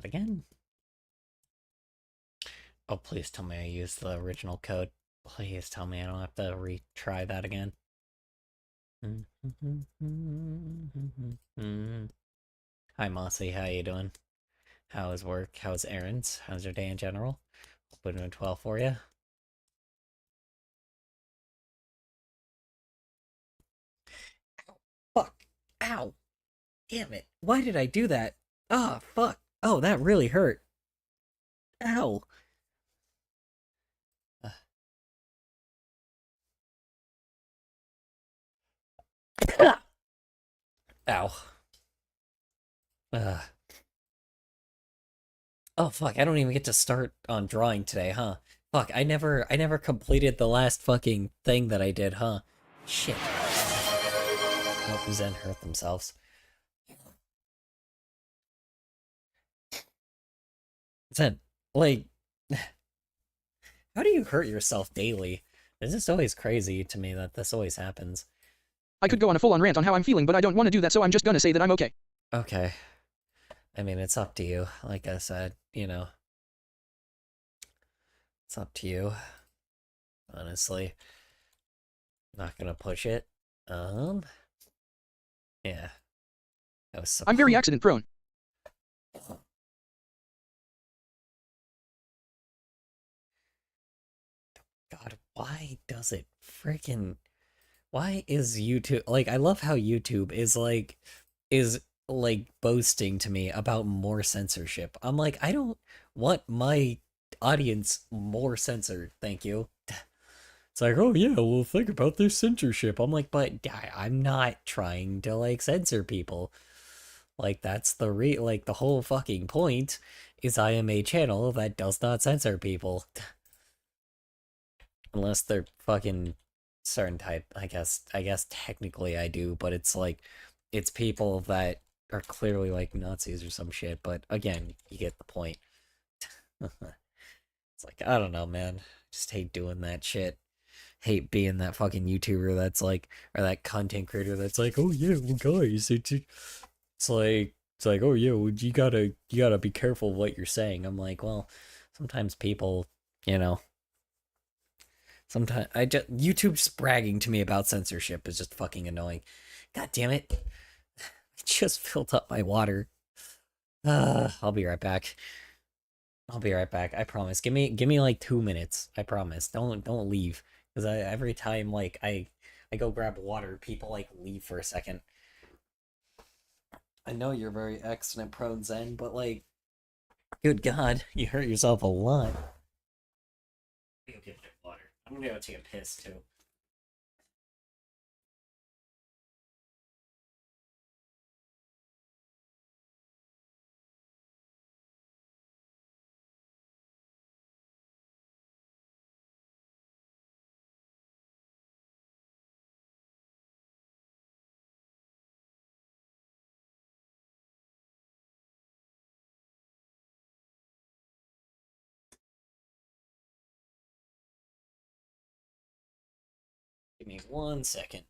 again. Oh, please tell me I used the original code. Please tell me I don't have to retry that again. Hi, Mossy. How you doing? How's work? How's errands? How's your day in general? Hope it went well for you. Fuck. Ow. Damn it. Why did I do that? Ah, fuck. Oh, that really hurt. Ow. Uh, Ow. Uh, oh fuck, I don't even get to start on drawing today, huh? Fuck, I never completed the last fucking thing that I did, huh? Shit. Hope Zen hurt themselves. Zen, like, how do you hurt yourself daily? It's just always crazy to me that this always happens. I could go on a full-on rant on how I'm feeling, but I don't want to do that, so I'm just gonna say that I'm okay. Okay. I mean, it's up to you. Like I said, it's up to you. Honestly, not gonna push it. Um, yeah, that was I'm very supposed. accident-prone. God, why does it freaking? Why is YouTube like? I love how YouTube is like boasting to me about more censorship. I'm like, I don't want my audience more censored. Thank you. It's like, oh yeah, well think about this censorship. I'm like, but I'm not trying to like censor people. Like that's like the whole fucking point is I am a channel that does not censor people. Unless they're fucking certain type, I guess technically I do, but it's like it's people that are clearly like Nazis or some shit, but again, you get the point. It's like I don't know, man. Just hate doing that shit. Hate being that fucking YouTuber that's like, or that content creator that's like, oh yeah, well guys, it's like, oh yeah, well, you gotta be careful of what you're saying. I'm like, well, sometimes people, you know, sometimes I just YouTube's bragging to me about censorship is just fucking annoying. God damn it! I just filled up my water. I'll be right back. I'll be right back. I promise. Give me like 2 minutes. I promise. Don't leave because I every time like I go grab water, people like leave for a second. I know you're very accident prone, Zen, but like, good God, you hurt yourself a lot. Go get my water. I'm gonna go take a piss too. Give me 1 second.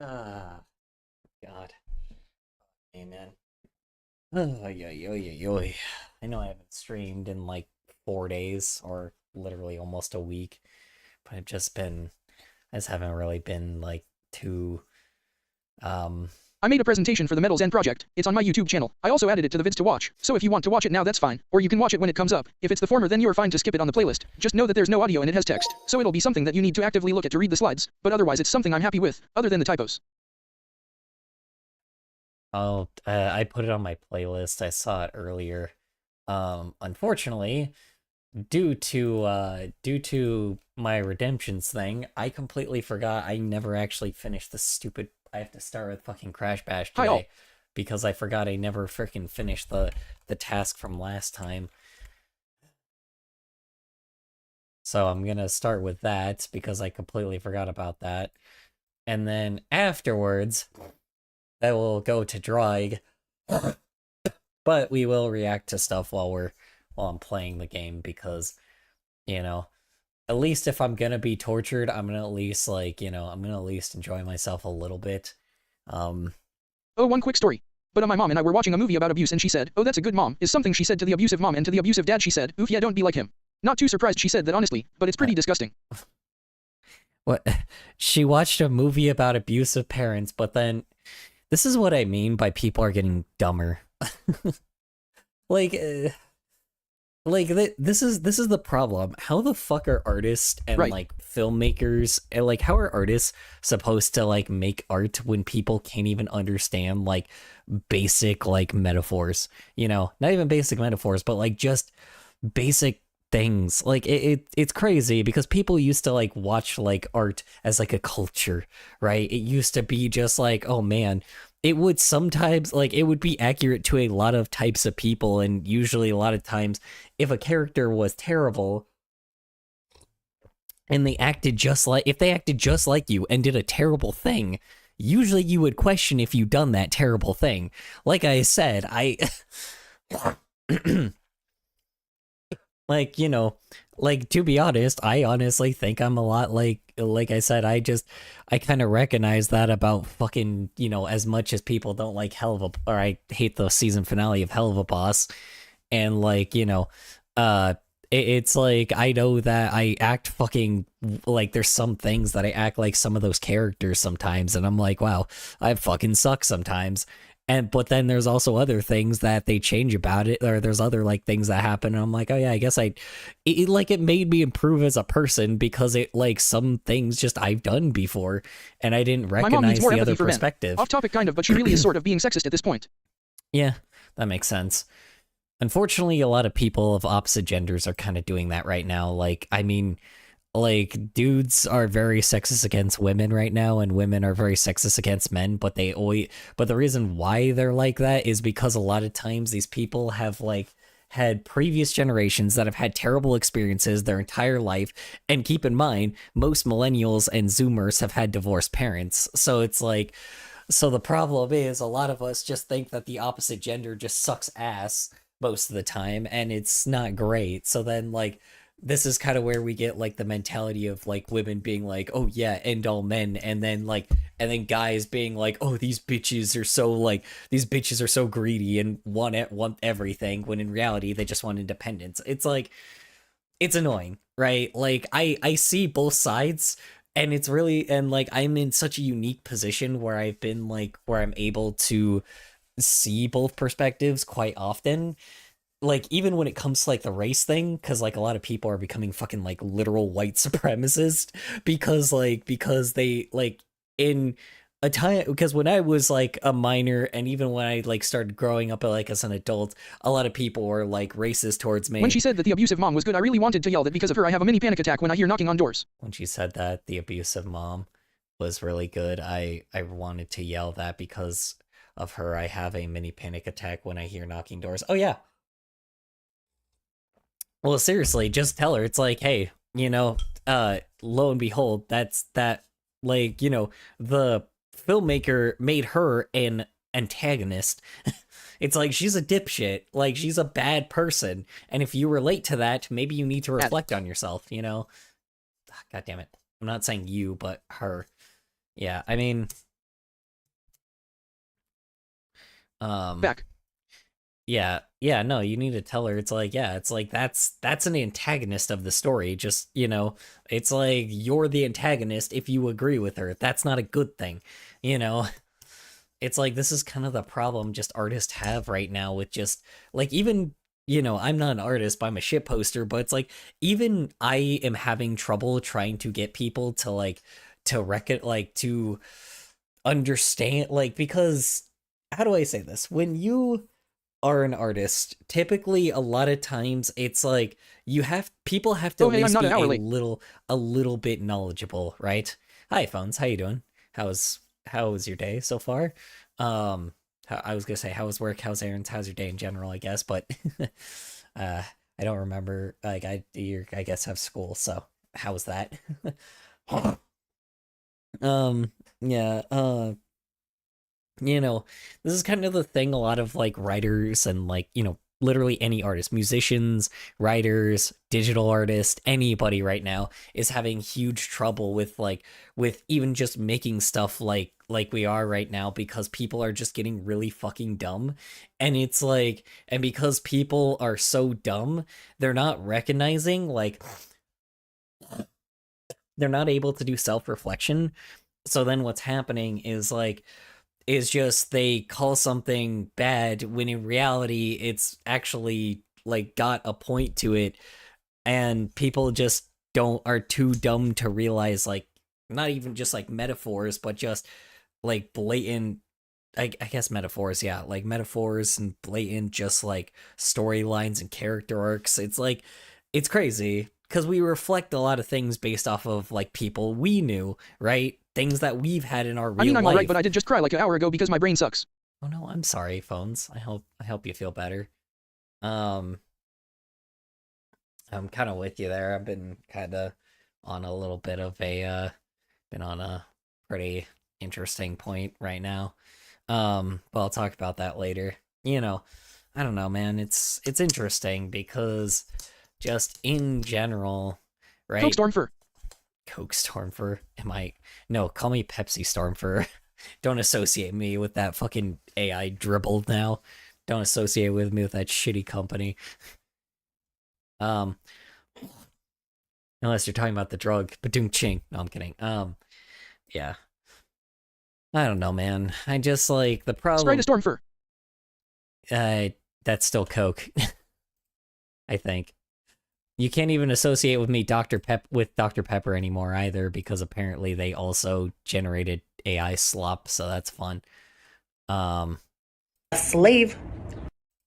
Ah, God. Amen. Oh, yeah, yeah, yeah, yeah. I know I haven't streamed in like 4 days or literally almost a week, but I just haven't really been like too, um, I made a presentation for the Metals End project. It's on my YouTube channel. I also added it to the vids to watch, so if you want to watch it now, that's fine. Or you can watch it when it comes up. If it's the former, then you are fine to skip it on the playlist. Just know that there's no audio and it has text, so it'll be something that you need to actively look at to read the slides, but otherwise it's something I'm happy with, other than the typos. I put it on my playlist. I saw it earlier. Unfortunately, due to my redemptions thing, I completely forgot I never actually finished the stupid. I have to start with fucking Crash Bash Hi all. today because I forgot I never freaking finished the task from last time. So I'm gonna start with that because I completely forgot about that. And then afterwards, I will go to Drag. But we will react to stuff while I'm playing the game because, you know, at least if I'm gonna be tortured, I'm gonna at least I'm gonna at least enjoy myself a little bit. Um, Oh, one quick story. But my mom and I were watching a movie about abuse and she said, "Oh, that's a good mom," is something she said to the abusive mom, and to the abusive dad she said, "Oof, yeah, don't be like him." Not too surprised she said that honestly, but it's pretty disgusting. what she watched a movie about abusive parents, but then this is what I mean by people are getting dumber. like this is the problem. How the fuck are artists and Right. like filmmakers and like how are artists supposed to like make art when people can't even understand like basic like metaphors, not even basic metaphors, but like just basic things. Like it's crazy because people used to like watch like art as like a culture, right? It used to be just like, oh man, it would sometimes like it would be accurate to a lot of types of people, and usually a lot of times if a character was terrible and if they acted just like you and did a terrible thing, usually you would question if you done that terrible thing. Like I said, I like, like to be honest, I honestly think I'm a lot like I said, I kind of recognize that about fucking, as much as people don't like or I hate the season finale of Hell of a Boss, and like, uh it's like I know that I act fucking like there's some things that I act like some of those characters sometimes, and I'm like, wow, I fucking suck sometimes. But then there's also other things that they change about it, or there's other like things that happen, and I'm like, oh yeah, I guess it made me improve as a person because it like some things just I've done before and I didn't My mom needs recognize more the empathy other for men. perspective. Off topic kind of, but she really is sort of being sexist at this point. Yeah, that makes sense. Unfortunately, a lot of people of opposite genders are kind of doing that right now. Like, I mean, like dudes are very sexist against women right now, and women are very sexist against men, but the reason why they're like that is because a lot of times these people have like had previous generations that have had terrible experiences their entire life, and keep in mind most millennials and zoomers have had divorced parents, so it's like, so the problem is a lot of us just think that the opposite gender just sucks ass most of the time, and it's not great. So then like this is kind of where we get like the mentality of like women being like, oh yeah, end all men, and then guys being like, oh, these bitches are so greedy and want everything, when in reality they just want independence. It's like, it's annoying, right? Like I see both sides, and it's really, and like I'm in such a unique position where I'm able to see both perspectives quite often, like even when it comes to like the race thing, because like a lot of people are becoming fucking like literal white supremacist because they like in a time, because when I was like a minor, and even when I like started growing up like as an adult, a lot of people were like racist towards me. When she said that the abusive mom was good, I really wanted to yell that because of her I have a mini panic attack when I hear knocking on doors. When she said that the abusive mom was really good, I wanted to yell that because of her I have a mini panic attack when I hear knocking doors. Oh yeah. Well, seriously, just tell her. It's like, hey, lo and behold, that's that, like, the filmmaker made her an antagonist. It's like she's a dipshit, like she's a bad person, and if you relate to that, maybe you need to reflect on yourself. God damn it. I'm not saying you, but her. Yeah, I mean, Back. Yeah, no, you need to tell her. It's like, yeah, it's like that's an antagonist of the story. Just, it's like you're the antagonist if you agree with her. That's not a good thing, you know. It's like this is kind of the problem just artists have right now with just like even I'm not an artist, but I'm a shit poster, but it's like even I am having trouble trying to get people to to understand, like, because how do I say this? When you are an artist, typically a lot of times it's like people have to Oh at hey, I'm least not be an hour late. a little bit knowledgeable, right? Hi phones, how you doing? How was your day so far? I was gonna say how was work, how's errands, how's your day in general, I guess, but uh I don't remember, like I guess have school, so how was that? Yeah, this is kind of the thing a lot of like writers and like, literally any artist, musicians, writers, digital artists, anybody right now is having huge trouble with with even just making stuff like we are right now because people are just getting really fucking dumb. And it's like, and because people are so dumb, they're not recognizing, like, they're not able to do self-reflection. So then what's happening is just they call something bad when in reality it's actually like got a point to it, and people just don't are too dumb to realize, like, not even just like metaphors but just like blatant, I guess metaphors, yeah, like metaphors and blatant just like storylines and character arcs. It's like it's crazy because we reflect a lot of things based off of like people we knew, right? Things that we've had in our I mean, real I'm alright, but life. I did just cry like an hour ago because my brain sucks. Oh no, I'm sorry, phones. I hope you feel better. Um, I'm kind of with you there. I've been kind of on a little bit of a been on a pretty interesting point right now. But I'll talk about that later. I don't know, man. It's interesting because just in general, Coke right? Stormfur. Coke Stormfur. Am I? No, call me Pepsi Stormfur. Don't associate me with that fucking AI dribbled now. Don't associate with me with that shitty company. Um, unless you're talking about the drug, Badung Ching. No, I'm kidding. Yeah. I don't know, man. I just like the Sprite problem. is Stormfur. Uh, that's still Coke. I think you can't even associate with me Dr. Pepper anymore either because apparently they also generated AI slop, so that's fun. Um, A slave.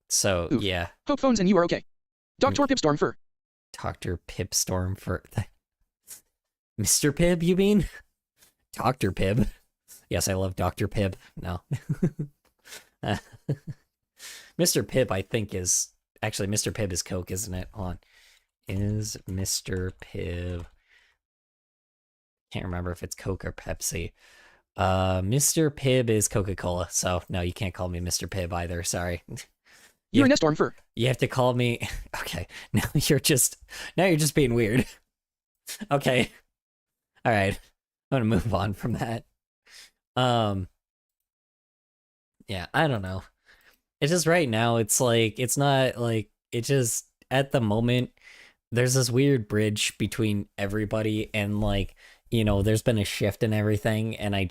so Oof. yeah, Hope phones and you are okay. Dr. Pip Stormfur. Dr. Pipstorm for Mr. Pibb, you mean? Dr. Pibb. Yes, I love Dr. Pibb. No. Mr. Pibb, I think, is actually Mr. Pibb is Coke, isn't it? Hold on. Is Mr. Pibb? Can't remember if it's Coke or Pepsi. Mr. Pibb is Coca-Cola, so no, you can't call me Mr. Pibb either. Sorry. You're a Stormfur. You have to call me. Okay, now you're just being weird. Okay, all right. I'm gonna move on from that. Um, yeah, I don't know. It's just right now. It's like it's not like it just at the moment. There's this weird bridge between everybody, and like there's been a shift in everything, and I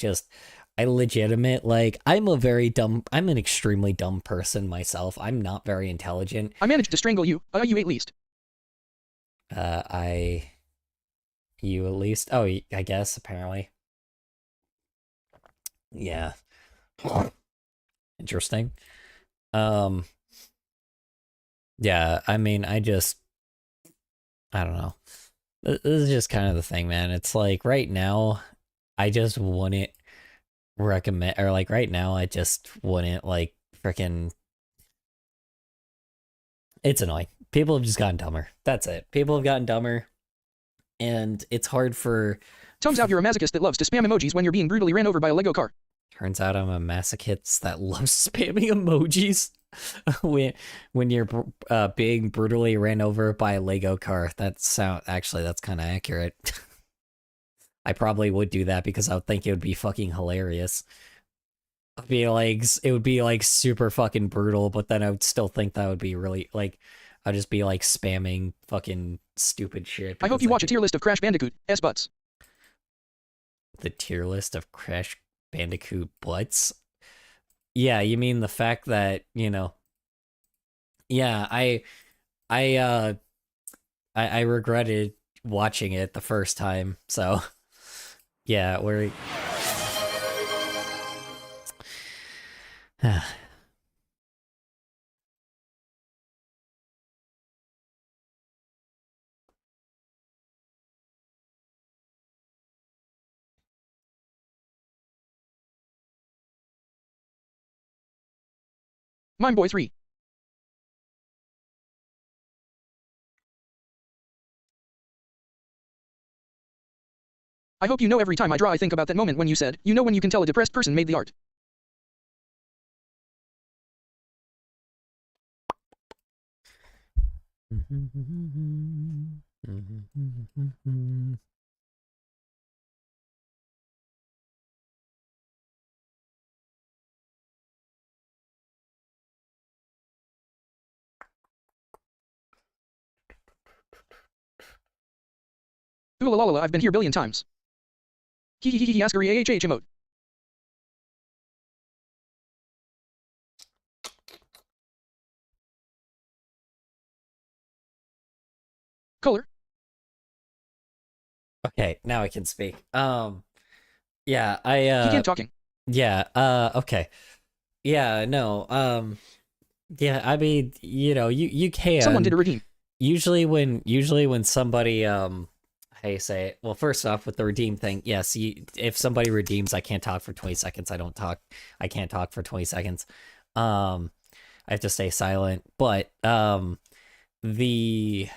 legitimate, like, I'm an extremely dumb person myself. I'm not very intelligent. I managed to strangle you. You at least. You at least. Oh, I guess apparently. Yeah. Interesting. Um. Yeah. I mean, I don't know. This is just kind of the thing, man. It's like right now, I just wouldn't recommend, or like right now, I just wouldn't like freaking. It's annoying. People have just gotten dumber. That's it. People have gotten dumber, and it's hard for. Turns out you're a masochist that loves to spam emojis when you're being brutally ran over by a Lego car. Turns out I'm a masochist that loves spamming emojis when you're being brutally ran over by a Lego car. That's kind of accurate. I probably would do that because I would think it would be fucking hilarious. it would be like super fucking brutal, but then I would still think that would be really like I'd just be like spamming fucking stupid shit. I hope you watch a tier list of Crash Bandicoot S butts. The tier list of Crash Bandicoot butts. Yeah, you mean the fact that, you know, yeah, I I regretted watching it the first time, so yeah, we're Mime Boy 3. I hope you know every time I draw I think about that moment when you said, you know when you can tell a depressed person made the art. Ooh la la la, I've been here billion times. Hee hee hee hee Askery AHH emote. Color. Okay, now I can speak. Yeah, I He can't talking. yeah, okay. Yeah, no, yeah, I mean, you know, you can. Someone did a redeem. Usually when somebody how you say it? Well, first off, with the redeem thing, yes, if somebody redeems, I can't talk for 20 seconds. I can't talk for 20 seconds. I have to stay silent. But the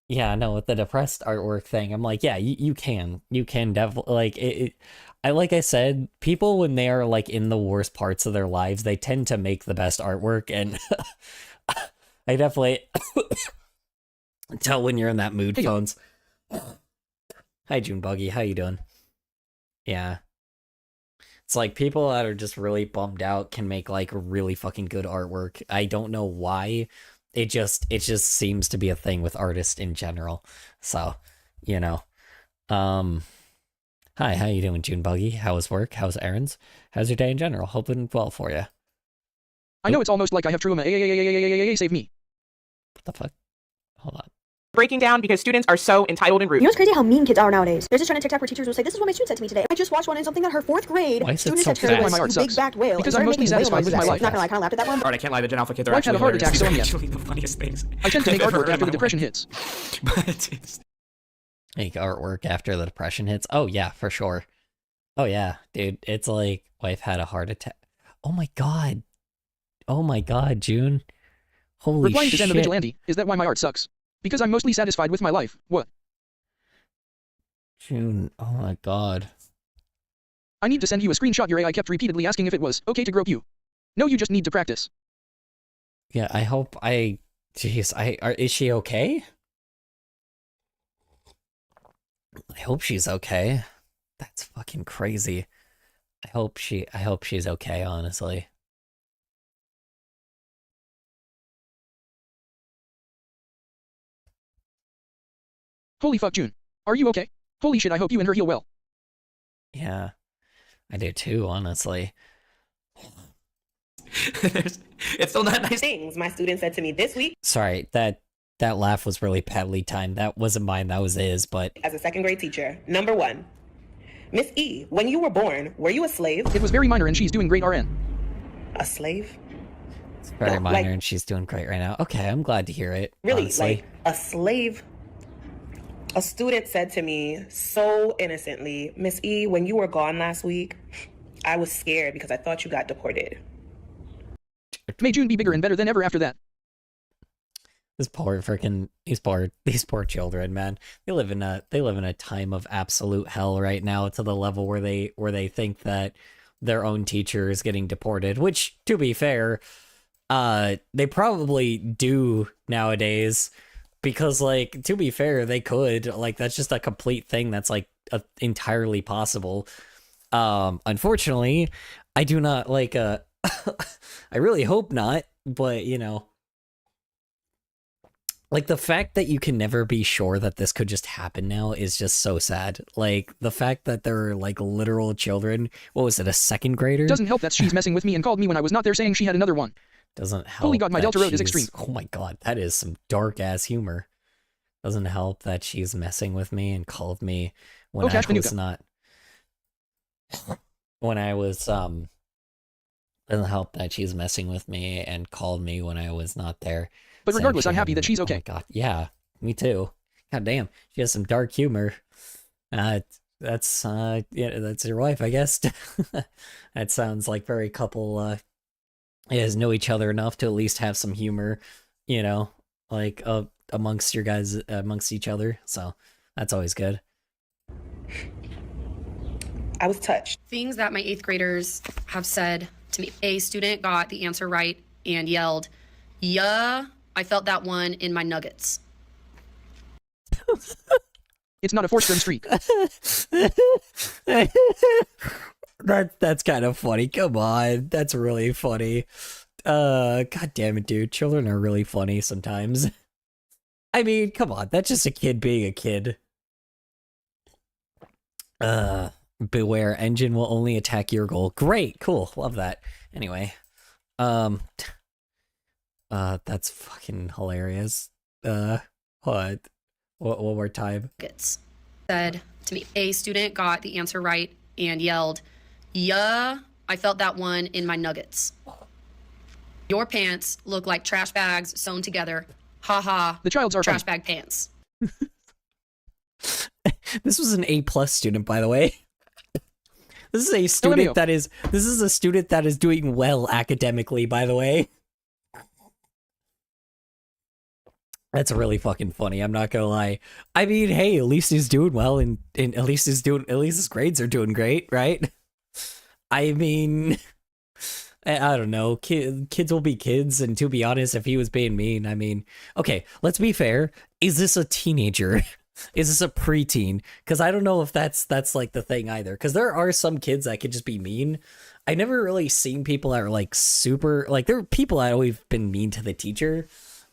yeah, no, with the depressed artwork thing, I'm like, yeah, you can definitely like like I said, people when they are like in the worst parts of their lives, they tend to make the best artwork, and I definitely tell when you're in that mood. Phones. Hi, June Buggy. How you doing? Yeah. It's like people that are just really bummed out can make like really fucking good artwork. I don't know why. It just seems to be a thing with artists in general. So, you know. Hi, how you doing, June Buggy? How was work? How's errands? How's your day in general? Hoping well for you. I know it's almost like I have trauma. Save me. What the fuck? Hold on. Breaking down because students are so entitled and rude. You know what's crazy how mean kids are nowadays? There's this trend on TikTok where teachers will say, this is what my student said to me today. I just watched one in something that her 4th grade student said to her was, you big backed whale. Because I'm mostly satisfied with my life. Not gonna lie, I kinda laughed at that one. Alright, I can't lie, the Gen Alpha kids are Life had actually a heart attack, so hilarious. yeah. Actually the funniest things. I tend to make I've ever artwork heard after in the my depression life. hits. But it's... Make artwork after the depression hits. Oh yeah, for sure. Oh yeah, dude. It's like wife had a heart attack. Oh my god. Oh my god, June. Holy Replying to shit. Zen the Vigilante, is that why my art sucks? Because I'm mostly satisfied with my life. What? June. Oh my god. I need to send you a screenshot your AI kept repeatedly asking if it was okay to grope you. No, you just need to practice. Yeah, I hope I... Jeez, is she okay? I hope she's okay. That's fucking crazy. I hope she's okay, honestly. Holy fuck, June. Are you okay? Holy shit, I hope you and her heal well. Yeah, I do too, honestly. It's still not nice. Things my student said to me this week Sorry, that laugh was really badly timed. That wasn't mine, that was his, but... as a 2nd grade teacher. Number 1. Miss E, when you were born, were you a slave? It was very minor and she's doing great RN. A slave? It's very No, minor like- and she's doing great right now. Okay, I'm glad to hear it, Really, honestly. like a slave? A student said to me so innocently, Miss E, when you were gone last week, I was scared because I thought you got deported. May June be bigger and better than ever after that. These poor children, man. They live in a time of absolute hell right now, to the level where they think that their own teacher is getting deported, which, to be fair, they probably do nowadays, because, like, to be fair, they could, like, that's just a complete thing that's like entirely possible. Unfortunately, I do not like I really hope not, but you know, like the fact that you can never be sure that this could just happen now is just so sad. Like the fact that there are like literal children. What was it, a second grader? Doesn't help that she's messing with me and called me when I was not there saying she had another one. Doesn't help. Holy God, my that Delta Road is she's- extreme. Oh my God, that is some dark ass humor. Doesn't help that she's messing with me and called me when Oh, Cash I was Vanuka. not. When I was doesn't help that she's messing with me and called me when I was not there. But saying regardless, she I'm happy that hadn't- she's Oh okay. my God, yeah, me too. God damn, she has some dark humor. That's yeah, that's your wife, I guess. That sounds like very couple. You guys know each other enough to at least have some humor, you know, like amongst your guys, amongst each other. So that's always good. I was touched. Things that my 8th graders have said to me. A student got the answer right and yelled, "Yeah, I felt that one in my nuggets." It's not a 4-string streak. That's kind of funny. Come on, that's really funny. God damn it, dude. Children are really funny sometimes. I mean, come on, that's just a kid being a kid. Beware, engine will only attack your goal. Great, cool, love that. Anyway, that's fucking hilarious. What? One more time. Nuggets. Said to me. A student got the answer right and yelled, "Yeah, I felt that one in my nuggets." Your pants look like trash bags sewn together. Ha ha. The child's are trash funny. bag pants. This was an A+ student, by the way. This is a student that is. This is a student that is doing well academically, by the way. That's really fucking funny. I'm not gonna lie. I mean, hey, at least he's doing well, and at least his grades are doing great, right? I mean, I don't know. Kids will be kids, and to be honest, if he was being mean, I mean, okay, let's be fair. Is this a teenager? Is this a preteen? Because I don't know if that's like the thing either. Because there are some kids that could just be mean. I never really seen people that are like super like there are people that always been mean to the teacher.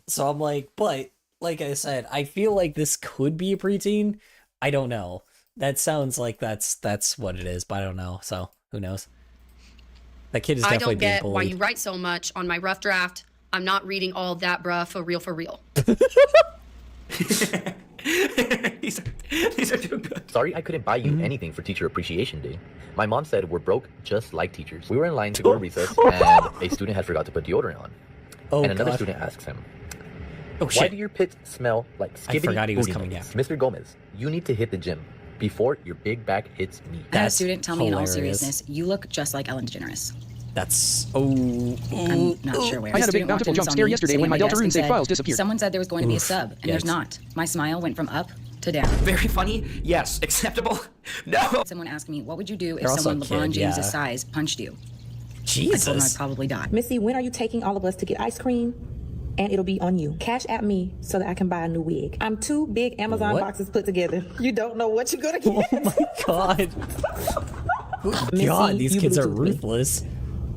So I'm like, but like I said, I feel like this could be a preteen. I don't know. That sounds like that's what it is, but I don't know. So who knows? That kid is I definitely don't being get why bullied. you write so much on my rough draft. I'm not reading all of that, bruh, for real, for real. these are too good. Sorry, I couldn't buy you anything for Teacher Appreciation Day. My mom said we're broke just like teachers. We were in line to go to recess, and a student had forgot to put deodorant on. Oh, and another God. student asks him, Oh "Why shit. do your pits smell like I skibbity forgot he was booty coming nuggets? out. Mr. Gomez, you need to hit the gym before your big back hits me." I had a That's student tell me in all hilarious. seriousness, "You look just like Ellen DeGeneres." That's I'm not sure where. I had a big student walked bountiful in, jump saw scare me yesterday sitting when at my desk Deltarune and save said, files disappeared. Someone said there was going to be a Oof, sub, and there's yikes. not. My smile went from up to down. Very funny. Yes. Acceptable. No. Someone asked me, "What would you do if They're also someone a LeBron kid, James' yeah. size punched you?" I told him I'd Jesus. probably die. Missy, when are you taking all of us to get ice cream? And it'll be on you. Cash at me so that I can buy a new wig. I'm 2 big Amazon What? boxes put together. You don't know what you're gonna get. Oh my God. Missy, God, these you kids are Bluetooth me. ruthless.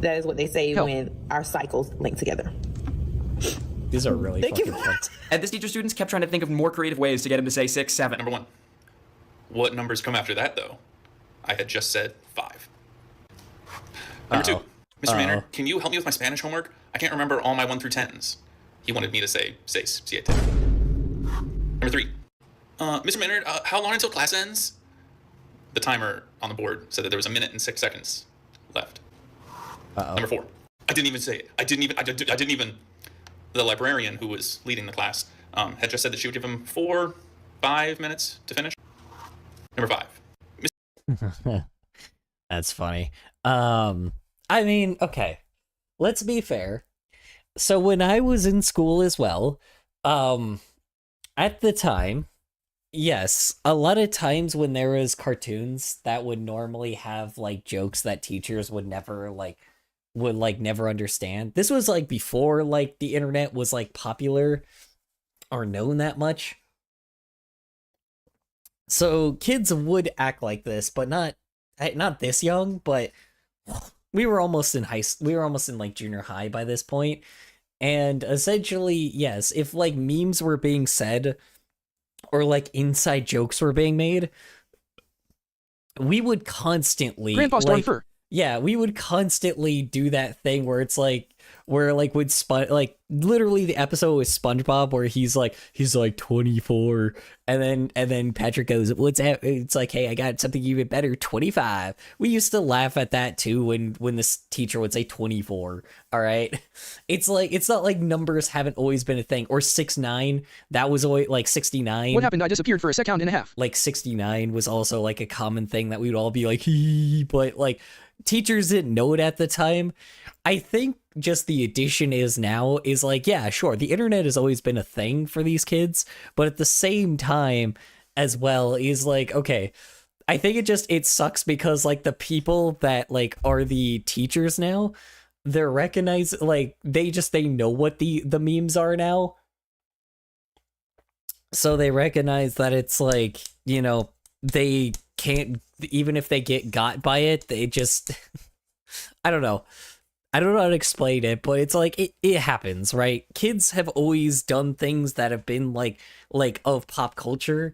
That is what they say Hell. when our cycles link together. These are really Thank you fucking for fun. that. And this teacher students kept trying to think of more creative ways to get him to say 6, 7. Number 1. What numbers come after that, though? I had just said 5. Number 2. Mr. Maynard, can you help me with my Spanish homework? I can't remember all my 1 through 10s. He wanted me to say 6, siete. Number 3. Mr. Maynard, how long until class ends? The timer on the board said that there was 1 minute and 6 seconds left. Number 4. I didn't even say it. I didn't even. The librarian who was leading the class had just said that she would give him 4, 5 minutes to finish. Number 5. That's funny. I mean, okay. Let's be fair. So when I was in school as well, at the time, yes, a lot of times when there was cartoons that would normally have like jokes that teachers would never never understand. This was like before like the internet was like popular or known that much. So kids would act like this, but not not this young, but we were almost in like junior high by this point. And essentially, yes, if like memes were being said or like inside jokes were being made, we would constantly Grandpa's like, fur. yeah, we would constantly do that thing where it's like where like would like literally the episode with SpongeBob where he's like 24 and then Patrick goes, what's that? It's like, hey, I got something even better, 25. We used to laugh at that too when this teacher would say 24. All right. It's like, it's not like numbers haven't always been a thing. Or 6'9", that was always like 69. What happened? I disappeared for a second and a half. Like 69 was also like a common thing that we'd all be like, hee, but like teachers didn't know it at the time. I think just the addition is now is like, yeah, sure, the internet has always been a thing for these kids, but at the same time as well is like, okay, I think it sucks because like the people that like are the teachers now, they're recognized, like they know what the memes are now. So they recognize that it's like, you know, they can't, even if they get got by it, they just I don't know how to explain it, but it's like it happens, right? Kids have always done things that have been like of pop culture,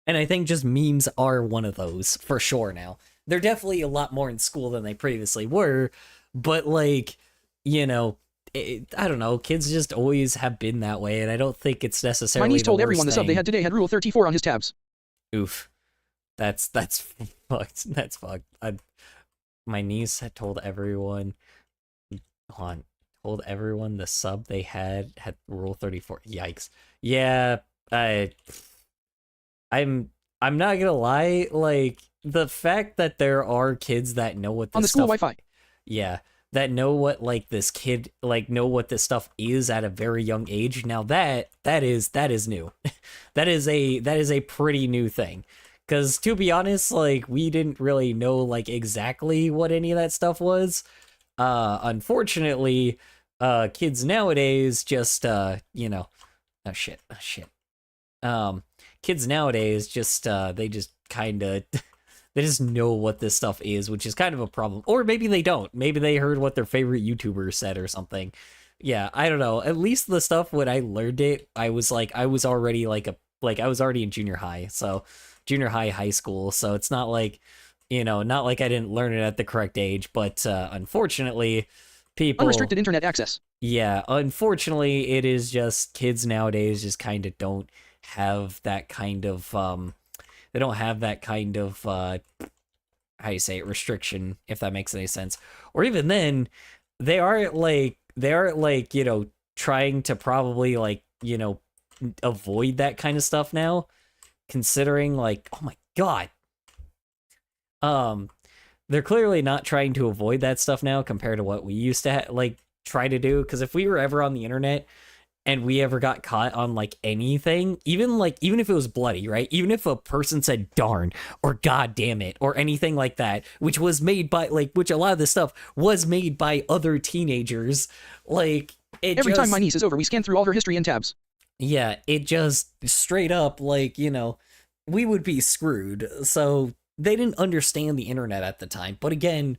and I think just memes are one of those for sure. Now they're definitely a lot more in school than they previously were, but like, you know, I don't know, kids just always have been that way, and I don't think it's necessarily. My niece told everyone the sub they had today had Rule 34 on his tabs. Oof, that's fucked. That's fucked. My niece had told everyone, told everyone the sub they had Rule 34. Yikes. Yeah, I'm not gonna lie, like the fact that there are kids that know what this on the school stuff, Wi-Fi. Yeah, that know what like this kid like know what this stuff is at a very young age. Now that is new. that is a pretty new thing. Because to be honest, like we didn't really know like exactly what any of that stuff was. Unfortunately, kids nowadays just you know, shit. Kids nowadays just they just kind of they just know what this stuff is, which is kind of a problem. Or maybe they don't. Maybe they heard what their favorite YouTuber said or something. Yeah, I don't know. At least the stuff when I learned it, I was already in junior high, so junior high school, so it's not like, you know, not like I didn't learn it at the correct age, but unfortunately people unrestricted internet access. Yeah, unfortunately it is just kids nowadays just kind of don't have that kind of they don't have that kind of how do you say it, restriction, if that makes any sense. Or even then they are like, you know, trying to probably like, you know, avoid that kind of stuff now, considering like, oh my god, they're clearly not trying to avoid that stuff now compared to what we used to like try to do. Because if we were ever on the internet and we ever got caught on like anything, even if it was bloody, right, even if a person said darn or god damn it or anything like that, which was made by like, which a lot of this stuff was made by other teenagers, like every time my niece is over, we scan through all her history and tabs. Yeah, it just straight up, like, you know, we would be screwed. So they didn't understand the internet at the time. But again,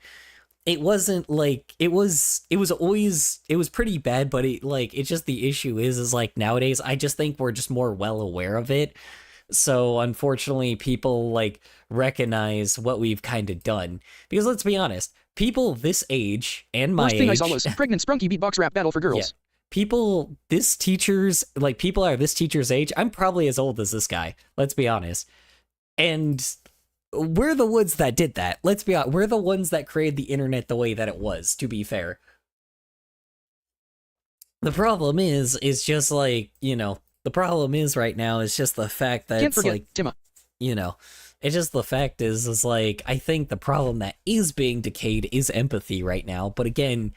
it wasn't like, it was pretty bad, but it's just the issue is like nowadays, I just think we're just more well aware of it. So unfortunately, people like recognize what we've kind of done. Because let's be honest, people this age and my Worst thing age. I saw was pregnant sprunky beatbox rap battle for girls. Yeah. People are this teacher's age. I'm probably as old as this guy. Let's be honest. And we're the ones that did that. Let's be honest. We're the ones that created the internet the way that it was, to be fair. The problem is just like, you know, the problem is right now is just the fact that Can't forget like, Timma. You know, it's just the fact is like, I think the problem that is being decayed is empathy right now. But again,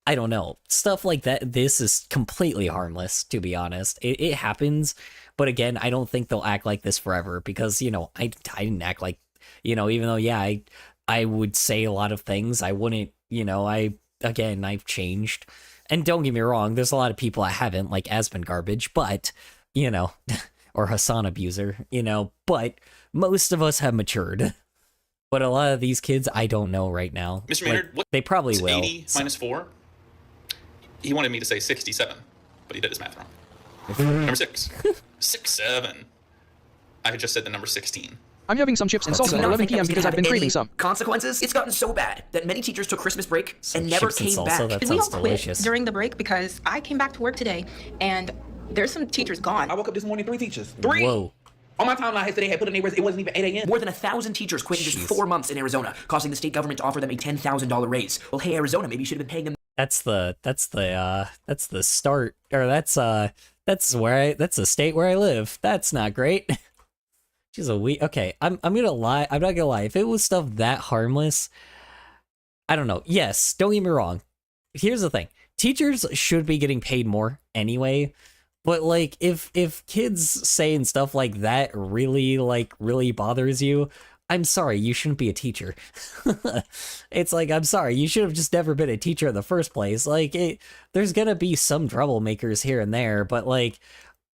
I don't know. Stuff like that, this is completely harmless, to be honest. It happens, but again, I don't think they'll act like this forever because, you know, I didn't act like, you know, even though, yeah, I would say a lot of things, I wouldn't, you know, I've changed. And don't get me wrong, there's a lot of people I haven't, like Aspen Garbage, but, you know, or Hassan Abuser, you know, but most of us have matured. But a lot of these kids, I don't know right now. Mr. Maynard, Like, what they probably will. 80 minus 4? He wanted me to say 67, but he did his math wrong. Number 6. 6-7. I had just said the number 16. I'm having some chips and salsa at 11 p.m. because I've been craving some. Consequences? It's gotten so bad that many teachers took Christmas break and never chips and came salsa, back. that Did we all sounds quit delicious. during the break? Because I came back to work today and there's some teachers gone. I woke up this morning, 3 teachers. 3! Whoa. On my timeline yesterday, they had put in their words, it wasn't even 8 a.m. More than 1,000 teachers quit in just 4 months in Arizona, causing the state government to offer them a $10,000 raise. Well, hey, Arizona, maybe you should have been paying them. That's the start, or that's the state where I live. That's not great. She's a week. Okay, I'm gonna lie. I'm not gonna lie. If it was stuff that harmless, I don't know. Yes, don't get me wrong. Here's the thing: teachers should be getting paid more anyway. But like, if kids saying stuff like that really bothers you, I'm sorry, you shouldn't be a teacher. It's like, I'm sorry, you should have just never been a teacher in the first place. Like, there's gonna be some troublemakers here and there, but like,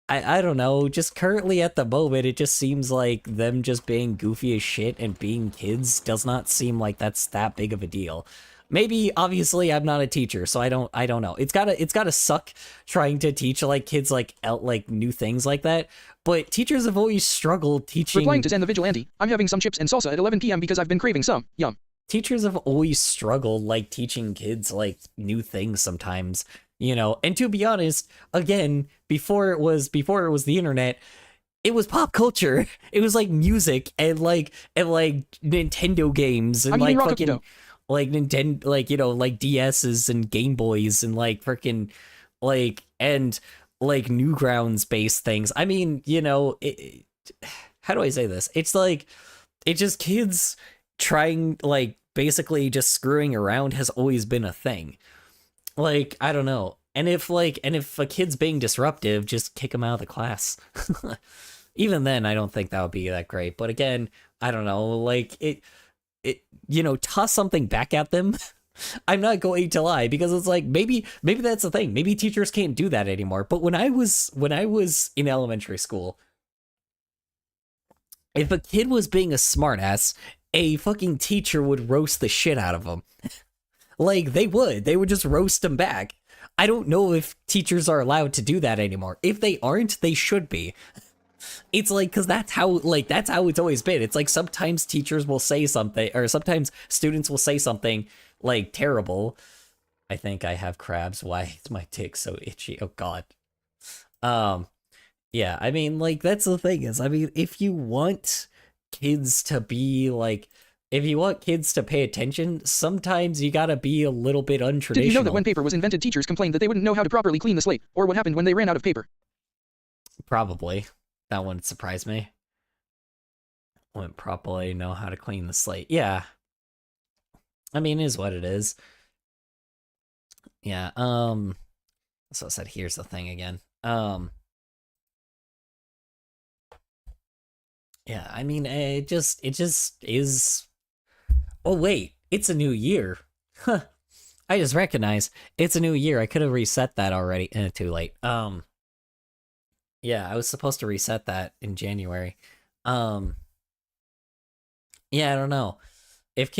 I don't know, just currently at the moment, it just seems like them just being goofy as shit and being kids does not seem like that's that big of a deal. Maybe, obviously, I'm not a teacher, so I don't know. It's gotta suck trying to teach like kids like new things like that. But teachers have always struggled teaching. Replying to Zen the Vigilante, I'm having some chips and salsa at 11 p.m. because I've been craving some. Yum. Teachers have always struggled like teaching kids like new things sometimes, you know. And to be honest, again, before it was the internet, it was pop culture. It was like music and like Nintendo games and like fucking like Nintendo, like, you know, like DS's and Game Boys and like freaking like and like Newgrounds based things. I mean, you know, how do I say this? It's like, it's just kids trying, like, basically just screwing around has always been a thing. Like, I don't know. And if a kid's being disruptive, just kick him out of the class. Even then, I don't think that would be that great. But again, I don't know, like, you know, toss something back at them. I'm not going to lie, because it's like, maybe that's the thing. Maybe teachers can't do that anymore. But when I was in elementary school, if a kid was being a smartass, a fucking teacher would roast the shit out of them. Like, they would just roast them back. I don't know if teachers are allowed to do that anymore. If they aren't, they should be. It's like, because that's how it's always been. It's like sometimes teachers will say something, or sometimes students will say something like terrible. I think I have crabs. Why is my dick so itchy? Oh god. Yeah, I mean, like, that's the thing is, I mean, if you want kids to be like, if you want kids to pay attention, sometimes you gotta be a little bit untraditional. Did you know that when paper was invented, teachers complained that they wouldn't know how to properly clean the slate, or what happened when they ran out of paper? Probably. That wouldn't surprise me. Wouldn't properly know how to clean the slate. Yeah. I mean, it is what it is. Yeah, so I said, here's the thing again. Yeah, I mean, it just is. Oh wait, it's a new year. Huh. I just recognized it's a new year. I could have reset that already. Too late. Yeah, I was supposed to reset that in January. Yeah, I don't know. If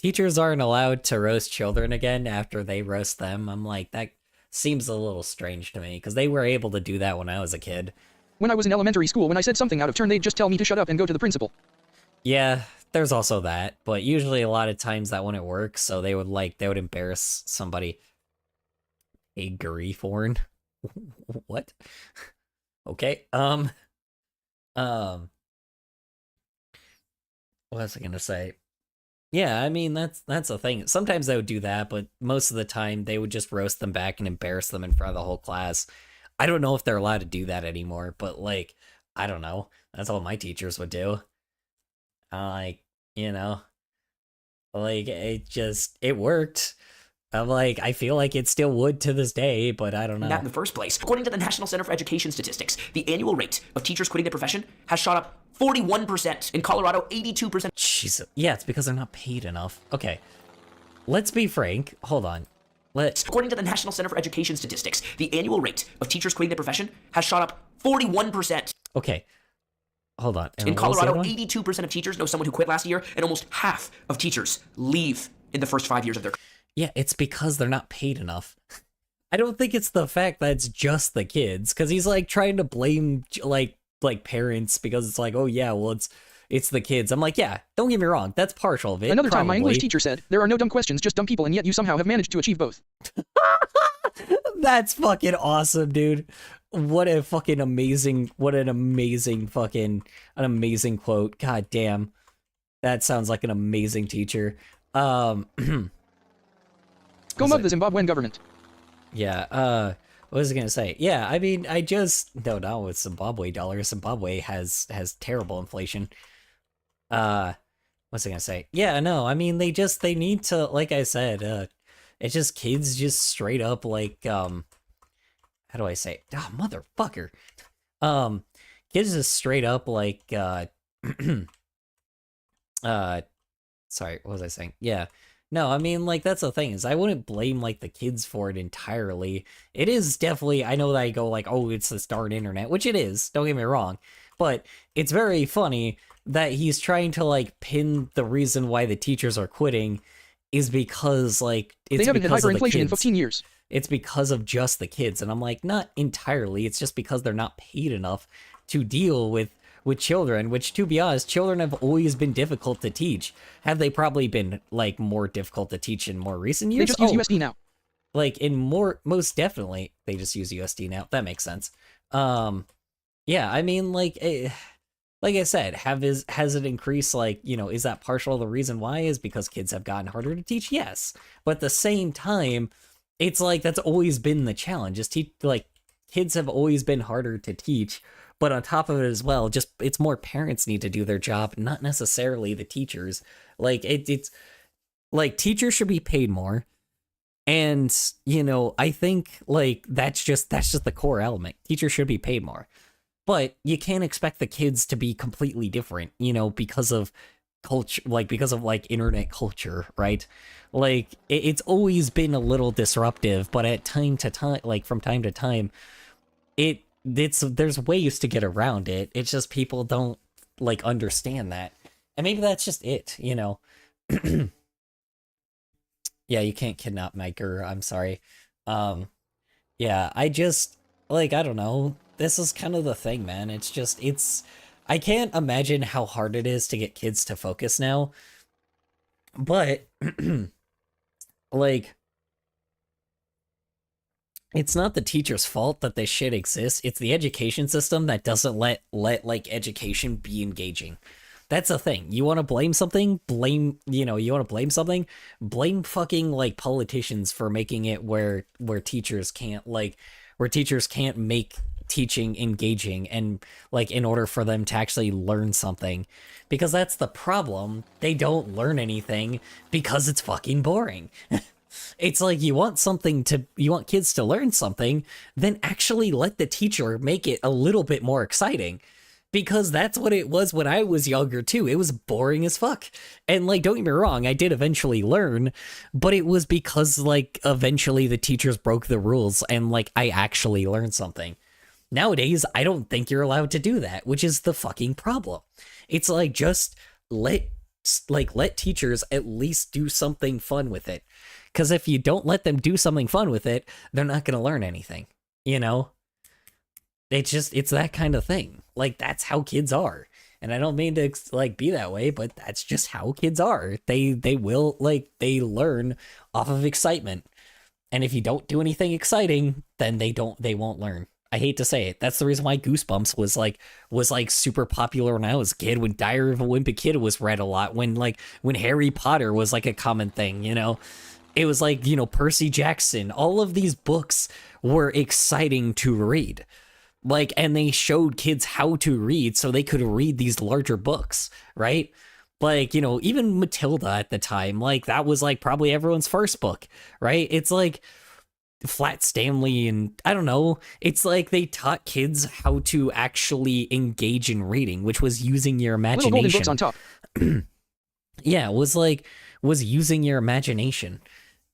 teachers aren't allowed to roast children again after they roast them, I'm like, that seems a little strange to me, because they were able to do that when I was a kid. When I was in elementary school, when I said something out of turn, they'd just tell me to shut up and go to the principal. Yeah, there's also that, but usually a lot of times that wouldn't work, so they would embarrass somebody. A Griefhorn? What? Okay, what was I gonna say? Yeah, I mean, that's the thing. Sometimes they would do that, but most of the time they would just roast them back and embarrass them in front of the whole class. I don't know if they're allowed to do that anymore, but like, I don't know. That's all my teachers would do. Like, you know, like, it worked. I'm like, I feel like it still would to this day, but I don't know. That in the first place. According to the National Center for Education Statistics, the annual rate of teachers quitting the profession has shot up 41%. In Colorado, 82%. Jeez. Yeah, it's because they're not paid enough. Okay. Let's be frank. Hold on. According to the National Center for Education Statistics, the annual rate of teachers quitting the profession has shot up 41%. Okay. hold on. In Colorado, 82% of teachers know someone who quit last year, and almost half of teachers leave in the first 5 years of their career. Yeah, it's because they're not paid enough. I don't think it's the fact that it's just the kids, because he's like trying to blame like parents because it's like, oh yeah, well it's the kids. I'm like, yeah, don't get me wrong, that's partial of it. Another time, my probably. English teacher said, "There are no dumb questions, just dumb people, and yet you somehow have managed to achieve both." That's fucking awesome, dude. What an amazing quote. God damn. That sounds like an amazing teacher. Go mug the Zimbabwean government. Yeah, what was I gonna say? Yeah, I mean, no, not with Zimbabwe dollars. Zimbabwe has terrible inflation. What's I gonna say? Yeah, no, I mean, they need to, like I said, it's just kids just straight up like, how do I say? Oh, motherfucker. Kids just straight up like, sorry, what was I saying? Yeah. No, I mean, like, that's the thing, is I wouldn't blame, like, the kids for it entirely. It is definitely, I know that I go, like, oh, it's this darn internet, which it is, don't get me wrong, but it's very funny that he's trying to, like, pin the reason why the teachers are quitting is because, like, it's they haven't because had of the hyperinflation kids. in 15 years. It's because of just the kids, and I'm like, not entirely, it's just because they're not paid enough to deal with children, which, to be honest, children have always been difficult to teach. Have they probably been, like, more difficult to teach in more recent years? They just use USD now. Like, most definitely, they just use USD now. That makes sense. Yeah, I mean, like I said, has it increased, like, you know, is that partial the reason why is because kids have gotten harder to teach? Yes. But at the same time, it's like, that's always been the challenge, is kids have always been harder to teach. But on top of it as well, just it's more parents need to do their job, not necessarily the teachers. Like it's like teachers should be paid more. And, you know, I think like that's just the core element. Teachers should be paid more. But you can't expect the kids to be completely different, you know, because of culture, like because of like internet culture, right? Like it's always been a little disruptive, but at time to time, like from time to time, there's ways to get around it. It's just people don't like understand that, and maybe that's just it, you know. Yeah, you can't kidnap Miker. I'm sorry. Yeah, I just like, I don't know. This is kind of the thing, man. I can't imagine how hard it is to get kids to focus now. But like, it's not the teacher's fault that this shit exists. It's the education system that doesn't let like education be engaging. That's the thing. You want to blame something? Blame fucking like politicians for making it where teachers can't make teaching engaging, and like in order for them to actually learn something, because that's the problem. They don't learn anything because it's fucking boring. It's like you want kids to learn something, then actually let the teacher make it a little bit more exciting. Because that's what it was when I was younger too. It was boring as fuck. And like, don't get me wrong, I did eventually learn, but it was because like eventually the teachers broke the rules and like I actually learned something. Nowadays, I don't think you're allowed to do that, which is the fucking problem. It's like, just let teachers at least do something fun with it. Because if you don't let them do something fun with it, they're not going to learn anything, you know? It's that kind of thing. Like, that's how kids are. And I don't mean to like be that way, but that's just how kids are. They learn off of excitement. And if you don't do anything exciting, then they won't learn. I hate to say it. That's the reason why Goosebumps was like super popular when I was a kid, when Diary of a Wimpy Kid was read a lot, when Harry Potter was like a common thing, you know? It was like, you know, Percy Jackson. All of these books were exciting to read. Like, and they showed kids how to read so they could read these larger books, right? Like, you know, even Matilda at the time, like that was like probably everyone's first book, right? It's like Flat Stanley, and I don't know, it's like they taught kids how to actually engage in reading, which was using your imagination. Little golden books on top. Yeah, was using your imagination.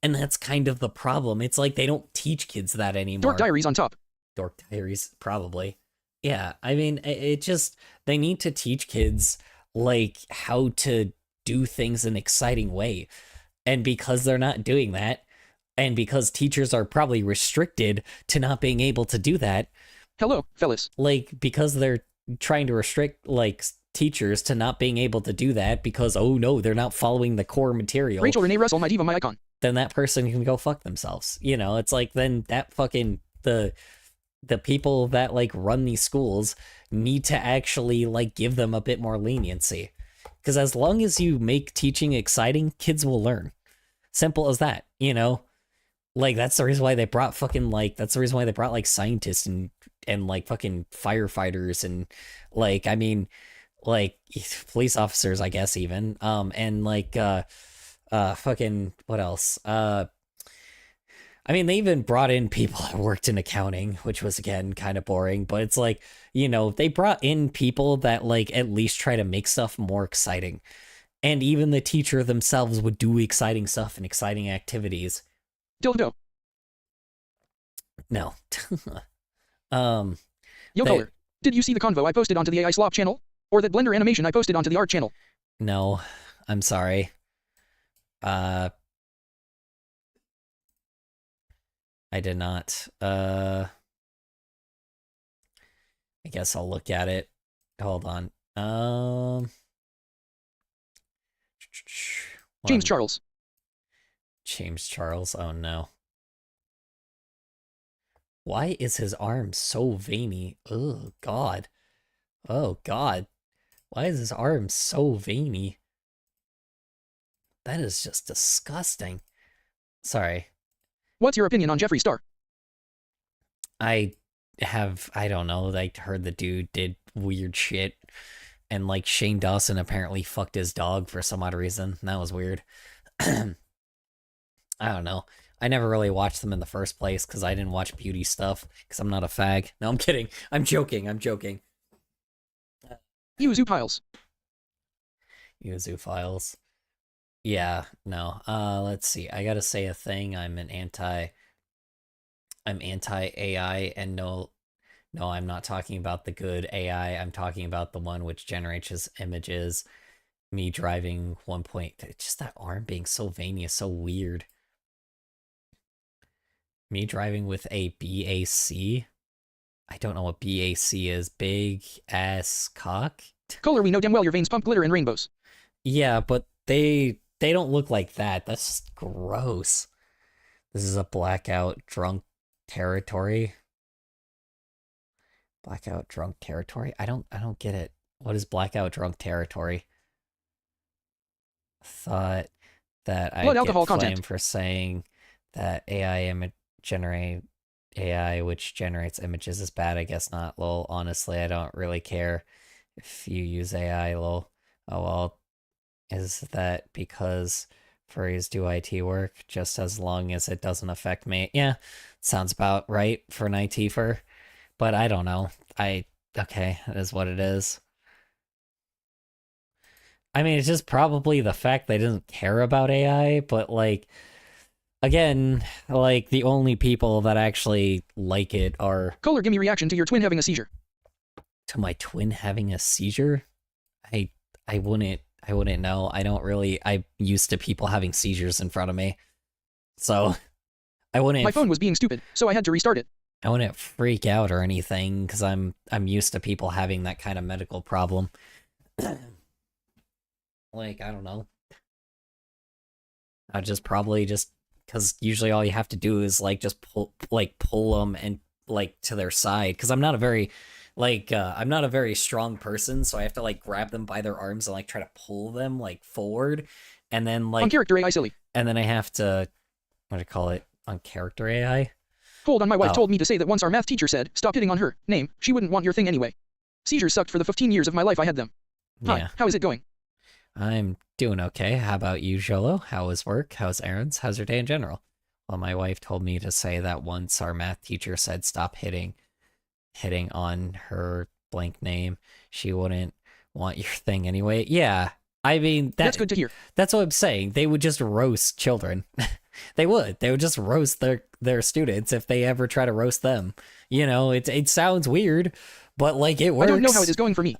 And that's kind of the problem. It's like they don't teach kids that anymore. Dork Diaries on top. Dork Diaries, probably. Yeah, I mean, it just, they need to teach kids, like, how to do things in an exciting way. And because they're not doing that, and because teachers are probably restricted to not being able to do that. Hello, fellas. Like, because they're trying to restrict, like, teachers to not being able to do that because, oh no, they're not following the core material. Rachel Renee Russell, my diva, my icon. Then that person can go fuck themselves. You know, it's like, then that fucking, the people that, like, run these schools need to actually, like, give them a bit more leniency. Because as long as you make teaching exciting, kids will learn. Simple as that, you know? Like, that's the reason why they brought fucking, like, that's the reason why they brought, like, scientists and like, fucking firefighters and, like, I mean, like, police officers, I guess, even. And, like, fucking, what else? I mean, they even brought in people that worked in accounting, which was, again, kind of boring. But it's like, you know, they brought in people that, like, at least try to make stuff more exciting. And even the teacher themselves would do exciting stuff and exciting activities. Dildo. No. Yo, Color, did you see the convo I posted onto the AI Slop channel? Or that Blender animation I posted onto the art channel? No, I'm sorry. I did not. I guess I'll look at it. Hold on. James Charles. James Charles. Oh no. Why is his arm so veiny? Oh God. Oh God. Why is his arm so veiny? That is just disgusting. Sorry. What's your opinion on Jeffree Star? I don't know, like, heard the dude did weird shit, and, like, Shane Dawson apparently fucked his dog for some odd reason. That was weird. I don't know. I never really watched them in the first place because I didn't watch beauty stuff because I'm not a fag. No, I'm kidding. I'm joking. Yuzu Piles. Yuzu Files. Yeah, no. Let's see. I gotta say a thing. I'm anti-AI, and no, I'm not talking about the good AI. I'm talking about the one which generates images. Me driving just that arm being so veiny is so weird. Me driving with a BAC? I don't know what BAC is. Big ass cock? Color, we know damn well your veins pump glitter and rainbows. Yeah, but they don't look like that. That's just gross. This is a blackout drunk territory. Blackout drunk territory? I don't get it. What is blackout drunk territory? Thought that I'd get flame for saying that AI which generates images is bad. I guess not. Lol. Honestly, I don't really care if you use AI. Lol. Oh well. Is that because furries do IT work just as long as it doesn't affect me? Yeah, sounds about right for an IT fur. But I don't know. Okay, it is what it is. I mean, it's just probably the fact that it doesn't care about AI, but, like, again, like, the only people that actually like it are... Color, give me reaction to your twin having a seizure. To my twin having a seizure? I wouldn't know. I'm used to people having seizures in front of me. So, I wouldn't... My phone was being stupid, so I had to restart it. I wouldn't freak out or anything, because I'm used to people having that kind of medical problem. Like, I don't know. I'd just probably just... Because usually all you have to do is, like, just pull them and, like, to their side. Because I'm not a very... I'm not a very strong person, so I have to, like, grab them by their arms and, like, try to pull them, like, forward. And then, like... On character AI silly. And then I have to... What do you call it? On character AI? Hold on, my wife told me to say that once our math teacher said, stop hitting on her name, she wouldn't want your thing anyway. Seizures sucked for the 15 years of my life I had them. Yeah. Hi, how is it going? I'm doing okay. How about you, Jolo? How is work? How's errands? How's your day in general? Well, my wife told me to say that once our math teacher said stop hitting on her blank name, she wouldn't want your thing anyway. Yeah, I mean... That's good to hear. That's what I'm saying. They would just roast children. They would just roast their students if they ever try to roast them. You know, it sounds weird, but like it works. I don't know how it is going for me.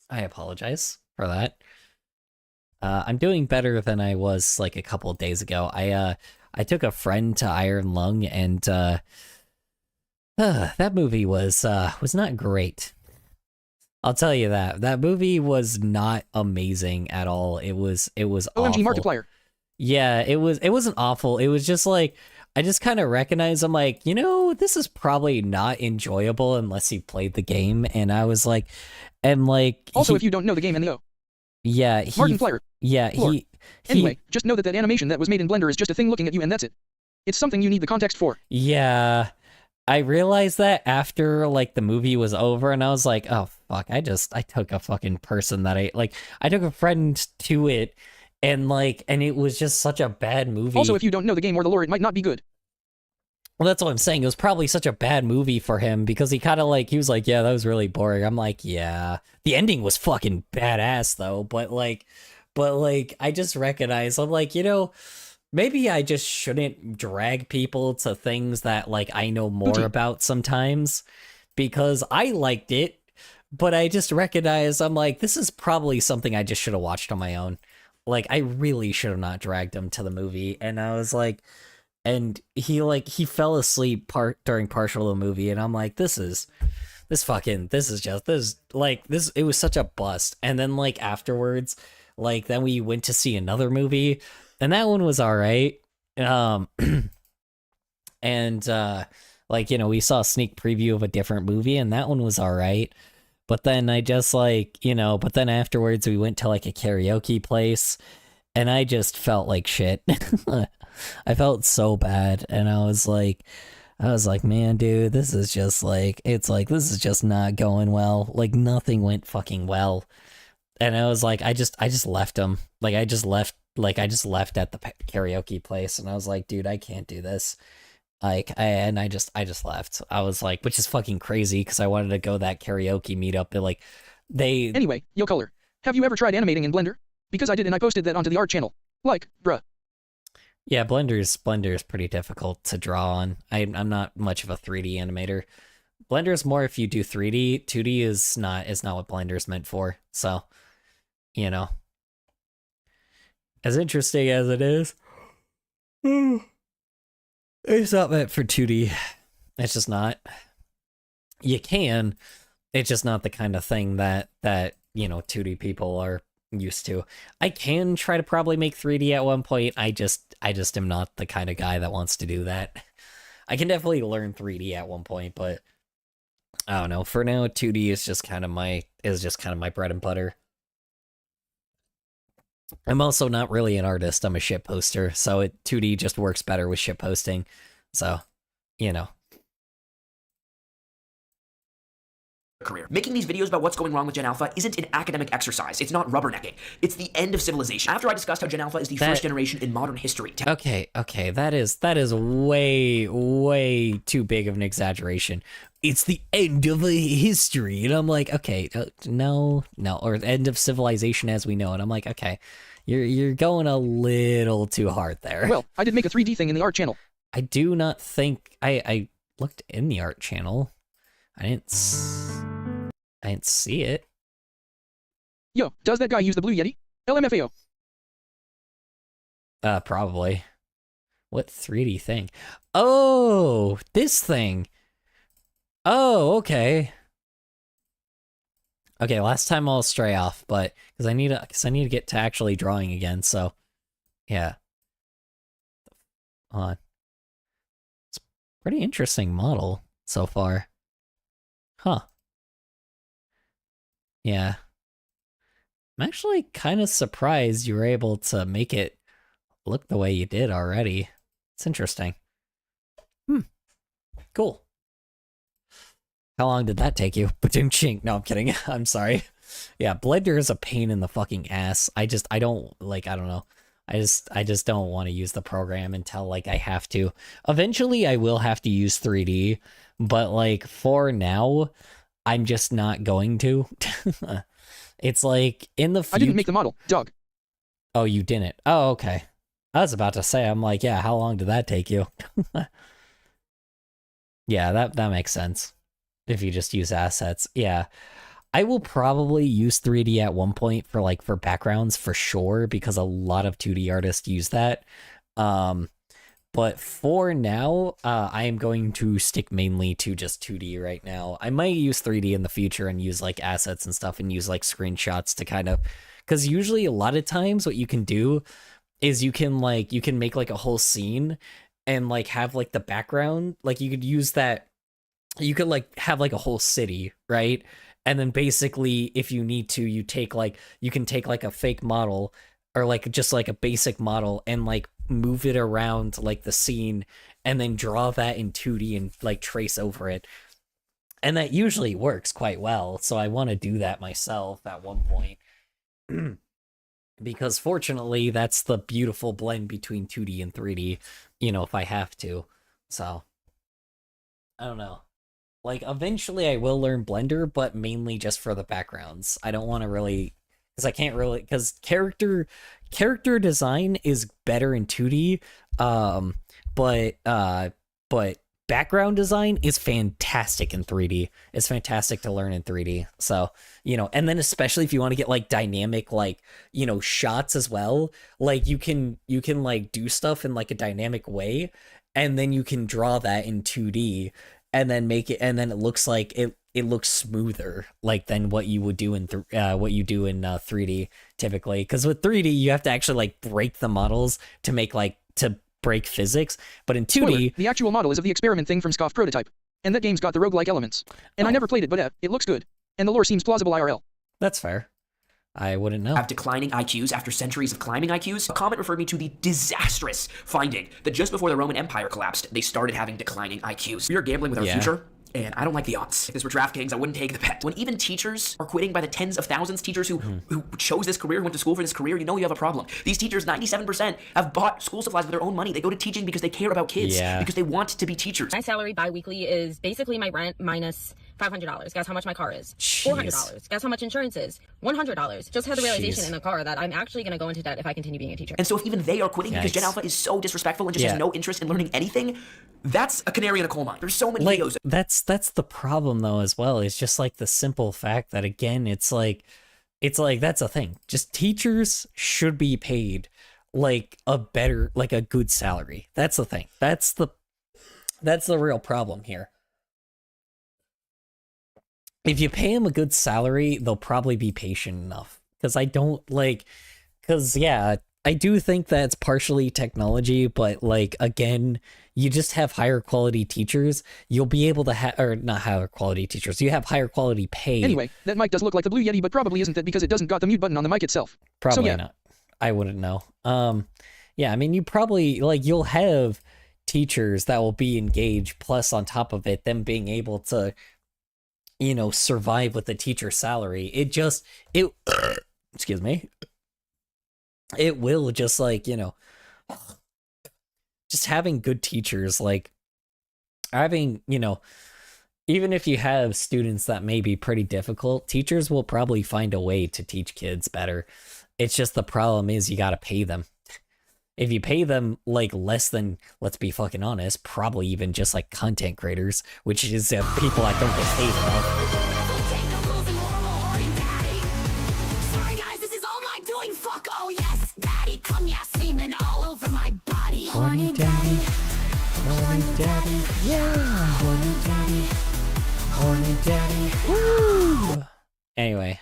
I apologize for that. I'm doing better than I was like a couple of days ago. I took a friend to Iron Lung, and that movie was not great. I'll tell you that. That movie was not amazing at all. It was OMG awful. Markiplier. Yeah, it wasn't awful. It was just like, I just kind of recognized, I'm like, this is probably not enjoyable unless you played the game. And I was like, Also, if you don't know the game and the yeah, Markiplier. Yeah, he anyway, just know that animation that was made in Blender is just a thing looking at you, and that's it. It's something you need the context for. Yeah, I realized that after like the movie was over, and I was like, oh fuck, I took a fucking person that I took a friend to it, and it was just such a bad movie. Also, if you don't know the game or the lore, it might not be good. Well, that's what I'm saying. It was probably such a bad movie for him because he kind of he was like, yeah, that was really boring. I'm like, yeah. The ending was fucking badass though, but I just recognized, I'm like, maybe I just shouldn't drag people to things that I know more about sometimes, because I liked it, but I just recognized, I'm like, this is probably something I just should have watched on my own. I really should have not dragged him to the movie. And I was like, and he fell asleep during partial of the movie, and I'm like, it was such a bust. And then afterwards, then we went to see another movie, and that one was all right. And we saw a sneak preview of a different movie, and that one was all right. But then I just but then afterwards we went to a karaoke place, and I just felt like shit. I felt so bad, and I was like, man, dude, this is just this is just not going well. Nothing went fucking well. And I was like, I just left him. I just left at the karaoke place, and I was like, dude, I can't do this. I just left. I was like, which is fucking crazy because I wanted to go that karaoke meetup, but Anyway, Yo Color, have you ever tried animating in Blender? Because I did, and I posted that onto the art channel. Bruh. Yeah, Blender is pretty difficult to draw on. I'm not much of a 3D animator. Blender is more if you do 3D. 2D is not what Blender is meant for. So, as interesting as it is, it's not meant for 2D. It's just not. You can. It's just not the kind of thing that 2D people are used to. I can try to probably make 3D at one point. I just am not the kind of guy that wants to do that. I can definitely learn 3D at one point, but I don't know. For now, 2D is just kind of my bread and butter. I'm also not really an artist. I'm a shit poster, so 2D just works better with shit posting. So, career. Making these videos about what's going wrong with Gen Alpha isn't an academic exercise. It's not rubbernecking. It's the end of civilization. After I discussed how Gen Alpha is the first generation in modern history. Okay, that is way too big of an exaggeration. It's the end of a history, and I'm like, okay, no, or end of civilization as we know it. I'm like, okay, you're going a little too hard there. Well, I did make a 3D thing in the art channel. I do not think I looked in the art channel. I didn't see it. Yo, does that guy use the blue Yeti? LMFAO. Probably. What 3D thing? Oh, this thing. Oh, okay. Okay, last time I'll stray off, but because I need to get to actually drawing again. So, yeah. Hold on. It's a pretty interesting model so far. Huh. Yeah. I'm actually kind of surprised you were able to make it look the way you did already. It's interesting. Cool. How long did that take you? Ba-doom-chink. No, I'm kidding. I'm sorry. Yeah, Blender is a pain in the fucking ass. I don't know. I just don't want to use the program until I have to. Eventually I will have to use 3D, but for now, I'm just not going to. It's in the future. I didn't make the model, dog. Oh, you didn't? Oh, okay. I was about to say, I'm like, yeah, how long did that take you? Yeah, that makes sense. if you just use assets. Yeah. I will probably use 3D at one point for backgrounds for sure, because a lot of 2D artists use that. But for now, I am going to stick mainly to just 2D right now. I might use 3D in the future and use like assets and stuff and use like screenshots to kind of, because usually a lot of times what you can do is you can make like a whole scene and like have like the background, like you could use that, you could like have like a whole city, right? And then basically if you need to, you can take like a fake model or like just like a basic model and like move it around like the scene and then draw that in 2D and like trace over it. And that usually works quite well. So I want to do that myself at one point. Because fortunately, that's the beautiful blend between 2D and 3D, if I have to. So, I don't know. Like, eventually I will learn Blender, but mainly just for the backgrounds. I don't want to really... Because I can't really... Because character design is better in 2D, but background design is fantastic in 3D. It's fantastic to learn in 3D. So, and then especially if you want to get like dynamic, like, shots as well, like you can like do stuff in like a dynamic way, and then you can draw that in 2D and then make it, and then it looks like it looks smoother like than what you would do in 3D typically, because with 3D you have to actually like break the models to make to break physics, but in 2D... Spoiler, the actual model is of the experiment thing from Scoff Prototype, and that game's got the roguelike elements. And I never played it, but it looks good, and the lore seems plausible IRL. That's fair. I wouldn't know. Have declining IQs after centuries of climbing IQs? A comment referred me to the disastrous finding that just before the Roman Empire collapsed, they started having declining IQs. We are gambling with our future, and I don't like the odds. If this were DraftKings, I wouldn't take the bet. When even teachers are quitting by the tens of thousands, teachers who chose this career, went to school for this career, you have a problem. These teachers, 97%, have bought school supplies with their own money. They go to teaching because they care about kids, because they want to be teachers. My salary bi-weekly is basically my rent minus $500. Guess how much my car is? $400. Guess how much insurance is? $100. Just had the realization in the car that I'm actually going to go into debt if I continue being a teacher. And so if even they are quitting because Gen Alpha is so disrespectful and just has no interest in learning anything, that's a canary in a coal mine. There's so many videos. That's the problem though as well. It's just like the simple fact that again, it's like that's a thing. Just teachers should be paid like a good salary. That's the thing. That's the real problem here. If you pay them a good salary, they'll probably be patient enough. Because I do think that it's partially technology, but like, again, you just have higher quality teachers. You'll be able to have, or not higher quality teachers, you have higher quality pay. Anyway, that mic does look like the Blue Yeti, but probably isn't that because it doesn't got the mute button on the mic itself. Probably not. I wouldn't know. Yeah, I mean, you probably, you'll have teachers that will be engaged, plus on top of it, them being able to, survive with the teacher salary. Excuse me. It will just just having good teachers, having, even if you have students that may be pretty difficult, teachers will probably find a way to teach kids better. It's just the problem is you got to pay them. If you pay them less than, let's be fucking honest, probably even just content creators, which is people that don't get paid enough. Sorry guys, this is all my doing. Fuck, oh yes, daddy, come yeah, semen all over my body. Horny daddy, yeah, horny daddy, horny daddy, woo! Anyway,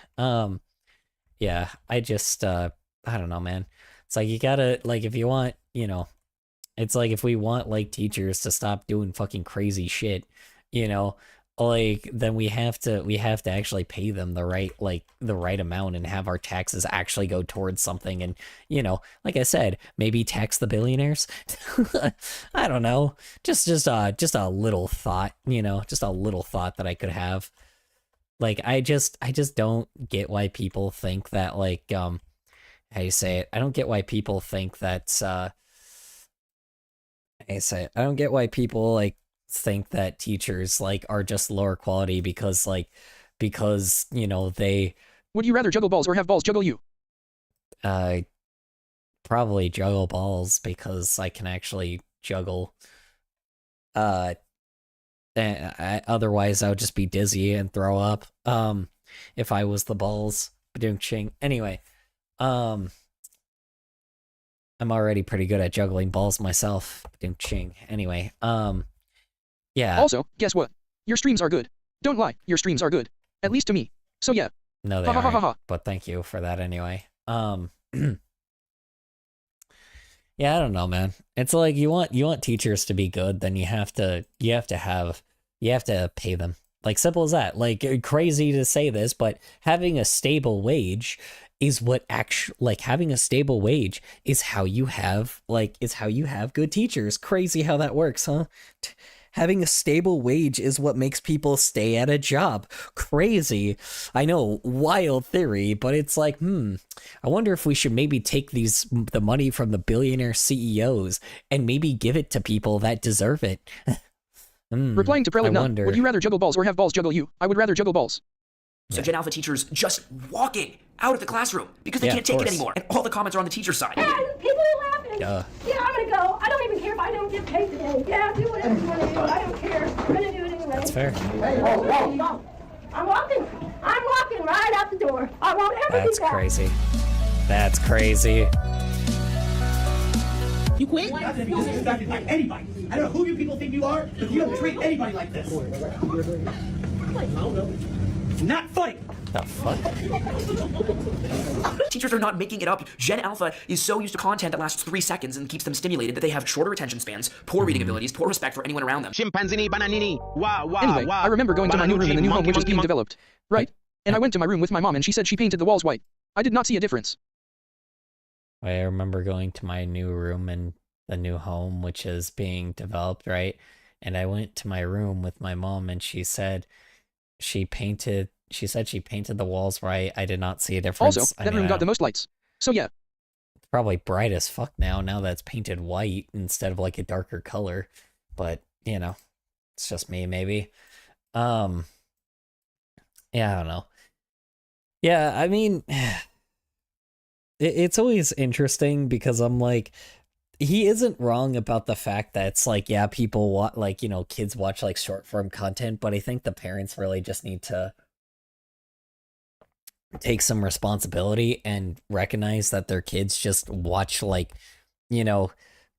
yeah, I just, I don't know, man. It's you gotta, if you want, it's if we want, teachers to stop doing fucking crazy shit, then we have to actually pay them the right amount and have our taxes actually go towards something. And, like I said, maybe tax the billionaires. I don't know. Just a little thought, just a little thought that I could have. I just don't get why people think that, how you say it? I don't get why people think that, how you say it? I don't get why people, think that teachers, are just lower quality because, they... Would you rather juggle balls or have balls juggle you? Probably juggle balls because I can actually juggle. Otherwise, I would just be dizzy and throw up. If I was the balls. Ching. Anyway, I'm already pretty good at juggling balls myself. Ching. Anyway, yeah. Also, guess what? Your streams are good. Don't lie, your streams are good. At least to me. So yeah. No, they aren't. But thank you for that anyway. Yeah, I don't know, man. It's like you want teachers to be good, then you have to pay them. Like, simple as that. Like, crazy to say this, but having a stable wage is what having a stable wage is how you have good teachers. Crazy how that works, huh? Having a stable wage is what makes people stay at a job. Crazy. I know, wild theory, but it's like, I wonder if we should maybe take the money from the billionaire CEOs and maybe give it to people that deserve it. Replying to Prelude None, would you rather juggle balls or have balls juggle you? I would rather juggle balls. So Gen Alpha teachers just walking out of the classroom because they can't take it anymore. And all the comments are on the teacher's side. Yeah, people are laughing. Yeah, I'm gonna go. I don't even care if I don't get paid today. Yeah, do whatever you want to do. I don't care. I'm gonna do it anyway. That's fair. Hey, I'm walking right out the door. I won't ever do that. That's crazy. That's crazy. You quit? Not to be disrespected by anybody. I don't know who you people think you are, but you don't treat anybody like this. I don't know. Not funny. The fuck? Teachers are not making it up. Gen Alpha is so used to content that lasts 3 seconds and keeps them stimulated that they have shorter attention spans, poor reading abilities, poor respect for anyone around them. Anyway, I remember going to my new room in the new home which is being developed. Right. And I went to my room with my mom and she said she painted the walls white. I did not see a difference. I remember going to my new room in the new home which is being developed, right? And I went to my room with my mom and she said she painted the walls right. I did not see a difference. Also, that room got the most lights. So yeah. It's probably bright as fuck now that it's painted white instead of like a darker color. But, you know, it's just me maybe. Yeah, I don't know. Yeah, I mean, it's always interesting because I'm like, he isn't wrong about the fact that it's like, yeah, people want, like, you know, kids watch like short form content, but I think the parents really just need to take some responsibility and recognize that their kids just watch, like, you know,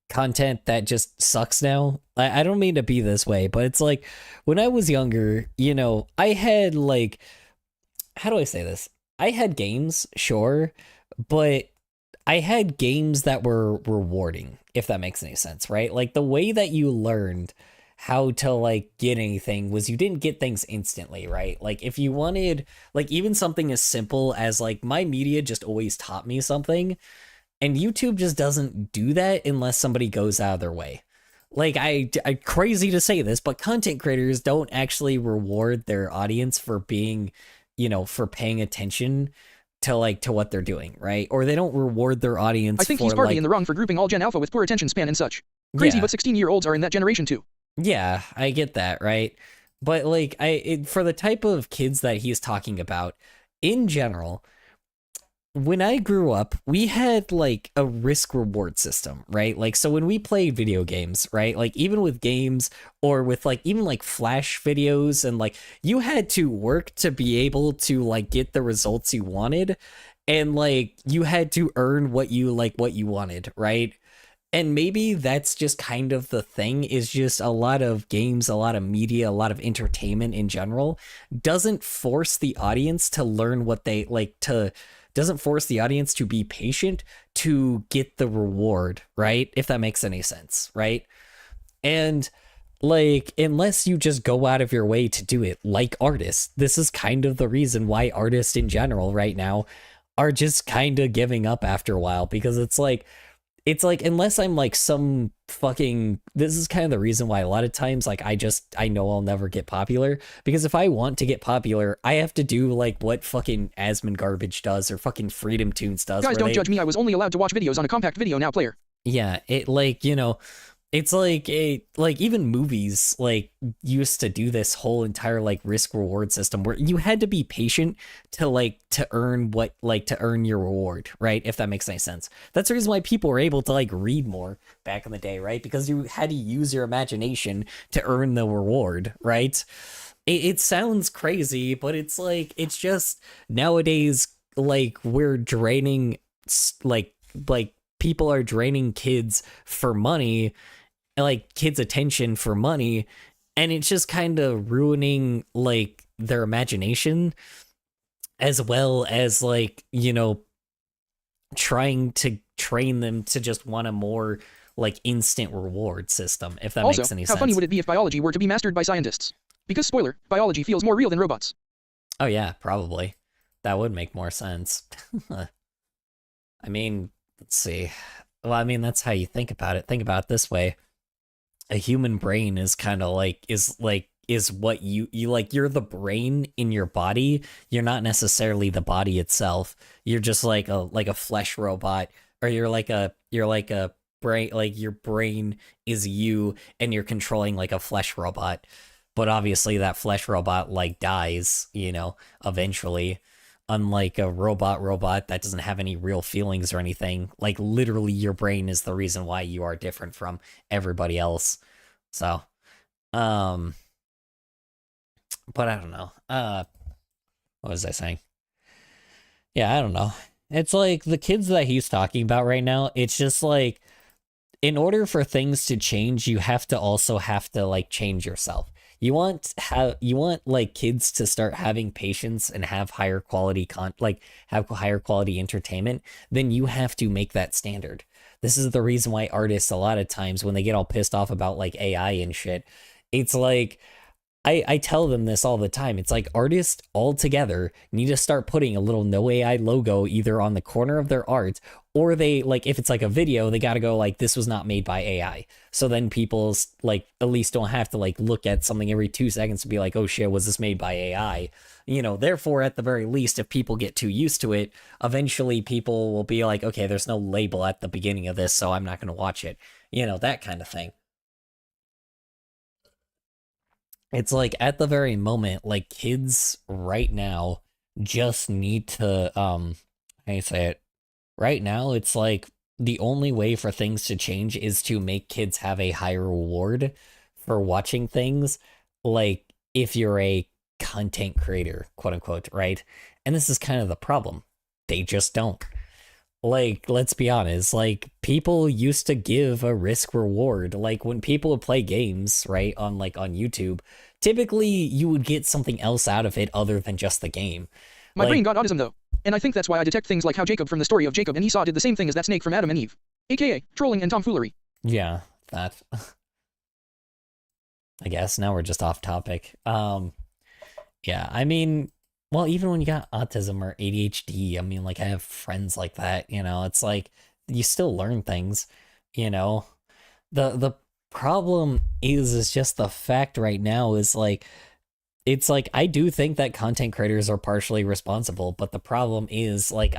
content that just sucks now. I don't mean to be this way, but it's like when I was younger, you know, I had like, how do I say this? I had games, sure, but I had games that were rewarding, if that makes any sense, right? Like the way that you learned how to like get anything was you didn't get things instantly, right? Like if you wanted, like even something as simple as like my media just always taught me something, and YouTube just doesn't do that unless somebody goes out of their way. Like I crazy to say this, but content creators don't actually reward their audience for being, you know, for paying attention to what they're doing, right? Or they don't reward their audience. I think he's partly in the wrong for grouping all Gen Alpha with poor attention span and such. Crazy, but 16-year-olds are in that generation too. Yeah, I get that, right? But like, for the type of kids that he's talking about, in general, when I grew up, we had like a risk reward system, right? Like, so when we played video games, right? Like even with games or with like even like Flash videos, and like you had to work to be able to like get the results you wanted, and like you had to earn what you wanted, right? And maybe that's just kind of the thing, is just a lot of games, a lot of media, a lot of entertainment in general doesn't force the audience to learn what they doesn't force the audience to be patient to get the reward, right? If that makes any sense, right? And like, unless you just go out of your way to do it, like artists, this is kind of the reason why artists in general right now are just kind of giving up after a while, because it's like, unless I'm like some fucking, this is kind of the reason why a lot of times, like, I know I'll never get popular, because if I want to get popular, I have to do like what fucking Asmon Garbage does or fucking Freedom Tunes does. Guys, don't judge me. I was only allowed to watch videos on a compact video now player. Yeah, it like, you know, It's like even movies like used to do this whole entire like risk reward system where you had to be patient to earn to earn your reward, right? If that makes any sense. That's the reason why people were able to like read more back in the day, right? Because you had to use your imagination to earn the reward, right? It sounds crazy, but it's like it's just nowadays like we're draining like people are draining kids for money, like kids' attention for money, and it's just kind of ruining like their imagination, as well as like, you know, trying to train them to just want a more like instant reward system, if that Also, makes any how sense. funny would it be if biology were to be mastered by scientists? Because spoiler, biology feels more real than robots. Oh yeah, probably. That would make more sense. I mean, let's see. Well, I mean, that's how you think about it. Think about it this way. A human brain is kind of like is what you like, you're the brain in your body. You're not necessarily the body itself. You're just like a flesh robot, or you're like a brain, like your brain is you and you're controlling like a flesh robot. But obviously that flesh robot like dies, you know, eventually. Unlike a robot that doesn't have any real feelings or anything. Like literally your brain is the reason why you are different from everybody else. So, but I don't know. What was I saying? Yeah, I don't know. It's like the kids that he's talking about right now, it's just like in order for things to change, you have to like change yourself. You want like kids to start having patience and have higher quality have higher quality entertainment, then you have to make that standard. This is the reason why artists a lot of times when they get all pissed off about like AI and shit, it's like I tell them this all the time. It's like artists all together need to start putting a little no AI logo either on the corner of their art, or they like if it's like a video, they got to go like this was not made by AI. So then people like at least don't have to like look at something every 2 seconds to be like, oh shit, was this made by AI? You know, therefore at the very least, if people get too used to it, eventually people will be like, okay, there's no label at the beginning of this, so I'm not going to watch it. You know, that kind of thing. It's like at the very moment, like kids right now just need to how do you say it? Right now, it's like the only way for things to change is to make kids have a higher reward for watching things. Like if you're a content creator, quote unquote, right? And this is kind of the problem. They just don't. Like, let's be honest, like people used to give a risk reward. Like when people would play games, right, on YouTube, typically you would get something else out of it other than just the game. My brain got autism though. And I think that's why I detect things like how Jacob from the story of Jacob and Esau did the same thing as that snake from Adam and Eve. AKA, trolling and tomfoolery. Yeah, that. I guess now we're just off topic. Yeah, I mean, well, even when you got autism or ADHD, I mean, like I have friends like that, you know, it's like you still learn things, you know. The problem is just the fact right now is like it's like I do think that content creators are partially responsible, but the problem is like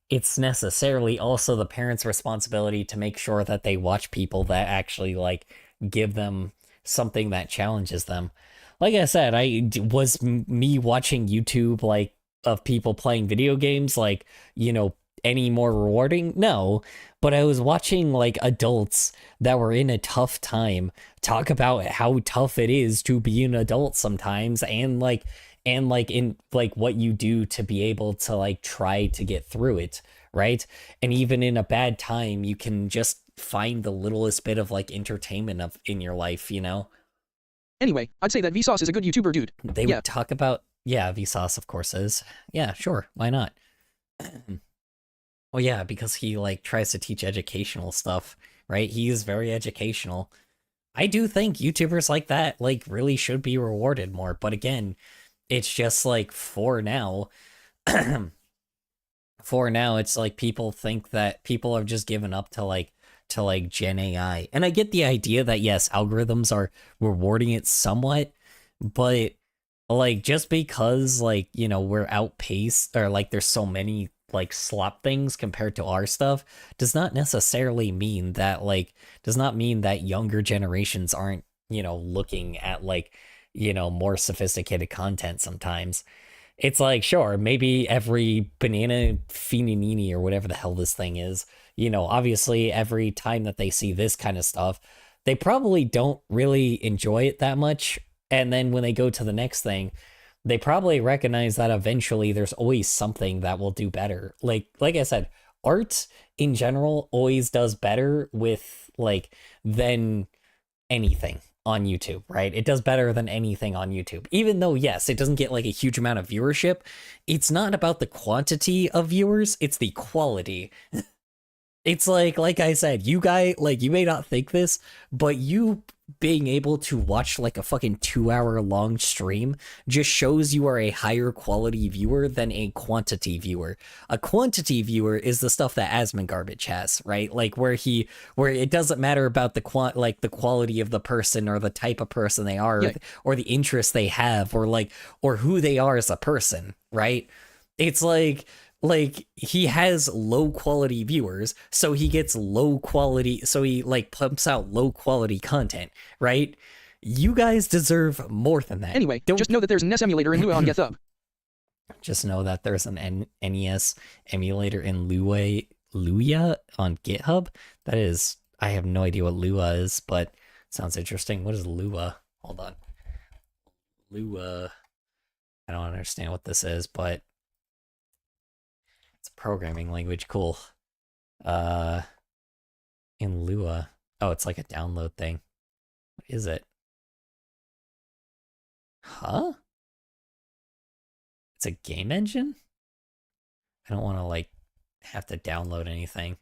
it's necessarily also the parents' responsibility to make sure that they watch people that actually like give them something that challenges them. Like I said, me watching YouTube like of people playing video games like, you know, any more rewarding? No, but I was watching like adults that were in a tough time talk about how tough it is to be an adult sometimes, and in like what you do to be able to like try to get through it, right? And even in a bad time, you can just find the littlest bit of like entertainment in your life, you know? Anyway, I'd say that Vsauce is a good YouTuber dude. They would talk about, yeah, Vsauce of course is. Yeah, sure, why not? Well, yeah, because he like tries to teach educational stuff, right? He is very educational. I do think YouTubers like that like really should be rewarded more, but again, it's just like for now, it's like people think that people have just given up to like Gen AI. And I get the idea that yes, algorithms are rewarding it somewhat, but like just because like, you know, we're outpaced or like there's so many like slop things compared to our stuff does not necessarily mean that younger generations aren't, looking at like, more sophisticated content sometimes. It's like, sure, maybe every banana fininini or whatever the hell this thing is, obviously every time that they see this kind of stuff, they probably don't really enjoy it that much. And then when they go to the next thing, they probably recognize that eventually there's always something that will do better. Like I said, art in general always does better with than anything on YouTube, right? It does better than anything on YouTube. Even though, yes, it doesn't get like a huge amount of viewership, it's not about the quantity of viewers, it's the quality. It's like I said, you may not think this, but you being able to watch like a fucking 2-hour long stream just shows you are a higher quality viewer than a quantity viewer. A quantity viewer is the stuff that Asmon Garbage has, right? Like where it doesn't matter about the quality of the person or the type of person they are, or the interests they have, or who they are as a person, right? It's like he has low quality viewers, so he gets low quality, so he pumps out low quality content, right? You guys deserve more than that. Anyway, just know that there's an NES emulator in Lua on GitHub. Just know that there's an NES emulator in Lua on GitHub. That is, I have no idea what Lua is, but sounds interesting. What is Lua? Hold on. Lua. I don't understand what this is, but it's a programming language. Cool. In Lua. Oh, it's like a download thing. What is it? Huh? It's a game engine? I don't want to have to download anything.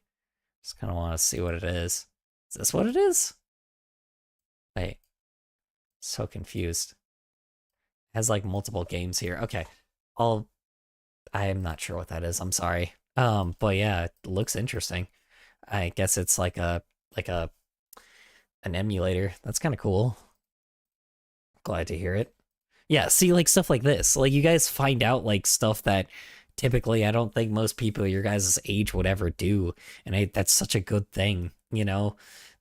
Just kind of want to see what it is. Is this what it is? Wait. So confused. It has multiple games here. Okay. I am not sure what that is. I'm sorry. But yeah, it looks interesting. I guess it's like an emulator. That's kind of cool. Glad to hear it. Yeah, see, stuff like this. You guys find out stuff that typically I don't think most people your guys' age would ever do, and that's such a good thing. This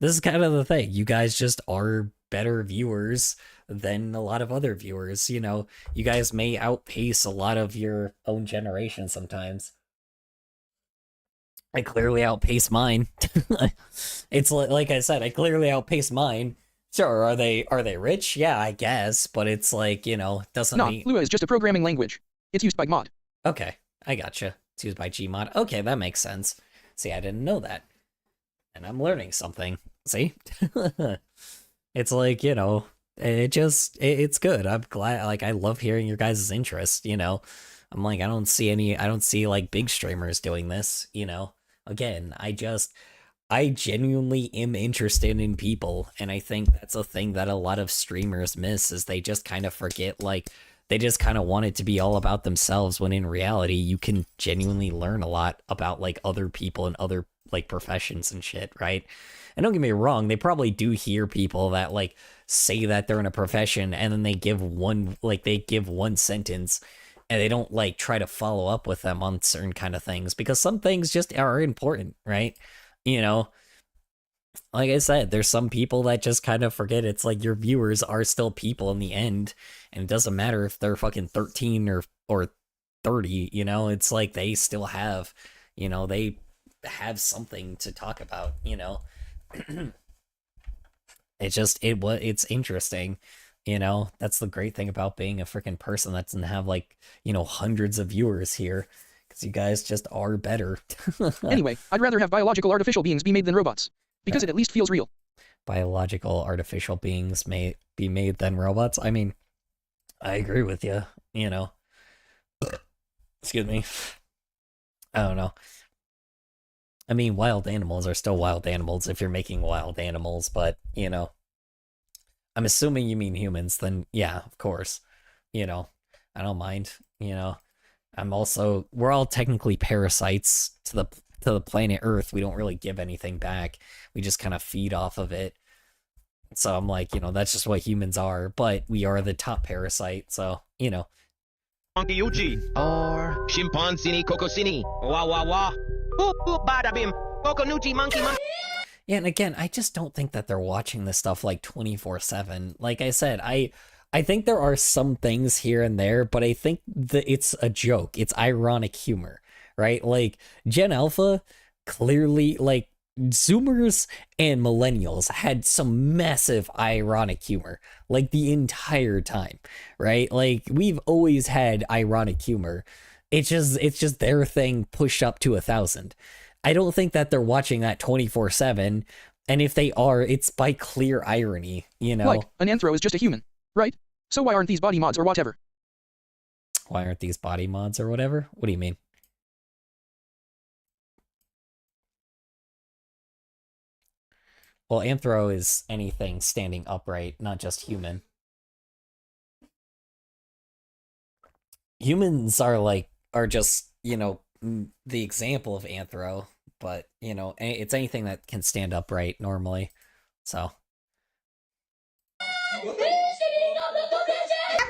is kind of the thing. You guys just are better viewers than a lot of other viewers. You guys may outpace a lot of your own generation sometimes. I clearly outpace mine. It's like I said, I clearly outpace mine. Sure, are they rich? Yeah, I guess, but it's doesn't mean... Lua is just a programming language. It's used by mod. Okay, I gotcha. It's used by Gmod. Okay, that makes sense. See, I didn't know that. And I'm learning something. See? It's it's good. I'm glad, I love hearing your guys' interest, I'm I don't see big streamers doing this, Again, I genuinely am interested in people, and I think that's a thing that a lot of streamers miss, is they just kind of forget, they just kind of want it to be all about themselves, when in reality, you can genuinely learn a lot about, other people and other, professions and shit, right? And don't get me wrong, they probably do hear people that, say that they're in a profession, and then they give one sentence, and they don't, try to follow up with them on certain kind of things, because some things just are important, right? Like I said, there's some people that just kind of forget it's your viewers are still people in the end, and it doesn't matter if they're fucking 13 or 30, it's they still have, they have something to talk about, it's interesting, that's the great thing about being a freaking person that doesn't have hundreds of viewers here, because you guys just are better. Anyway, I'd rather have biological artificial beings be made than robots, because it at least feels real. Biological artificial beings may be made than robots. I mean, I agree with you, Excuse me. I don't know. I mean, wild animals are still wild animals if you're making wild animals, but, I'm assuming you mean humans, then yeah, of course. I don't mind, we're all technically parasites to the planet Earth. We don't really give anything back. We just kind of feed off of it. So I'm that's just what humans are, but we are the top parasite, so, Monkey Uchi or Chimpanzini Cocosini. Wah wah wah. Boop boop bada bim. Coconucci monkey monkey. Yeah, and again, I just don't think that they're watching this stuff like 24/7. Like I said, I think there are some things here and there, but I think that it's a joke. It's ironic humor, right? Like Gen Alpha clearly, like Zoomers and Millennials had some massive ironic humor like the entire time, right? Like we've always had ironic humor. It's just their thing pushed up to 1,000. I don't think that they're watching that 24/7, and if they are, it's by clear irony, you know? Like, an anthro is just a human, right? So why aren't these body mods or whatever? Why aren't these body mods or whatever? What do you mean? Well, anthro is anything standing upright, not just human. Humans are just, you know, the example of anthro, but, you know, it's anything that can stand upright normally, so. I'm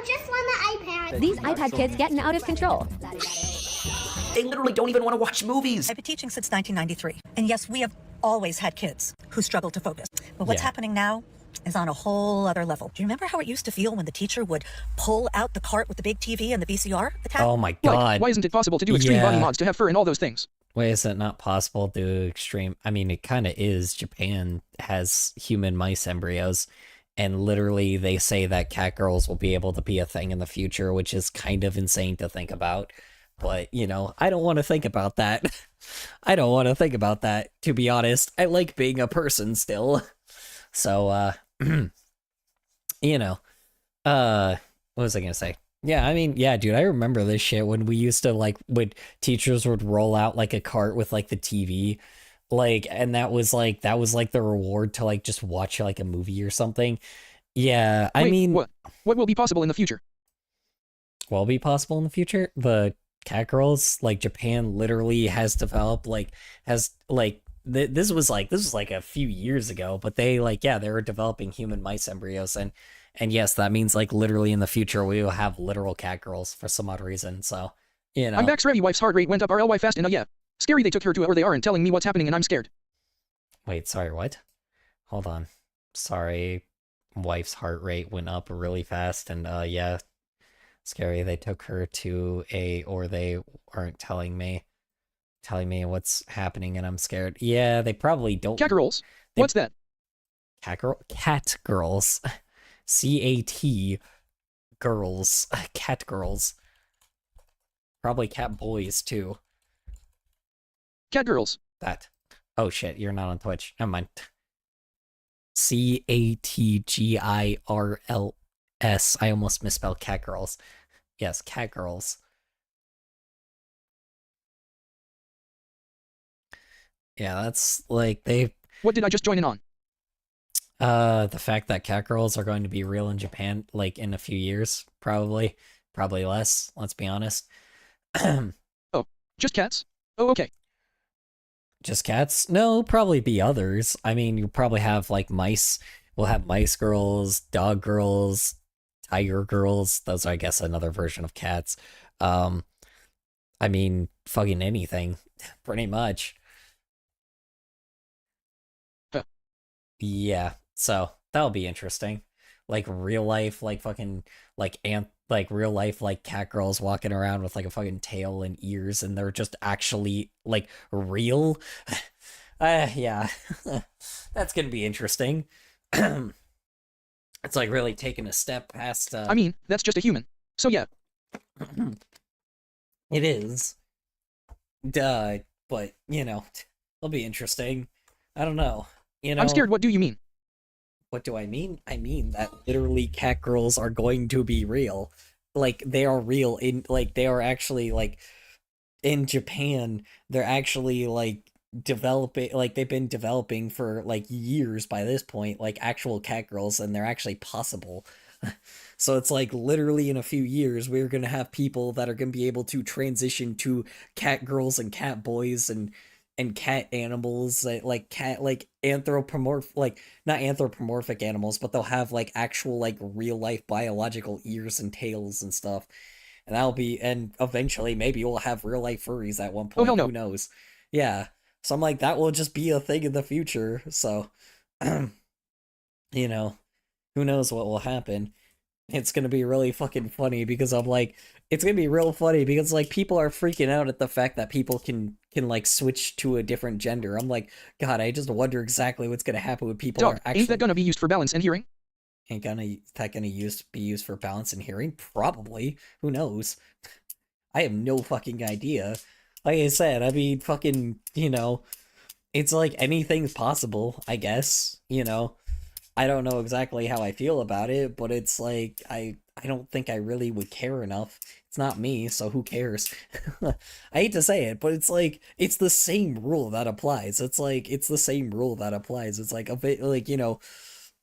just on the iPad. These iPad kids getting out of control. They literally don't even want to watch movies. I've been teaching since 1993, and yes, we have always had kids who struggle to focus. But what's happening now is on a whole other level. Do you remember how it used to feel when the teacher would pull out the cart with the big TV and the VCR attached? Oh my god. Like, why isn't it possible to do extreme body mods to have fur and all those things? Why is it not possible to do extreme? I mean, it kind of is. Japan has human mice embryos, and literally they say that cat girls will be able to be a thing in the future, which is kind of insane to think about. But, you know, I don't want to think about that. I don't want to think about that, to be honest. I like being a person still. So, you know, what was I gonna say? Yeah, I mean, yeah, dude, I remember this shit when we used to, like, when teachers would roll out, like, a cart with, like, the TV, like, and that was, like, the reward to, like, just watch, like, a movie or something. Yeah, I mean... What will be possible in the future? Will be possible in the future? The cat girls, like, Japan literally has developed, like, this was like a few years ago, but they, like, yeah, they were developing human mice embryos, and yes, that means, like, literally in the future we will have literal cat girls for some odd reason, so, you know. I'm back. Ready. Wife's heart rate went up RLY fast and yeah. Scary they took her to where they are and telling me what's happening and I'm scared. Wait, sorry, what? Hold on. Sorry, wife's heart rate went up really fast and yeah. Scary they took her to or they aren't telling me what's happening and I'm scared. Yeah, they probably don't. Cat girls? What's that? Cat girls. CAT girls. Cat girls. Probably cat boys too. Cat girls. That. Oh shit, you're not on Twitch. Never mind. CATGIRLS. I almost misspelled cat girls. Yes, cat girls. Yeah, that's like they... What did I just join in on? The fact that cat girls are going to be real in Japan, like, in a few years, probably. Probably less, let's be honest. Oh, just cats? Oh, okay. Just cats? No, probably be others. I mean, you probably have, like, mice. We'll have mice girls, dog girls, tiger girls. Those are, I guess, another version of cats. I mean, fucking anything, pretty much. Yeah, so that'll be interesting. Like real life, like fucking, like real life, like cat girls walking around with like a fucking tail and ears, and they're just actually like real. Yeah, that's gonna be interesting. It's like really taking a step past. I mean, that's just a human. So yeah. It is. Duh, but you know, it'll be interesting. I don't know. You know, I'm scared. What do you mean? What do I mean? I mean that literally cat girls are going to be real. Like, they are real in, like, they are actually, like, in Japan, they're actually, like, developing, like, they've been developing for, like, years by this point, like, actual cat girls, and they're actually possible. So it's like, literally in a few years, we're gonna have people that are gonna be able to transition to cat girls and cat boys and cat animals, like cat, like anthropomorph, like not anthropomorphic animals, but they'll have like actual like real life biological ears and tails and stuff. and and eventually maybe we'll have real life furries at one Oh point. hell no. Who knows? Yeah. So I'm like, that will just be a thing in the future. So, you know, who knows what will happen? It's gonna be really fucking funny because I'm like, it's gonna be real funny because like people are freaking out at the fact that people can like switch to a different gender. I'm like, God, I just wonder exactly what's gonna happen when people Dog, are actually. ain't that gonna be used for balance and hearing? Ain't that gonna be used for balance and hearing? Probably. Who knows? I have no fucking idea. Like I said, I mean, fucking, it's like anything's possible, I guess, I don't know exactly how I feel about it, but it's like, I don't think I really would care enough. It's not me, so who cares? I hate to say it, but it's like, it's the same rule that applies. It's like, it's the same rule that applies. It's like, a bit, like,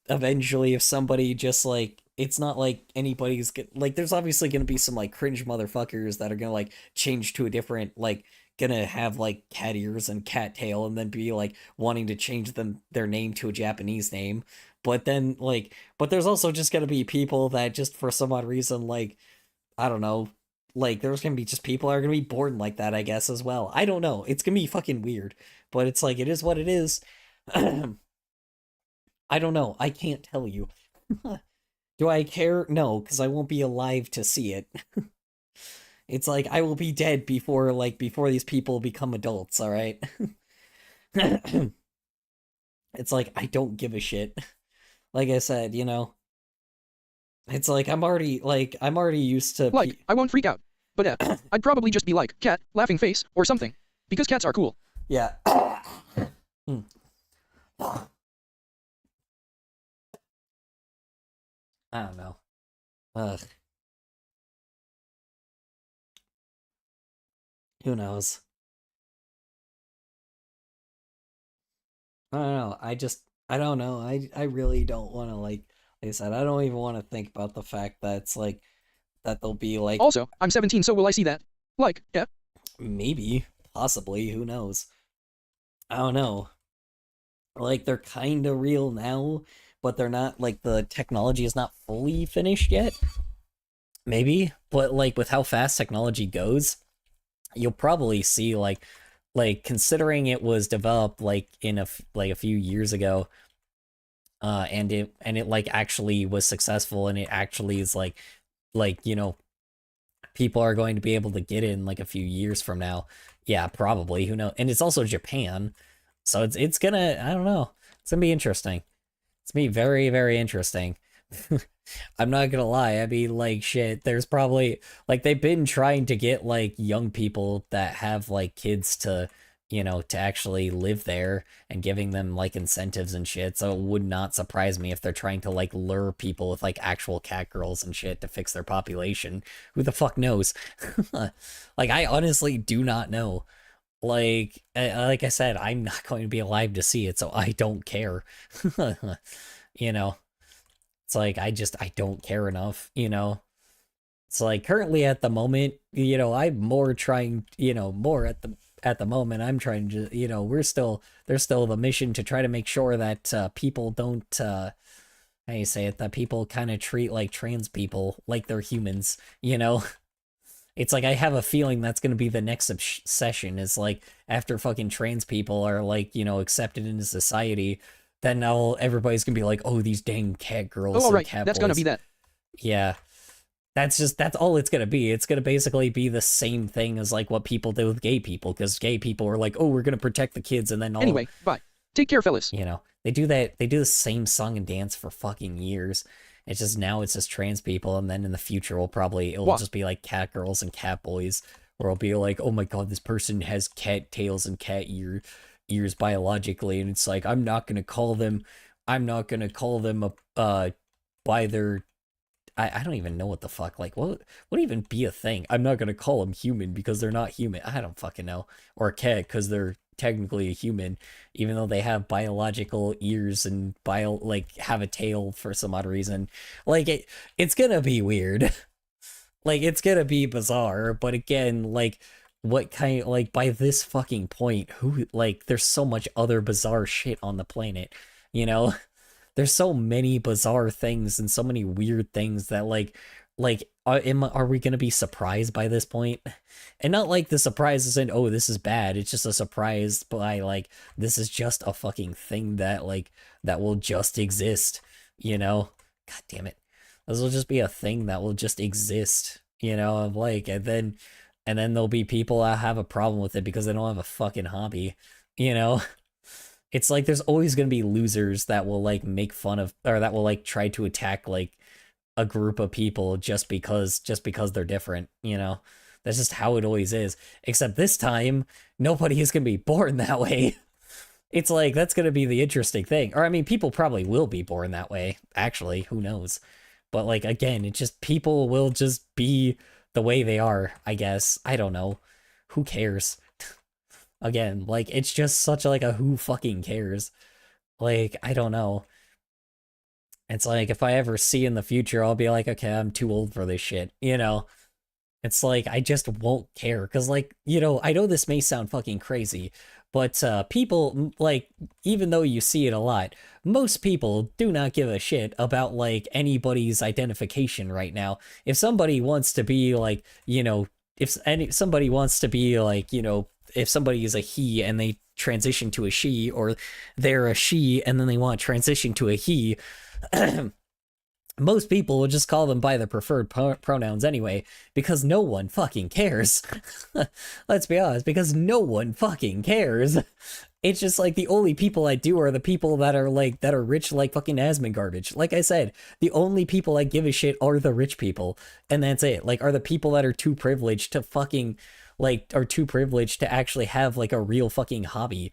eventually if somebody just like, it's not like anybody's like, there's obviously gonna be some like cringe motherfuckers that are gonna like change to a different, like, gonna have like cat ears and cat tail and then be like wanting to change their name to a Japanese name. But then like, but there's also just gonna be people that just for some odd reason, like, I don't know, like there's gonna be just people that are gonna be born like that, I guess, as well. I don't know. It's gonna be fucking weird, but it's like, it is what it is. I don't know. I can't tell you. Do I care? No, because I won't be alive to see it. It's like, I will be dead before these people become adults, alright? It's like, I don't give a shit. Like I said, it's like, I'm already used to... Like, I won't freak out. But I'd probably just be like, cat, laughing face, or something. Because cats are cool. Yeah. I don't know. Ugh. Who knows? I don't know. I don't know. I really don't want to, like I said, I don't even want to think about the fact that it's like, that they'll be like... Also, I'm 17, so will I see that? Like, yeah. Maybe. Possibly. Who knows? I don't know. Like, they're kind of real now, but they're not, like, the technology is not fully finished yet. Maybe. But, like, with how fast technology goes, you'll probably see, like, considering it was developed, like, in a few years ago, and it, like, actually was successful, and it actually is, like, people are going to be able to get it in, like, a few years from now. Yeah, probably. Who knows? And it's also Japan, so it's gonna, I don't know. It's gonna be interesting. It's gonna be very, very interesting. I'm not gonna lie. I mean, like, shit, there's probably, like, they've been trying to get, like, young people that have, like, kids to, to actually live there and giving them, like, incentives and shit. So it would not surprise me if they're trying to, like, lure people with, like, actual cat girls and shit to fix their population. Who the fuck knows? Like, I honestly do not know. Like I said, I'm not going to be alive to see it, so I don't care. It's like, I don't care enough, It's like, currently at the moment, I'm more trying, more at the moment, I'm trying to, there's still the mission to try to make sure that people don't, how you say it, that people kind of treat, like, trans people like they're humans, It's like, I have a feeling that's going to be the next obsession, is like, after fucking trans people are, like, accepted into society, then now everybody's going to be like, oh, these dang cat girls. Oh, right, cat that's boys. going to be that. Yeah. That's all it's going to be. It's going to basically be the same thing as, like, what people did with gay people, because gay people are like, oh, we're going to protect the kids, and then all... Anyway, bye. Take care, fellas. They do the same song and dance for fucking years. It's just, now it's just trans people, and then in the future it'll just be like cat girls and cat boys, or it'll be like, oh my god, this person has cat tails and cat ears biologically, and it's like, I'm not gonna call them by their... I don't even know what the fuck, like, what would even be a thing? I'm not gonna call them human because they're not human. I don't fucking know. Or a cat because they're technically a human, even though they have biological ears and have a tail for some odd reason. Like, it's gonna be weird. Like, it's gonna be bizarre, but again, like, what kind, like, by this fucking point, who, like, there's so much other bizarre shit on the planet, There's so many bizarre things and so many weird things that, like, like, are we gonna be surprised by this point? And not like the surprise isn't, oh, this is bad. It's just a surprise by like, this is just a fucking thing that like, that will just exist, you know? God damn it. This will just be a thing that will just exist, you know, of like, and then there'll be people that have a problem with it because they don't have a fucking hobby, you know? It's like there's always gonna be losers that will like make fun of, or that will like try to attack like a group of people just because they're different, you know? That's just how it always is. Except this time, nobody is gonna be born that way. It's like, that's gonna be the interesting thing. Or I mean, people probably will be born that way, actually, who knows? But like, again, it just, people will just be the way they are, I guess. I don't know. Who cares? Again, like, it's just such like a who fucking cares. Like, I don't know. It's like, if I ever see in the future, I'll be like, okay, I'm too old for this shit, you know? It's like, I just won't care, because, like, you know, I know this may sound fucking crazy, but people, like, even though you see it a lot, most people do not give a shit about, like, anybody's identification right now. If somebody wants to be, like, you know, if somebody wants to be, like, you know, if somebody is a he and they transition to a she, or they're a she and then they want to transition to a he, most people will just call them by their preferred pronouns anyway, because no one fucking cares. Let's be honest, because no one fucking cares. It's just like, the only people I do are the people that are like, that are rich like fucking Asmon garbage. Like I said, the only people I give a shit are the rich people, and that's it. Like, are the people that are too privileged to fucking, like, are too privileged to actually have like a real fucking hobby.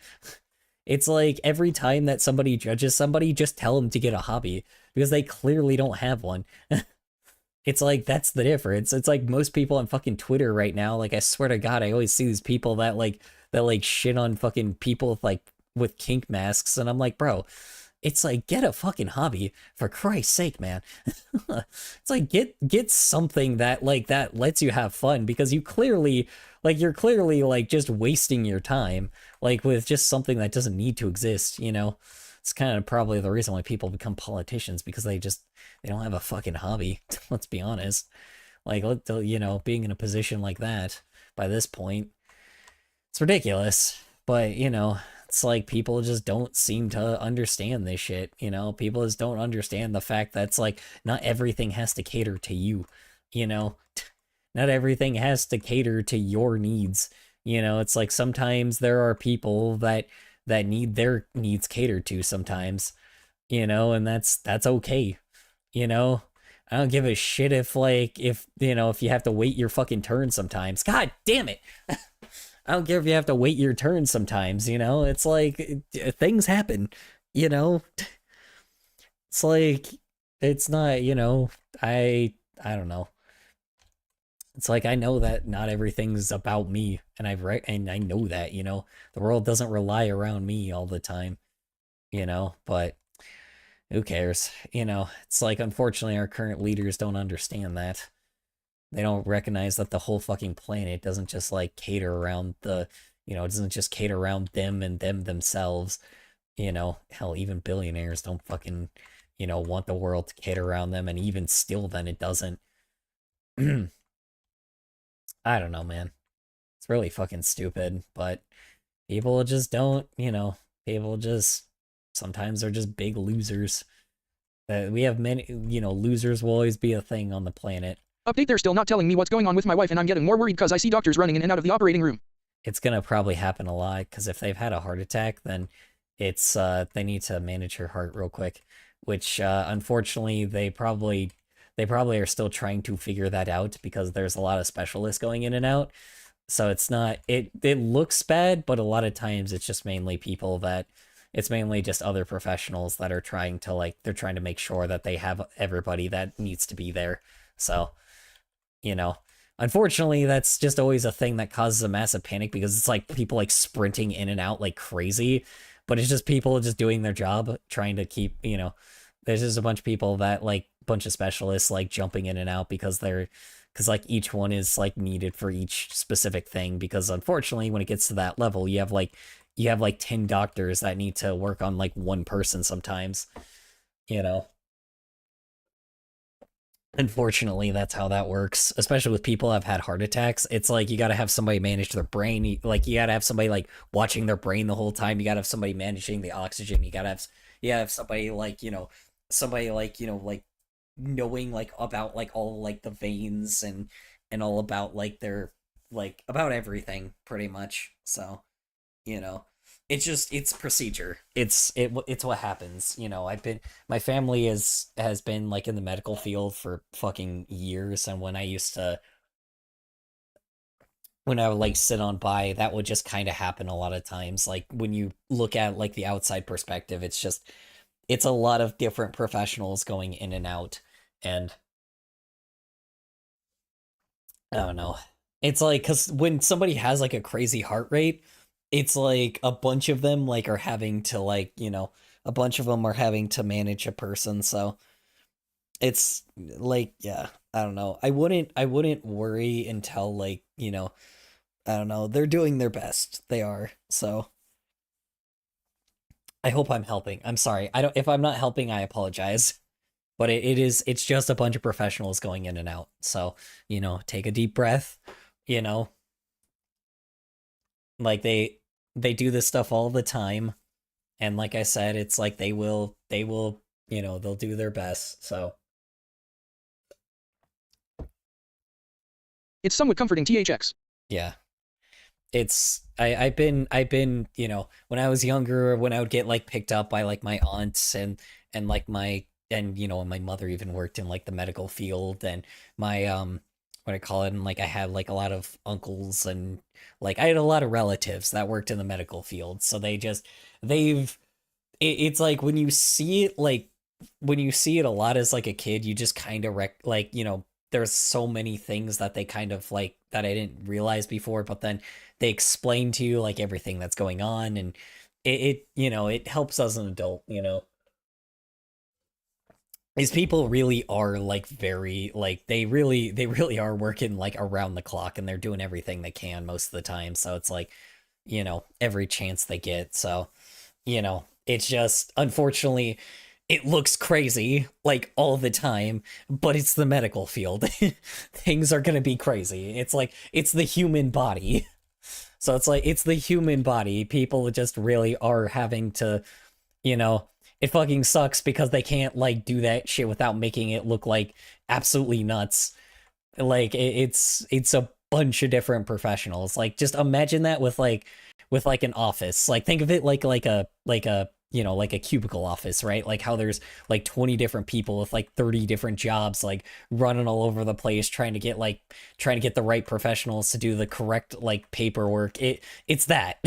It's like, every time that somebody judges somebody, just tell them to get a hobby, because they clearly don't have one. It's like, that's the difference. It's like, most people on fucking Twitter right now, like, I swear to God, I always see these people that like shit on fucking people with like, with kink masks, and I'm like, bro, it's like, get a fucking hobby, for Christ's sake, man. It's like, get something that like, that lets you have fun, because you clearly, like, you're clearly like just wasting your time, like, with just something that doesn't need to exist, you know? It's kind of probably the reason why people become politicians, because they don't have a fucking hobby. Let's be honest. Like, you know, being in a position like that by this point, it's ridiculous. But, you know, it's like, people just don't seem to understand this shit, you know? People just don't understand the fact that it's like, not everything has to cater to you, you know? Not everything has to cater to your needs, you know? It's like, sometimes there are people that need their needs catered to sometimes, you know, and that's okay, you know? I don't give a shit if, like, if, you know, if you have to wait your fucking turn sometimes. God damn it! I don't care if you have to wait your turn sometimes, you know? It's like, things happen, you know? It's like, it's not, you know, I don't know. It's like, I know that not everything's about me, and I know that, you know? The world doesn't rely around me all the time, you know? But who cares? You know, it's like, unfortunately, our current leaders don't understand that. They don't recognize that the whole fucking planet doesn't just like cater around the, you know, it doesn't just cater around them and them themselves. You know, hell, even billionaires don't fucking, you know, want the world to cater around them, and even still then it doesn't. I don't know, man. It's really fucking stupid, but people just don't, you know, people just, sometimes they're just big losers. We have many, you know, losers will always be a thing on the planet. Update, they're still not telling me what's going on with my wife, and I'm getting more worried because I see doctors running in and out of the operating room. It's gonna probably happen a lot, because if they've had a heart attack, then it's, they need to manage her heart real quick, which, unfortunately, they probably are still trying to figure that out, because there's a lot of specialists going in and out. So it's not, it looks bad, but a lot of times it's just mainly people that, it's mainly just other professionals that are trying to, like, they're trying to make sure that they have everybody that needs to be there. So, you know, unfortunately, that's just always a thing that causes a massive panic, because it's like people like sprinting in and out like crazy, but it's just people just doing their job, trying to keep, you know, there's just a bunch of people that, like, bunch of specialists like jumping in and out, because like each one is like needed for each specific thing, because unfortunately when it gets to that level, you have like 10 doctors that need to work on like one person sometimes, you know. Unfortunately, that's how that works, especially with people who have had heart attacks. It's like you got to have somebody manage their brain. Like you got to have somebody like watching their brain the whole time. You got to have somebody managing the oxygen. You got to have somebody like, somebody like, like knowing like about like all like the veins and all about like their like about everything pretty much. So, you know, it's procedure. It's what happens. My family has been like in the medical field for fucking years, and when I would like sit on by, that would just kind of happen a lot of times. Like when you look at like the outside perspective, it's a lot of different professionals going in and out, and I don't know. It's like, because when somebody has like a crazy heart rate, it's like a bunch of them like are having to like, a bunch of them are having to manage a person. So it's like, yeah, I don't know. I wouldn't worry until like, I don't know. They're doing their best. They are. So I hope I'm helping. I'm sorry. If I'm not helping, I apologize. But it's just a bunch of professionals going in and out. So, take a deep breath, you know, like they do this stuff all the time. And like I said, it's like they will, they'll do their best. So it's somewhat comforting, THX. Yeah. I've been, when I was younger, when I would get like picked up by like my aunts and like and my mother even worked in like the medical field, and my what I call it, and like I had like a lot of uncles, and like I had a lot of relatives that worked in the medical field. So it's like when you see it a lot as like a kid, you just kind of there's so many things that they kind of like that I didn't realize before, but then they explain to you like everything that's going on, and it helps as an adult. These people really are like very like they really are working like around the clock, and they're doing everything they can most of the time. So it's like, every chance they get. So, it's just, unfortunately, it looks crazy like all the time, but it's the medical field. Things are going to be crazy. It's like, it's the human body. So it's like, it's the human body. People just really are having to, it fucking sucks because they can't like do that shit without making it look like absolutely nuts. Like it's a bunch of different professionals. Like just imagine that with like an office. Like think of it like a like a cubicle office, right? Like how there's like 20 different people with like 30 different jobs, like running all over the place, trying to get the right professionals to do the correct like paperwork. It's that,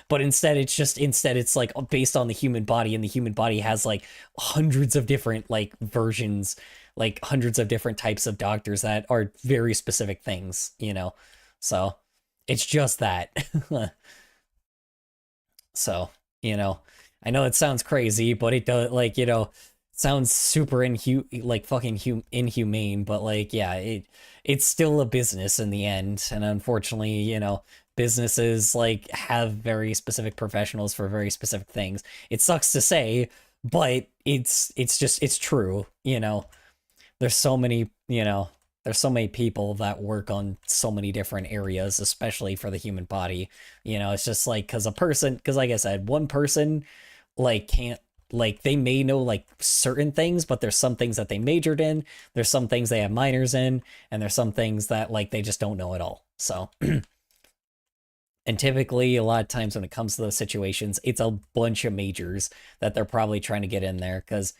but instead it's like based on the human body, and the human body has like hundreds of different like versions, like hundreds of different types of doctors that are very specific things, so it's just that. So, I know it sounds crazy, but it does, like, sounds super inhumane, but like, yeah, it's still a business in the end. And unfortunately, businesses like have very specific professionals for very specific things. It sucks to say, but it's true. There's so many, there's so many people that work on so many different areas, especially for the human body. It's just like, because like I said, one person like can't, like they may know like certain things, but there's some things that they majored in, there's some things they have minors in, and there's some things that like they just don't know at all. So and typically a lot of times when it comes to those situations, it's a bunch of majors that they're probably trying to get in there, because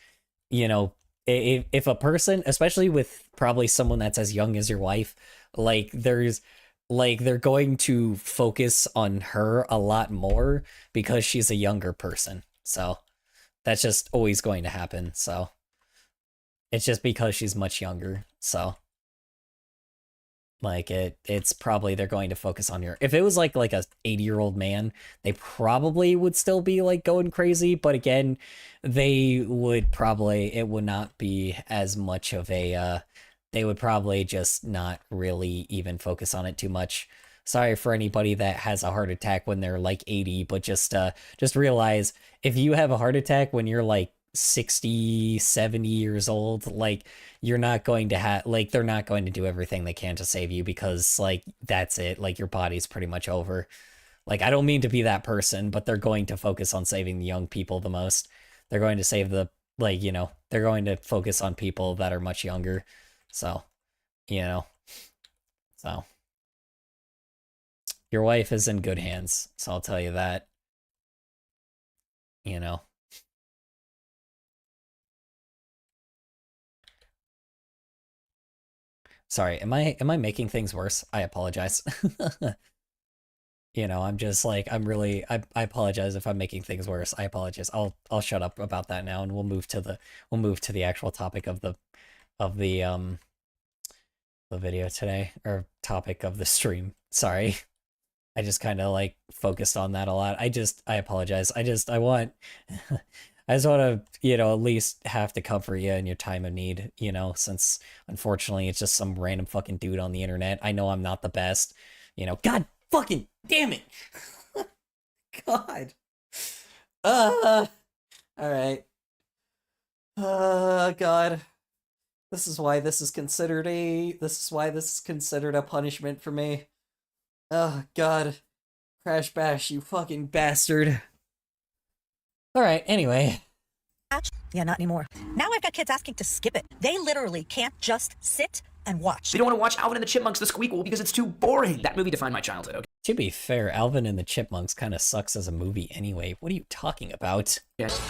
if a person, especially with probably someone that's as young as your wife, like they're going to focus on her a lot more because she's a younger person. So that's just always going to happen. So it's just because she's much younger. So like it's probably they're going to focus on her. If it was like a 80-year-old man, they probably would still be like going crazy, but again, it would not be as much of a they would probably just not really even focus on it too much. Sorry for anybody that has a heart attack when they're like 80, but just realize if you have a heart attack when you're like 60, 70 years old, like you're not going to have like they're not going to do everything they can to save you because like that's it, like your body's pretty much over. Like I don't mean to be that person, but they're going to focus on saving the young people the most. They're going to save the like, you know, they're going to focus on people that are much younger. So, you know. So your wife is in good hands, so I'll tell you that. You know. Sorry, am I making things worse? I apologize. You know, I'm just like I apologize if I'm making things worse. I apologize. I'll shut up about that now and we'll move to the actual topic of the video today, or topic of the stream. Sorry. I just kind of like focused on that a lot. I apologize. I just want to, you know, at least have to comfort you in your time of need, you know, since unfortunately it's just some random fucking dude on the internet. I know I'm not the best, you know. God fucking damn it. God. All right. God. This is why this is considered a punishment for me. Oh, God. Crash Bash, you fucking bastard. Alright, anyway. Yeah, not anymore. Now I've got kids asking to skip it. They literally can't just sit and watch. They don't want to watch Alvin and the Chipmunks the Squeakquel because it's too boring. That movie defined my childhood, okay? To be fair, Alvin and the Chipmunks kind of sucks as a movie anyway. What are you talking about? Yes.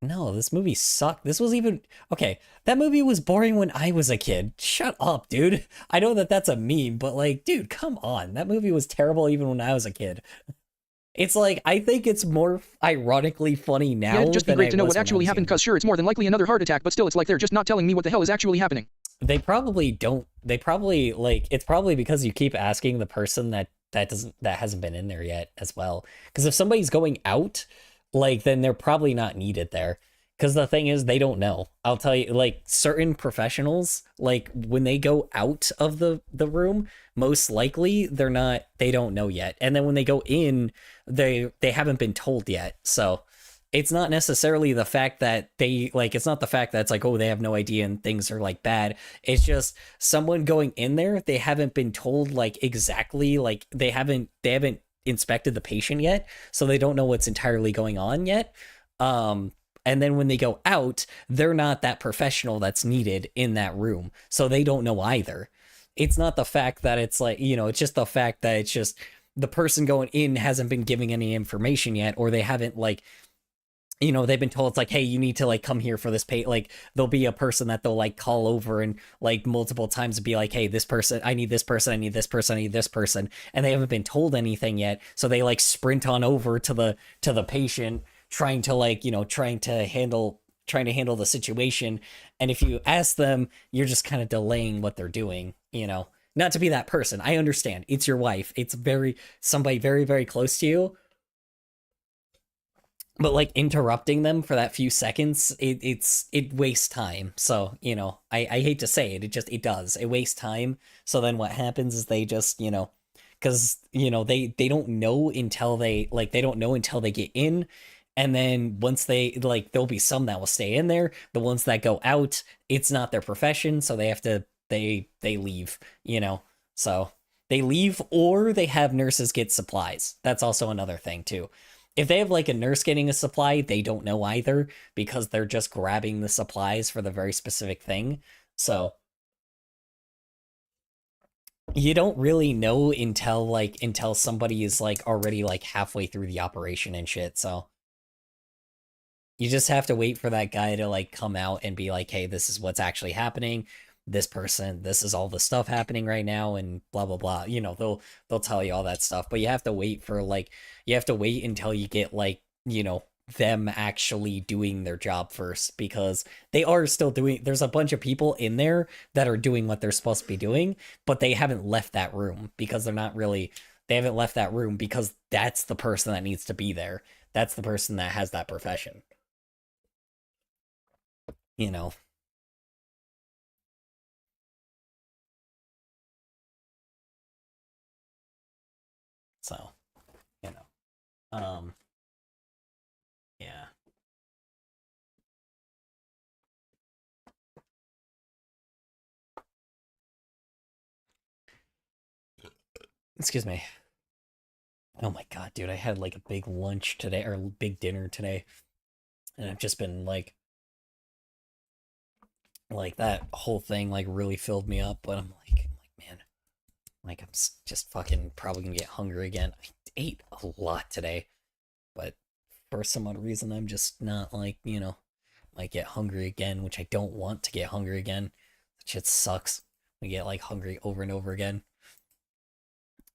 No, this movie sucked. This was even... Okay, that movie was boring when I was a kid. Shut up, dude. I know that that's a meme, but like, dude, come on. That movie was terrible even when I was a kid. It's like, I think it's more ironically funny now. Yeah, it'd just be great to know what actually happened, because sure, it's more than likely another heart attack, but still, it's like they're just not telling me what the hell is actually happening. They probably don't. They probably, like, it's probably because you keep asking the person that hasn't been in there yet as well. Because if somebody's going out, like, then they're probably not needed there. Because the thing is, they don't know. I'll tell you, like, certain professionals, like, when they go out of the room, most likely they don't know yet. And then when they go in, they haven't been told yet. So it's not necessarily the fact that it's not the fact that it's like, oh, they have no idea and things are like bad. It's just someone going in there, they haven't been told like exactly, like they haven't inspected the patient yet. So they don't know what's entirely going on yet. And then when they go out, they're not that professional that's needed in that room. So they don't know either. It's not the fact that it's like, you know, it's just the fact that it's just the person going in hasn't been giving any information yet, or they haven't like, you know, they've been told it's like, hey, you need to like come here for this like there'll be a person that they'll like call over and like multiple times to be like, hey, this person, I need this person, I need this person, I need this person. And they haven't been told anything yet. So they like sprint on over to the patient, trying to handle the situation. And if you ask them, you're just kind of delaying what they're doing, you know. Not to be that person. I understand. It's your wife. It's somebody very, very close to you. But like interrupting them for that few seconds, it wastes time. So, you know, I hate to say it, it does. It wastes time. So then what happens is they just, you know, because, you know, they don't know until they get in. And then once there'll be some that will stay in there. The ones that go out, it's not their profession, so they have to, they leave, you know. So they leave, or they have nurses get supplies. That's also another thing too. If they have like a nurse getting a supply, they don't know either, because they're just grabbing the supplies for the very specific thing. So you don't really know until somebody is like already like halfway through the operation and shit. So you just have to wait for that guy to like come out and be like, hey, this is what's actually happening. This is all the stuff happening right now, and blah, blah, blah. You know, they'll tell you all that stuff, but you have to wait until you get like, you know, them actually doing their job first, because they are still there's a bunch of people in there that are doing what they're supposed to be doing, but they haven't left that room because they haven't left that room because that's the person that needs to be there. That's the person that has that profession. You know. So, you know. Yeah. Excuse me. Oh my god, dude, I had like a big lunch today, or big dinner today. And I've just been like that whole thing like really filled me up, but I'm like, man, like I'm just fucking probably gonna get hungry again. I ate a lot today, but for some odd reason I'm just not like, might get hungry again, which I don't want to get hungry again. That shit sucks. We get like hungry over and over again.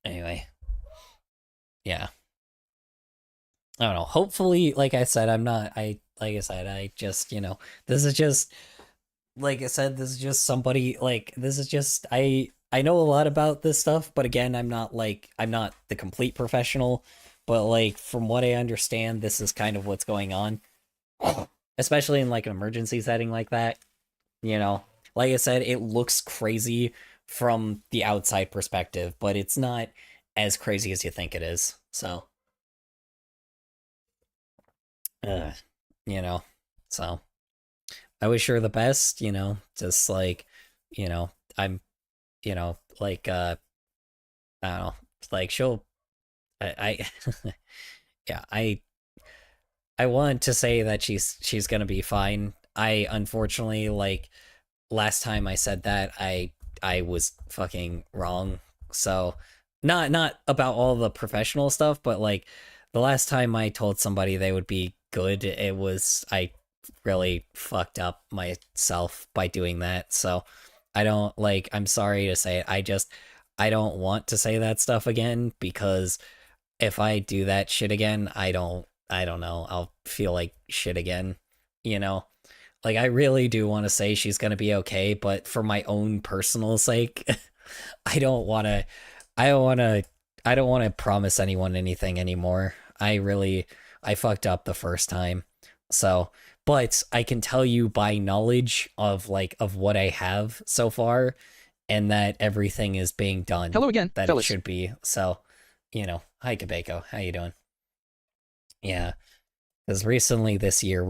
Anyway. Yeah. I don't know. Hopefully, like I said, I just, this is just, like I said, this is just somebody, like, this is just, I know a lot about this stuff, but again, I'm not the complete professional, but like, from what I understand, this is kind of what's going on, especially in like an emergency setting like that, like I said, it looks crazy from the outside perspective, but it's not as crazy as you think it is, so. So I wish her the best, just like, I'm, like, I don't know, like she'll, I yeah, I want to say that she's gonna be fine. I unfortunately, like, last time I said that, I was fucking wrong. So, not about all the professional stuff, but like, the last time I told somebody they would be good, I really fucked up myself by doing that. So, I'm sorry to say it. I don't want to say that stuff again, because if I do that shit again, I don't know, I'll feel like shit again, Like, I really do want to say she's gonna be okay, but for my own personal sake, I don't want to promise anyone anything anymore. I fucked up the first time. So, but I can tell you by knowledge of what I have so far, and that everything is being done. Hello again, that fellas. It should be. So, hi Kabeko, how you doing? Yeah, because recently this year,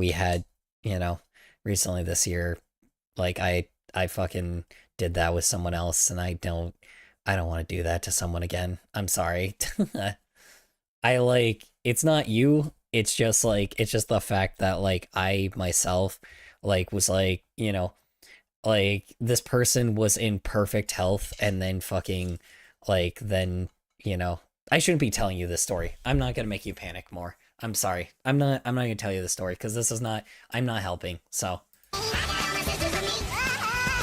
like I fucking did that with someone else, and I don't want to do that to someone again. I'm sorry. It's not you, it's just the fact that like I myself was like this person was in perfect health, and then fucking then I shouldn't be telling you this story. I'm not gonna make you panic more. I'm sorry. I'm not gonna tell you the story, because I'm not helping. So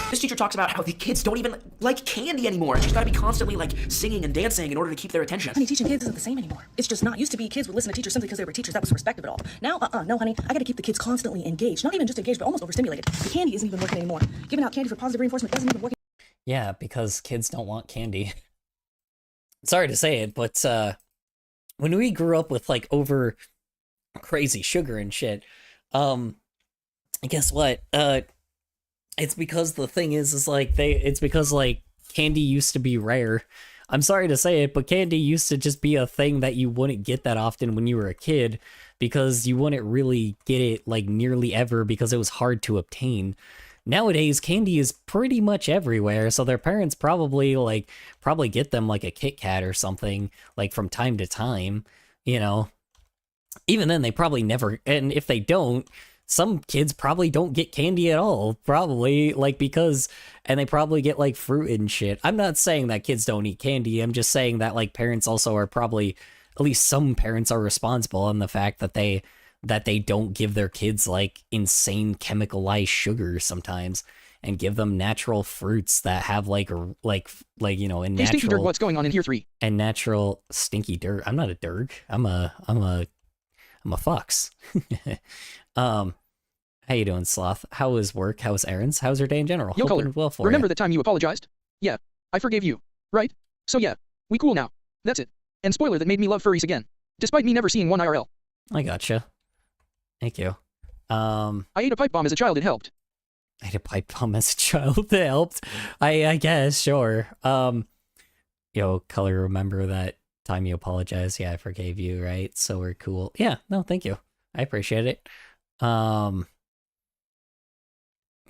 This teacher talks about how the kids don't even like candy anymore. She's got to be constantly like singing and dancing in order to keep their attention. Honey, teaching kids isn't the same anymore. It's just not. Used to be kids would listen to teachers simply because they were teachers. That was respected at all. Now, no, honey. I got to keep the kids constantly engaged. Not even just engaged, but almost overstimulated. The candy isn't even working anymore. Giving out candy for positive reinforcement doesn't even work. yeah, because kids don't want candy. Sorry to say it, but when we grew up with like over crazy sugar and shit, guess what? It's because the thing is like it's because like candy used to be rare. I'm sorry to say it, but candy used to just be a thing that you wouldn't get that often when you were a kid, because you wouldn't really get it like nearly ever, because it was hard to obtain. Nowadays, candy is pretty much everywhere, so their parents probably get them like a Kit Kat or something like from time to time, Even then, they probably never, and if they don't, some kids probably don't get candy at all, probably, and they probably get like fruit and shit. I'm not saying that kids don't eat candy. I'm just saying that like parents also are probably, at least some parents are responsible in the fact that they don't give their kids like insane chemicalized sugars sometimes, and give them natural fruits that have and natural. Hey, stinky dirt, what's going on in here 3? And natural stinky dirt. I'm not a dirg. I'm a fox. How you doing, Sloth? How was work? How was errands? How's your day in general? Yo, Hoping Color, well for remember ya. the time you apologized? Yeah, I forgave you, right? So yeah, we cool now. That's it. And spoiler, that made me love furries again, despite me never seeing one IRL. I gotcha. Thank you. I ate a pipe bomb as a child, it helped. I ate a pipe bomb as a child, it helped. I guess, sure. Yo, Color, remember that time you apologized? Yeah, I forgave you, right? So we're cool. Yeah, no, thank you. I appreciate it.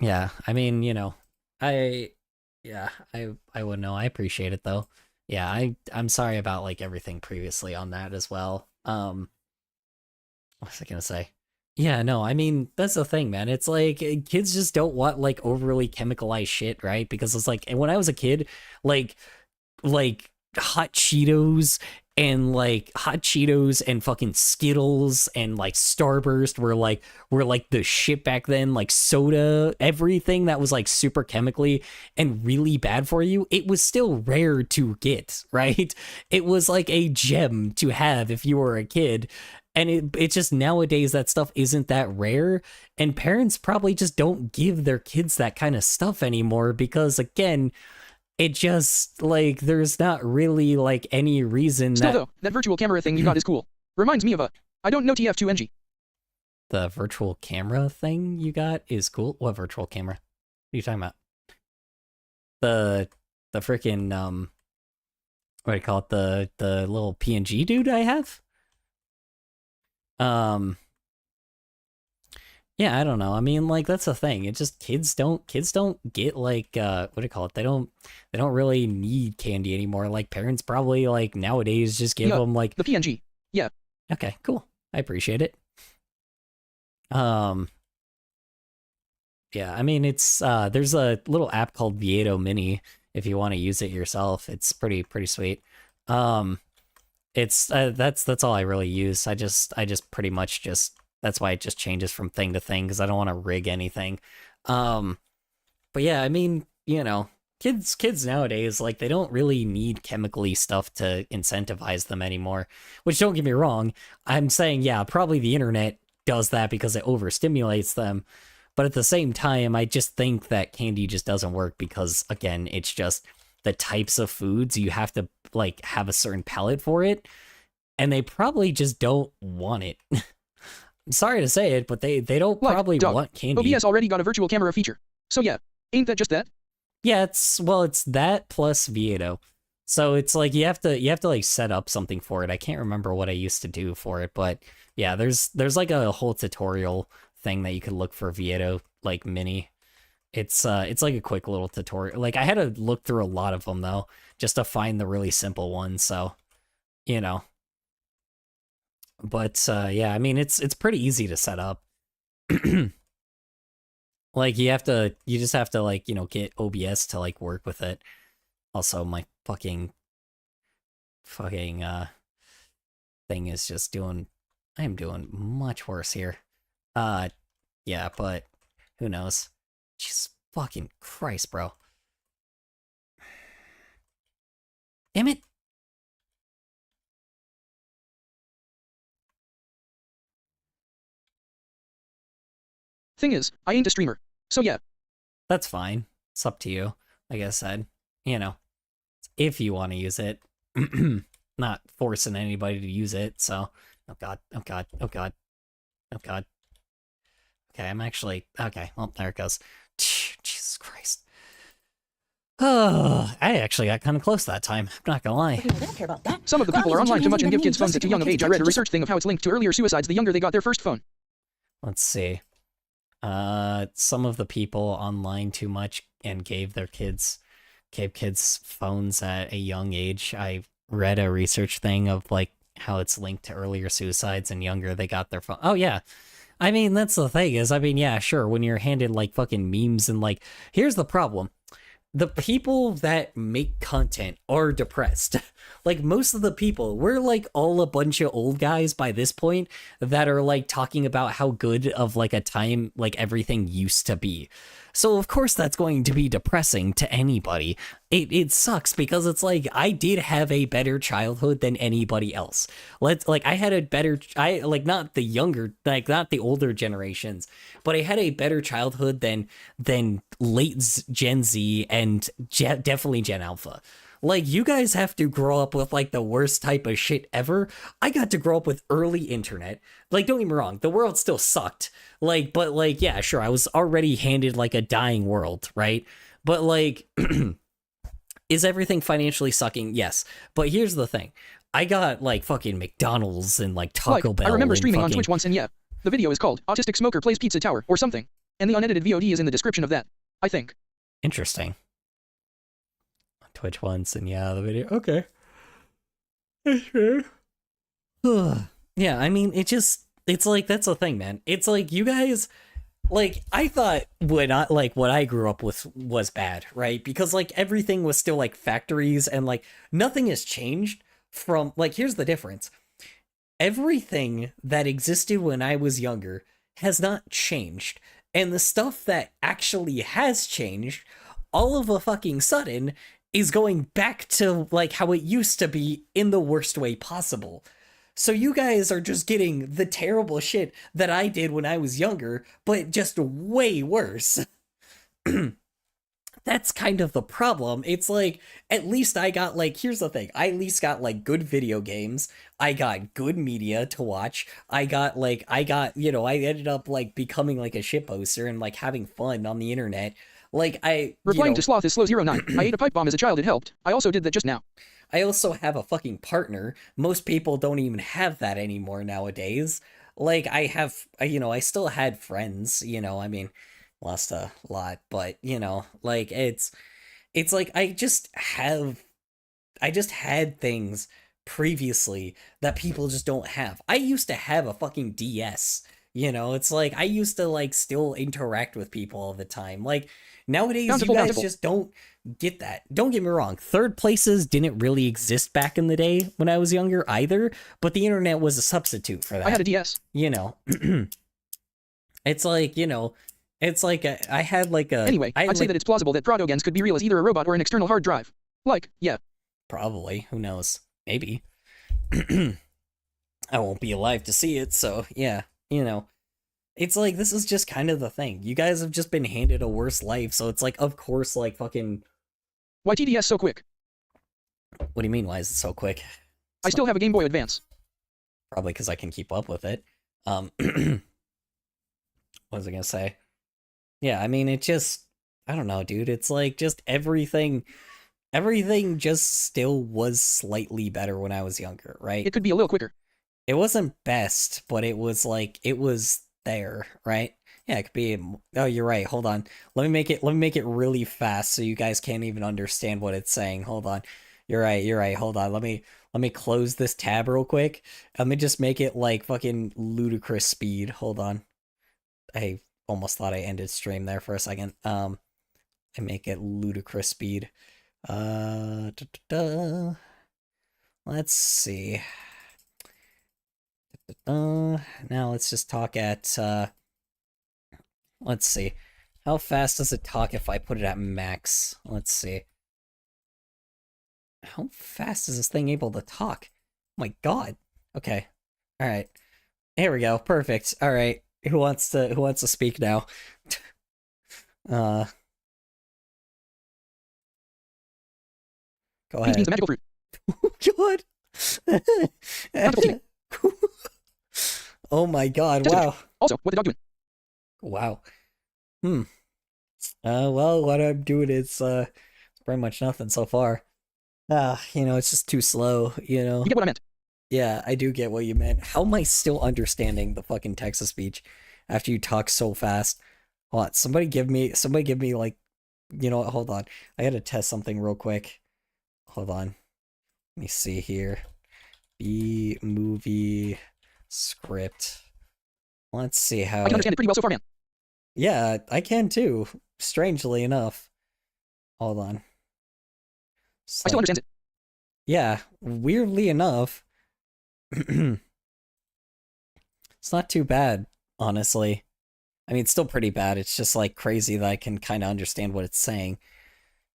Yeah, I mean, I wouldn't know. I appreciate it though. yeah, I'm sorry about like everything previously on that as well. What was I gonna say? Yeah, no, I mean, that's the thing, man. It's like kids just don't want like overly chemicalized shit, right? Because it's like, and when I was a kid, like like hot Cheetos and fucking Skittles and like Starburst were like the shit back then. Like soda, everything that was like super chemically and really bad for you, it was still rare to get, right? It was like a gem to have if you were a kid. And it's just nowadays that stuff isn't that rare, and parents probably just don't give their kids that kind of stuff anymore because, again, it just, like, there's not really, like, any reason Still, though, that virtual camera thing you got is cool. Reminds me of I don't know TF2NG. The virtual camera thing you got is cool? What virtual camera? What are you talking about? The freaking, what do you call it? The little PNG dude I have? Yeah, I don't know. I mean, like, that's the thing. It just kids don't get like what do you call it? They don't really need candy anymore. Like parents probably like nowadays just give them like the PNG. Yeah. Okay, cool. I appreciate it. Yeah, I mean it's there's a little app called Vieto Mini if you want to use it yourself. It's pretty sweet. It's that's all I really use. I just pretty much just that's why it just changes from thing to thing because I don't want to rig anything. But yeah, I mean, you know, kids nowadays, like, they don't really need chemically stuff to incentivize them anymore. Which, don't get me wrong, I'm saying, yeah, probably the internet does that because it overstimulates them. But at the same time, I just think that candy just doesn't work because, again, it's just the types of foods you have to, like, have a certain palate for it. And they probably just don't want it. I'm sorry to say it, but they don't probably want candy. OBS already got a virtual camera feature. So yeah, ain't that just that? Yeah, it's that plus Vieto. So it's like you have to like set up something for it. I can't remember what I used to do for it, but yeah, there's like a whole tutorial thing that you could look for Vieto like Mini. It's like a quick little tutorial. Like I had to look through a lot of them though, just to find the really simple ones. So, you know. But yeah, I mean it's pretty easy to set up. Like you just have to like, you know, get OBS to like work with it. Also, my fucking thing is just I am doing much worse here. Yeah, but who knows? Jesus fucking Christ, bro. Damn it. Thing is, I ain't a streamer. So yeah. That's fine. It's up to you. Like I said, you know, if you want to use it. Not forcing anybody to use it, so. Oh god, oh god, oh god. Oh god. Okay, I'm actually. Okay, well, there it goes. Jesus Christ. Oh, I actually got kind of close that time. I'm not gonna lie. Some of the people are online too much and give kids phones at too young of age. I read a research thing of how it's linked to earlier suicides the younger they got their first phone. Let's see. Some of the people online too much and gave kids phones at a young age. I read a research thing of like how it's linked to earlier suicides and younger they got their phone. Oh yeah. I mean, that's the thing is, I mean, yeah, sure, when you're handed like fucking memes and like, here's the problem. The people that make content are depressed. Like most of the people, we're like all a bunch of old guys by this point that are like talking about how good of like a time like everything used to be. So of course that's going to be depressing to anybody. It sucks because it's like I did have a better childhood than anybody else. I had a better not the younger, like not the older generations, but I had a better childhood than late Gen Z and definitely Gen Alpha. Like, you guys have to grow up with, like, the worst type of shit ever. I got to grow up with early internet. Like, don't get me wrong, the world still sucked. Like, but, like, yeah, sure, I was already handed, like, a dying world, right? But, like, is everything financially sucking? Yes. But here's the thing. I got, like, fucking McDonald's and, like, Taco Bell. I remember streaming on fucking... Twitch once, and yeah, the video is called Autistic Smoker Plays Pizza Tower, or something. And the unedited VOD is in the description of that, I think. Interesting. Twitch once and yeah, the video. Okay. Yeah, I mean, it's like, that's the thing, man. It's like, you guys, like, I thought what I grew up with was bad, right? Because, like, everything was still, like, factories and, like, nothing has changed from, like, here's the difference. Everything that existed when I was younger has not changed. And the stuff that actually has changed, all of a fucking sudden, is going back to, like, how it used to be in the worst way possible. So you guys are just getting the terrible shit that I did when I was younger, but just way worse. That's kind of the problem. It's like, at least I got, like, here's the thing. I at least got, like, good video games. I got good media to watch. I got, you know, I ended up, like, becoming, like, a shitposter and, like, having fun on the internet. Like, Replying to Sloth is Slow09. I ate a pipe bomb as a child, it helped. I also did that just now. I also have a fucking partner. Most people don't even have that anymore nowadays. Like, I have, you know, I still had friends, you know, I mean, lost a lot, but, you know, like, it's like, I just had things previously that people just don't have. I used to have a fucking DS, you know, it's like, I used to, like, still interact with people all the time. Like, nowadays, you guys just don't get that. Don't get me wrong, third places didn't really exist back in the day when I was younger either, but the internet was a substitute for that. I had a DS. You know, it's like, you know, it's like I had like a... Anyway, I'd say that it's plausible that Protogens could be real as either a robot or an external hard drive. Like, yeah. Probably. Who knows? Maybe. I won't be alive to see it, so yeah, you know. It's like, this is just kind of the thing. You guys have just been handed a worse life, so it's like, of course, like, fucking... Why TDS so quick? What do you mean, why is it so quick? I still have a Game Boy Advance. Probably because I can keep up with it. What was I gonna say? Yeah, I mean, it just... I don't know, dude. It's like, just everything just still was slightly better when I was younger, right? It could be a little quicker. It wasn't best, but it was like, it was there, right? Yeah, it could be... Oh, you're right. Hold on. Let me make it really fast so you guys can't even understand what it's saying. Hold on. You're right. Hold on. Let me close this tab real quick. Let me just make it like fucking ludicrous speed. Hold on. I almost thought I ended stream there for a second. I make it ludicrous speed. Let's see. Now let's just talk at let's see. How fast does it talk if I put it at max? Let's see. How fast is this thing able to talk? Oh my god. Okay. Alright. Here we go. Perfect. Alright. Who wants to speak now? Go ahead. Peach means a magical fruit. God. Oh my god, wow. Also, what the dog doing? Wow. Well, what I'm doing is, pretty much nothing so far. You know, it's just too slow, you know? You get what I meant. Yeah, I do get what you meant. How am I still understanding the fucking text-to-speech after you talk so fast? Hold on, somebody give me, like, you know what, hold on. I gotta test something real quick. Hold on. Let me see here. B-movie script. Let's see how... I can understand it pretty well so far, man. Yeah, I can too, strangely enough. Hold on. I still understand it. Yeah, weirdly enough. It's not too bad, honestly. I mean, it's still pretty bad. It's just, like, crazy that I can kind of understand what it's saying.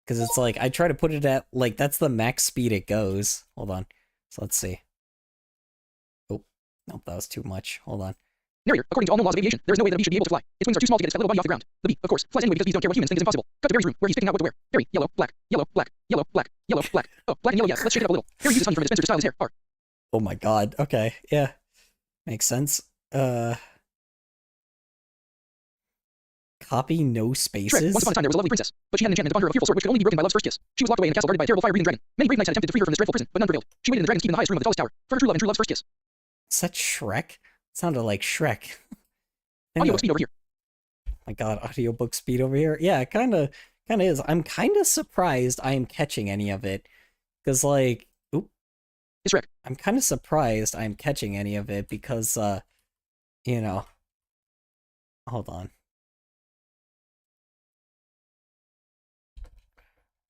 Because it's like, I try to put it at, like, that's the max speed it goes. Hold on. So let's see. Oh, nope, that was too much. Hold on. Narrator, according to all known laws of aviation, there is no way that a bee should be able to fly. Its wings are too small to get its fat little body off the ground. The bee, of course, flies anyway because bees don't care what humans think is impossible. Cut to Barry's room, where he's picking out what to wear. Barry, yellow, black, yellow, black, yellow, black, yellow, black. Oh, black and yellow, yes. Let's shake it up a little. Barry uses honey from a dispenser to style his hair. R. Oh my god. Okay, yeah. Makes sense. Copy no spaces? Shrek, once upon a time there was a lovely princess, but she had an enchantment upon her of a fearful sword which could only be broken by love's first kiss. She was locked away in a castle guarded by a terrible fire-breathing dragon. Many brave knights had attempted to free her from this dreadful prison, but none prevailed. She waited in the dragon's keep in the highest room of the tallest tower, for her true love and true love's first kiss. Is that Shrek? It sounded like Shrek. Audiobook speed over here. My god, audiobook speed over here? Yeah, it kinda Kind of is. I'm kind of surprised I am catching any of it. Because, like, It's Rick. I'm kind of surprised I'm catching any of it because, you know, hold on.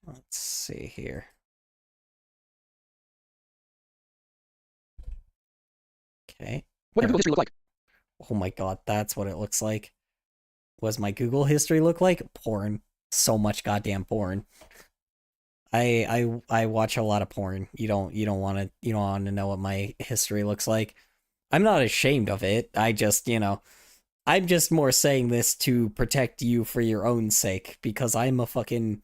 Let's see here. Okay. What does Google history look like? Oh my god, that's what it looks like. What does my Google history look like? Porn. So much goddamn porn. I watch a lot of porn. You don't want to know what my history looks like. I'm not ashamed of it. I just, I'm just more saying this to protect you for your own sake because I'm a fucking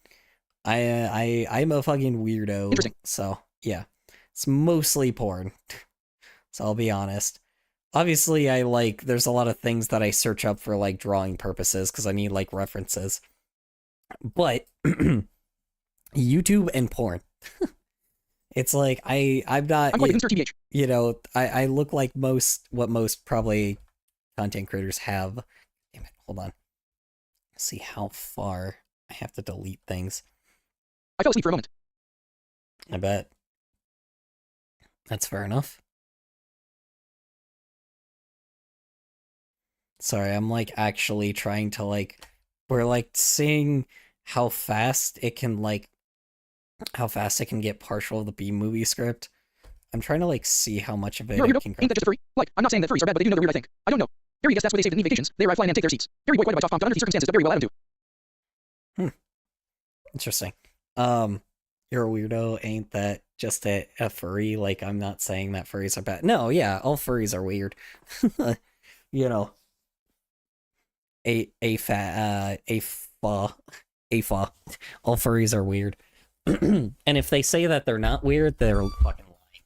I'm a fucking weirdo. So, yeah. It's mostly porn. So I'll be honest. Obviously, there's a lot of things that I search up for, like, drawing purposes, because I need, like, references. But, YouTube and porn. It's like, I'm not, I look like what most, probably, content creators have. Damn it, hold on. Let's see how far I have to delete things. I fell asleep for a moment. I bet. That's fair enough. Sorry, I'm, like, actually trying to, like, we're, like, seeing how fast it can, like, get partial of the B-movie script. I'm trying to, like, see how much of it You're a I weirdo. can Ain't that just a furry? Like, I'm not saying that furries are bad, but they do know they're weird, I think. I don't know. Harry guessed that's why they saved neat vacations. They arrive flying and take their seats. Harry boy quite a bite off, but under these circumstances, but very well Adam too. Interesting. You're a weirdo, ain't that just a furry? Like, I'm not saying that furries are bad. No, yeah, all furries are weird. You know. All furries are weird. And if they say that they're not weird, they're fucking lying.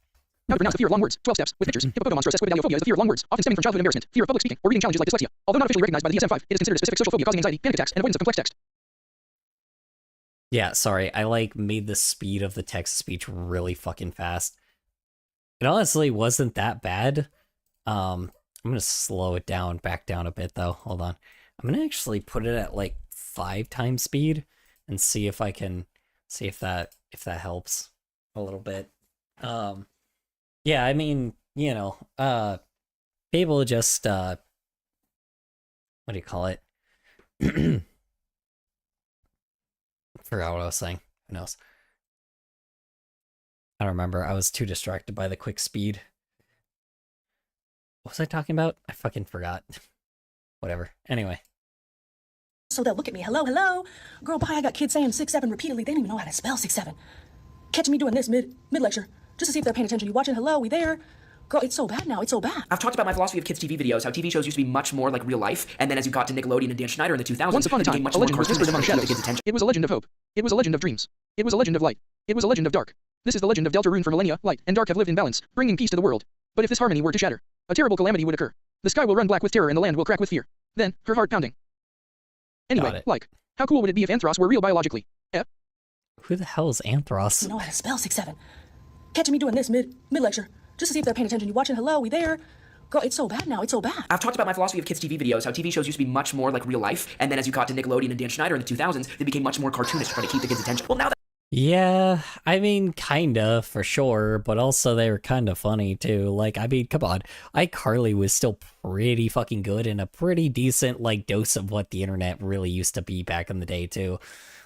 How to pronounce the fear of long words. 12 steps with pictures. Hippopotamonstrous sesquippedaliophobia is the fear of long words, often stemming from childhood embarrassment, fear of public speaking, or reading challenges like dyslexia. Although not officially recognized by the DSM-5, it is considered a specific social phobia causing anxiety, panic attacks, and avoidance of complex text. Yeah, sorry, I, like, made the speed of the text-to-speech really fucking fast. It honestly wasn't that bad. I'm gonna slow it down, back down a bit, though. Hold on. I'm gonna actually put it at, like, 5 times speed and see if I can, see if that helps a little bit. Yeah, I mean, people just, what do you call it? Forgot what I was saying. Who knows? I don't remember. I was too distracted by the quick speed. What was I talking about? I fucking forgot. Whatever. Anyway. So they'll look at me, hello, hello. Girl, bye, I got kids saying 6-7 repeatedly. They don't even know how to spell 6-7. Catching me doing this mid-lecture, just to see if they're paying attention. You watching? Hello, we there? Girl, it's so bad now, it's so bad. I've talked about my philosophy of kids' TV videos, how TV shows used to be much more like real life, and then as you got to Nickelodeon and Dan Schneider in the 2000s, Once upon a time, much a more legend was whispered among shadows. It was a legend of hope. It was a legend of dreams. It was a legend of light. It was a legend of dark. This is the legend of Deltarune for millennia. Light and dark have lived in balance, bringing peace to the world. But if this harmony were to shatter, a terrible calamity would occur. The sky will run black with terror and the land will crack with fear. Then, her heart pounding. Anyway, like, how cool would it be if Anthros were real biologically? Who the hell is Anthros? You know how to spell 6-7. Catching me doing this mid-lecture, just to see if they're paying attention. You watching? Hello, we there? Girl, it's so bad now, it's so bad. I've talked about my philosophy of kids' TV videos, how TV shows used to be much more like real life, and then as you got to Nickelodeon and Dan Schneider in the 2000s, they became much more cartoonish, trying to keep the kids' attention. Well, now that Yeah, I mean, kinda, for sure, but also they were kinda funny, too. Like, I mean, come on. iCarly was still pretty fucking good and a pretty decent, like, dose of what the internet really used to be back in the day, too.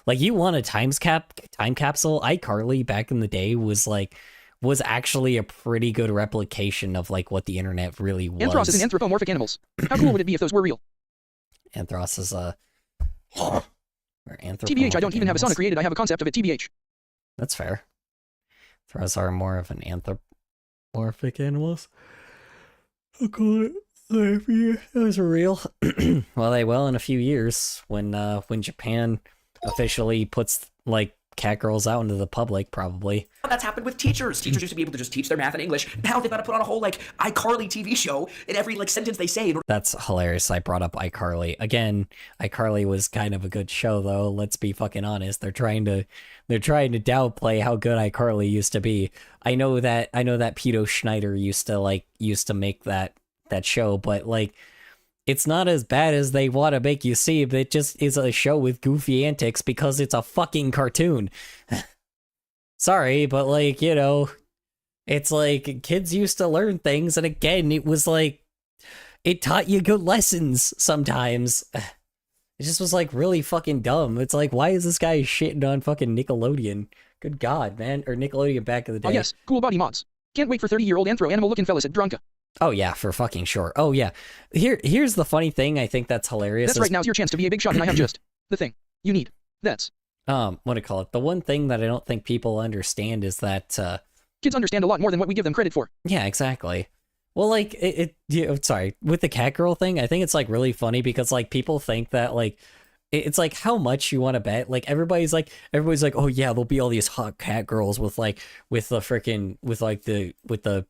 Like, you want a time capsule? iCarly back in the day was, like, was actually a pretty good replication of, like, what the internet really was. Anthros is an anthropomorphic animals. How cool would it be if those were real? Anthros is TBH, I don't even have a sauna created, I have a concept of it, TBH. That's fair. Throws are more of an anthropomorphic animals. How cool those are real. Well, they will in a few years when Japan officially puts, like, cat girls out into the public, probably. that's happened with teachers. Teachers used to be able to just teach their math and English. Now they've got to put on a whole, like, iCarly TV show in every, like, sentence they say. That's hilarious. I brought up iCarly. Again, iCarly was kind of a good show, though. Let's be fucking honest. They're trying to downplay how good iCarly used to be. I know that Peter Schneider used to make that show, but, like, It's not as bad as they want to make you seem. It just is a show with goofy antics because it's a fucking cartoon. Sorry, but like, you know, it's like kids used to learn things, and again, it was like, it taught you good lessons sometimes. It just was like really fucking dumb. It's like, why is this guy shitting on fucking Nickelodeon? Good God, man. Or Nickelodeon back in the day. Oh yes, cool body mods. Can't wait for 30-year-old anthro animal looking fellas at Drunka. Oh yeah, for fucking sure. Oh yeah. Here's the funny thing I think that's hilarious. That's right, now's your chance to be a big shot, and I have just the thing you need. That's what do you call it? The one thing that I don't think people understand is that kids understand a lot more than what we give them credit for. Yeah, exactly. Well, like sorry, with the cat girl thing, I think it's like really funny because like people think that like it's like how much you want to bet. Like everybody's like, oh yeah, there'll be all these hot cat girls with the freaking with the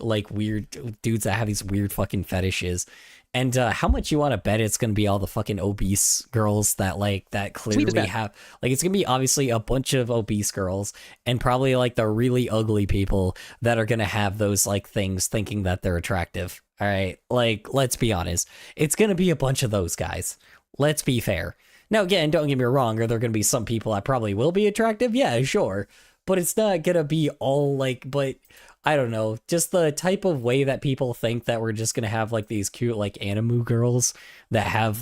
like weird dudes that have these weird fucking fetishes, and how much you want to bet it's gonna be all the fucking obese girls that clearly have, like, it's gonna be obviously a bunch of obese girls and probably like the really ugly people that are gonna have those like things thinking that they're attractive. All right, like, let's be honest, it's gonna be a bunch of those guys. Let's be fair. Now again, don't get me wrong, are there gonna be some people that probably will be attractive? Yeah, sure, but it's not gonna be all like, but I don't know, just the type of way that people think that we're just gonna have like these cute like animu girls that have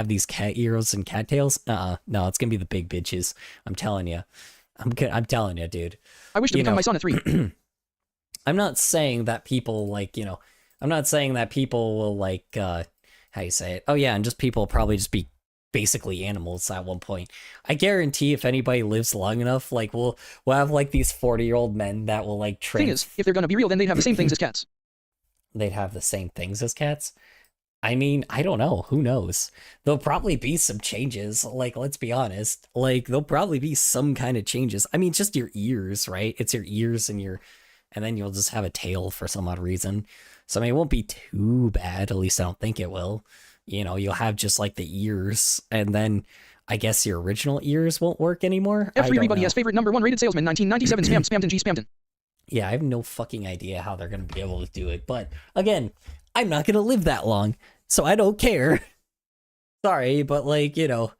these cat ears and cattails. No, it's gonna be the big bitches. I'm telling you. I'm telling you, dude. I wish to become my son at 3. I'm not saying that people like, you know, I'm not saying that people will like how you say it? Oh yeah, and just people probably just be basically animals at one point. I guarantee if anybody lives long enough, like we'll have like these 40-year-old men that will like Thing is, if they're gonna be real, then they'd have the same things as cats. They'd have the same things as cats? I mean, I don't know. Who knows? There'll probably be some changes. Like, let's be honest. Like, there'll probably be some kind of changes. I mean, just your ears, right? It's your ears and then you'll just have a tail for some odd reason. So I mean, it won't be too bad. At least I don't think it will. You know, you'll have just like the ears, and then I guess your original ears won't work anymore. Everybody has favorite number 1 rated salesman 1997 Spamton G Spamton. Yeah, I have no fucking idea how they're going to be able to do it. But again, I'm not going to live that long, so I don't care. Sorry, but like, you know,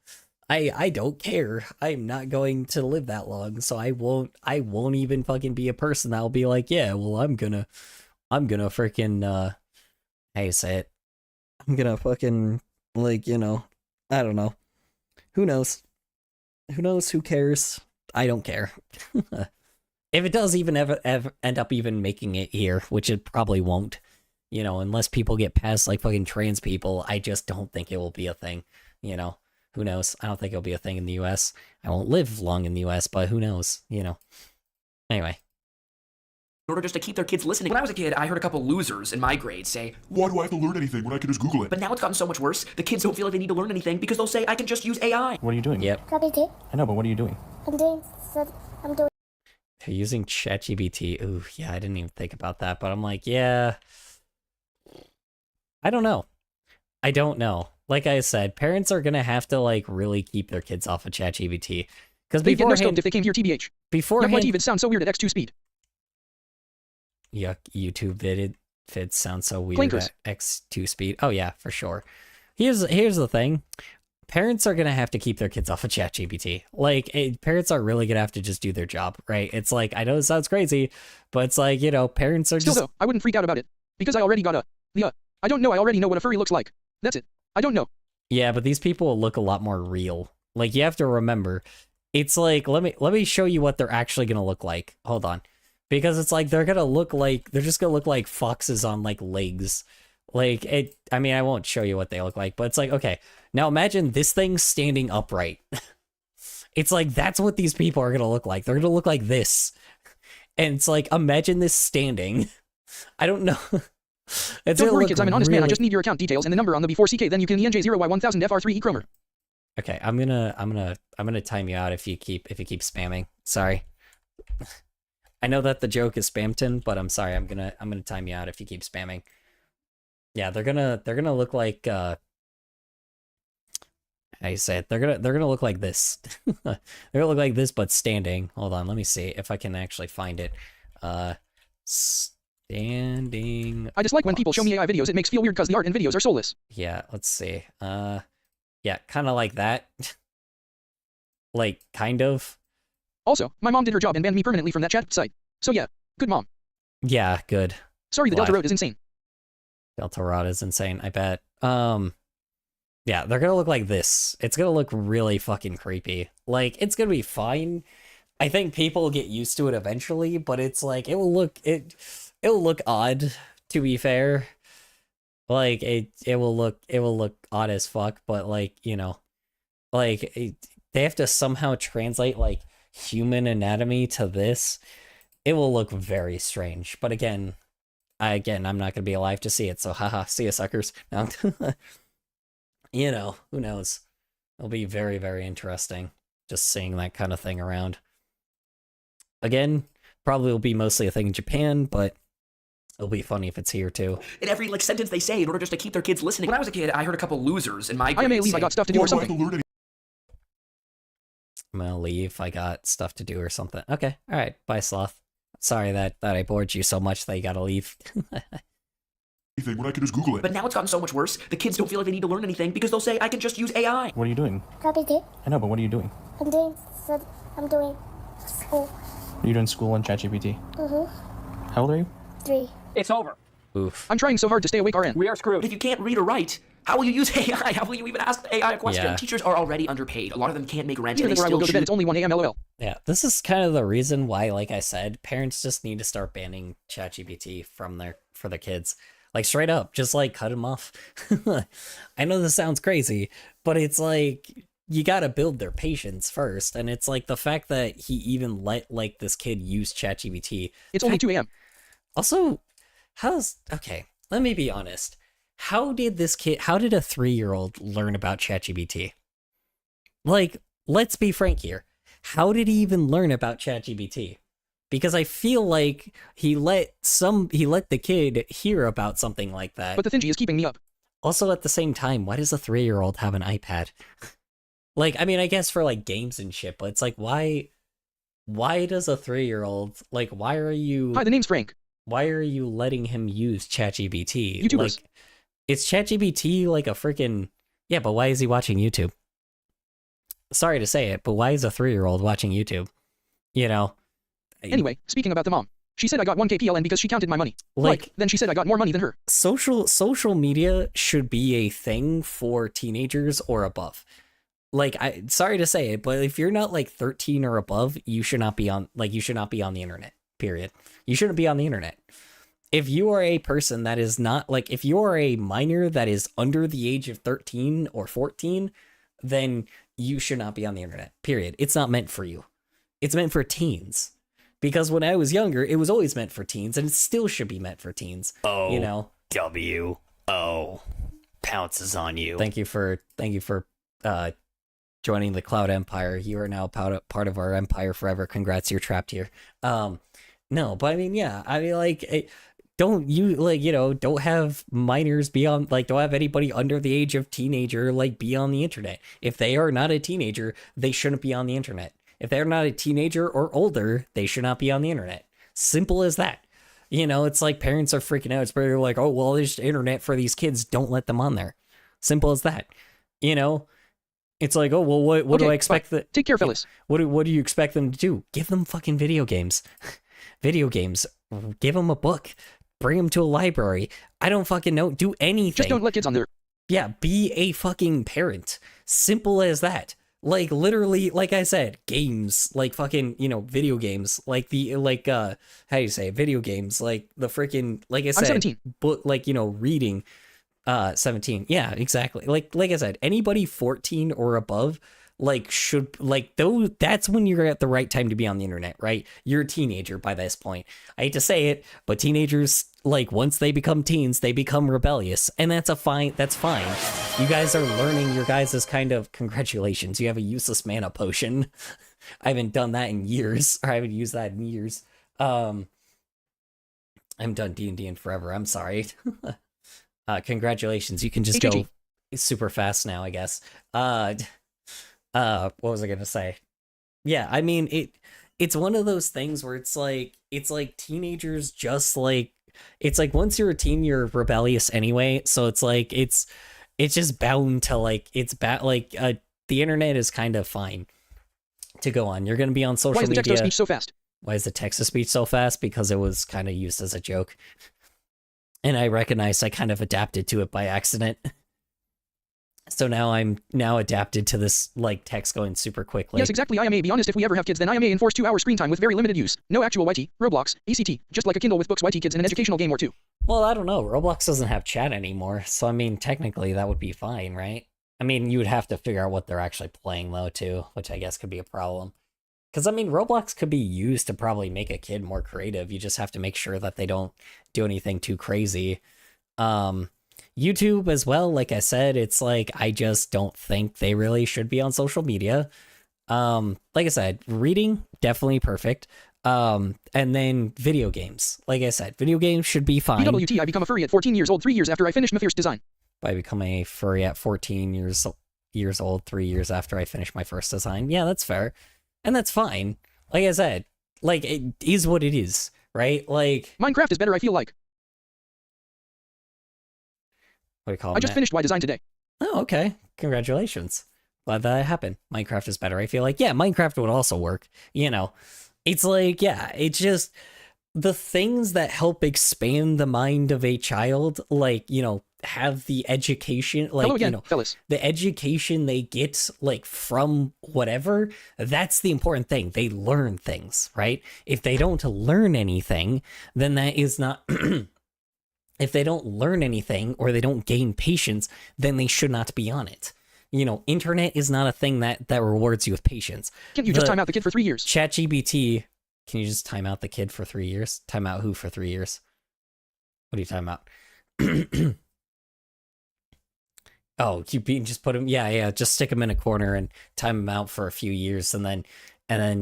I don't care. I'm not going to live that long, so I won't even fucking be a person that'll be like, yeah, well, I'm gonna freaking, how you say it? I'm gonna fucking, like, you know, I don't know. Who knows? Who knows? Who cares? I don't care. If it does even ever end up even making it here, which it probably won't, you know, unless people get past, like, fucking trans people, I just don't think it will be a thing, you know? Who knows? I don't think it'll be a thing in the US. I won't live long in the US, but who knows, you know? Anyway. In order just to keep their kids listening. When I was a kid, I heard a couple losers in my grade say, why do I have to learn anything when I can just Google it? But now it's gotten so much worse, the kids don't feel like they need to learn anything because they'll say, I can just use AI. What are you doing? Yep. ChatGPT. I know, but what are you doing? I'm doing. They're using ChatGPT. Ooh, yeah, I didn't even think about that, but I'm like, yeah. I don't know. I don't know. Like I said, parents are gonna have to like really keep their kids off of ChatGPT because they'd get no scoped if they came here, TBH. Beforehand, Yuck, even sounds so weird at X2 speed. Yuck, YouTube vids sound so weird Blinkers. at X2 speed. Oh yeah, for sure. Here's the thing. Parents are gonna have to keep their kids off of ChatGPT. Like, parents are really gonna have to just do their job, right? It's like, I know it sounds crazy, but it's like, you know, parents are Still just... though, I wouldn't freak out about it because I already got I don't know. I already know what a furry looks like. That's it. I don't know. Yeah, but these people will look a lot more real. Like, you have to remember, it's like, let me show you what they're actually gonna look like. Hold on. Because it's like, they're just gonna look like foxes on like legs. Like, I mean, I won't show you what they look like, but it's like, okay, now imagine this thing standing upright. It's like, that's what these people are gonna look like. They're gonna look like this. And it's like, imagine this standing. I don't know. Don't worry, kids, I'm an honest man. I just need your account details and the number on the B4CK, then you can ENJ0Y1000FR3E Cromer. Okay, I'm gonna time you out if you keep spamming. Sorry. I know that the joke is Spamton, but I'm sorry. I'm gonna time you out if you keep spamming. Yeah, they're gonna look like how you say it? They're gonna look like this. They're gonna look like this, but standing. Hold on, let me see if I can actually find it. Standing. I dislike when people show me AI videos. It makes feel weird because the art in videos are soulless. Yeah, let's see. Yeah, kind of like that. Like, kind of. Also, my mom did her job and banned me permanently from that chat site. So yeah, good mom. Yeah, good. Sorry, the Delta Road is insane. Delta Rod is insane, I bet. Yeah, they're gonna look like this. It's gonna look really fucking creepy. Like, it's gonna be fine. I think people will get used to it eventually, but it's like, it'll look odd, to be fair. Like, it will look odd as fuck, but like, you know, like, they have to somehow translate, like, human anatomy to this. It will look very strange, but again, I'm not gonna be alive to see it, so haha, see ya, suckers. No. You know, who knows? It'll be very, very interesting just seeing that kind of thing around. Again, probably will be mostly a thing in Japan, but it'll be funny if it's here too. In every sentence they say in order just to keep their kids listening. When I was a kid, I heard a couple losers in my I may leave, I got stuff to do or something. I'm gonna leave, I got stuff to do or something. Okay, alright, bye Sloth. Sorry that I bored you so much that you gotta leave. When I can just Google it. But now it's gotten so much worse, the kids don't feel like they need to learn anything because they'll say, I can just use AI. What are you doing? Copy. I know, but what are you doing? I'm doing school. Are you doing school on ChatGPT? Mm-hmm. How old are you? 3. It's over. Oof. I'm trying so hard to stay awake, RN. We are screwed. If you can't read or write, how will you use AI? How will you even ask AI a question? Yeah. Teachers are already underpaid. A lot of them can't make rent. Even And they though I will still go to bed, it's only 1 a.m. LOL. Yeah, this is kind of the reason why, like I said, parents just need to start banning ChatGPT for their kids. Like, straight up, just like cut them off. I know this sounds crazy, but it's like, you gotta build their patience first. And it's like the fact that he even let like this kid use ChatGPT. It's only 2 a.m. Also, okay, let me be honest. How did a 3-year-old learn about ChatGPT? Like, let's be frank here. How did he even learn about ChatGPT? Because I feel like he let the kid hear about something like that. But the Thingy is keeping me up. Also, at the same time, why does a 3-year-old have an iPad? Like, I mean, I guess for like games and shit, but it's like, why does a 3-year-old, like, why are you... Hi, the name's Frank. Why are you letting him use ChatGPT? YouTubers. Like, is ChatGPT like a freaking... Yeah, but why is he watching YouTube? Sorry to say it, but why is a 3-year-old watching YouTube? You know? Anyway, speaking about the mom. She said I got 1K PLN because she counted my money. Like, then she said I got more money than her. Social media should be a thing for teenagers or above. Like, sorry to say it, but if you're not like 13 or above, you should not be on the internet. Period. You shouldn't be on the internet. If you are a person that is not like, if you are a minor that is under the age of 13 or 14, then you should not be on the internet. Period. It's not meant for you. It's meant for teens. Because when I was younger, it was always meant for teens, and it still should be meant for teens. Oh, you know, W-O pounces on you. Thank you for joining the Cloud Empire. You are now part of our empire forever. Congrats, you're trapped here. No, but I mean, yeah, I mean, like, don't have minors be on, like, don't have anybody under the age of teenager, like, be on the internet. If they are not a teenager, they shouldn't be on the internet. If they're not a teenager or older, they should not be on the internet. Simple as that. You know, it's like parents are freaking out. It's pretty like, oh, well, there's internet for these kids. Don't let them on there. Simple as that. You know, it's like, oh, well, what do I expect that? Take care, fellas. What do you expect them to do? Give them fucking video games. Video games. Give them a book. Bring them to a library. I don't fucking know. Do anything. Just don't let kids on there. Yeah, be a fucking parent. Simple as that. Like, literally, like I said, games, like fucking, you know, video games, like how do you say it? Video games, like the freaking, like I said, I'm 17. But like, you know, reading, 17. Yeah, exactly. Like I said, anybody 14 or above, like, should, like, though, that's when you're at the right time to be on the internet, right? You're a teenager by this point. I hate to say it, but teenagers, like, once they become teens, they become rebellious, and that's fine. You guys are learning your guys' kind of, congratulations, you have a useless mana potion. I haven't done that in years, or I haven't used that in years. I'm done D&D in forever, I'm sorry. Congratulations, you can just go super fast now, I guess. What was I gonna say? Yeah, I mean, it's one of those things where it's like teenagers just like it's like once you're a teen, you're rebellious anyway. So it's like it's just bound to like the internet is kind of fine to go on. You're going to be on social media. Why is the text-to-speech so fast? Why is the text-to-speech so fast? Because it was kind of used as a joke. And I recognized I kind of adapted to it by accident. So now I'm adapted to this like text going super quickly. Yes, exactly. IMA. Be honest, if we ever have kids, then IMA enforce 2-hour screen time with very limited use. No actual YT, Roblox, ACT, just like a Kindle with books, YT kids, and an educational game or two. Well, I don't know. Roblox doesn't have chat anymore, so I mean, technically that would be fine, right? I mean, you would have to figure out what they're actually playing though, too, which I guess could be a problem. Because I mean, Roblox could be used to probably make a kid more creative. You just have to make sure that they don't do anything too crazy. YouTube as well, like I said, it's like I just don't think they really should be on social media. Like I said, reading, definitely perfect. And then video games. Like I said, video games should be fine. BWT, I become a furry at 14 years old, 3 years after I finished my first design. I become a furry at 14 years old, 3 years after I finish my first design. Yeah, that's fair. And that's fine. Like I said, like, it is what it is, right? Like... Minecraft is better, I feel like. What do you call it? I just finished Y design today. Oh, okay. Congratulations. Glad that happened. Minecraft is better, I feel like. Yeah, Minecraft would also work. You know, it's like, yeah, it's just... The things that help expand the mind of a child, like, you know, have the education, like, again, you know, fellas. The education they get, like, from whatever, that's the important thing. They learn things, right? If they don't learn anything, then that is not... If they don't learn anything or they don't gain patience, then they should not be on it. You know, internet is not a thing that rewards you with patience. Can't you just time out the kid for 3 years? ChatGPT... Can you just time out the kid for 3 years? Time out who for 3 years? What are you talking about? Oh, you just put him... Yeah, just stick him in a corner and time him out for a few years, and then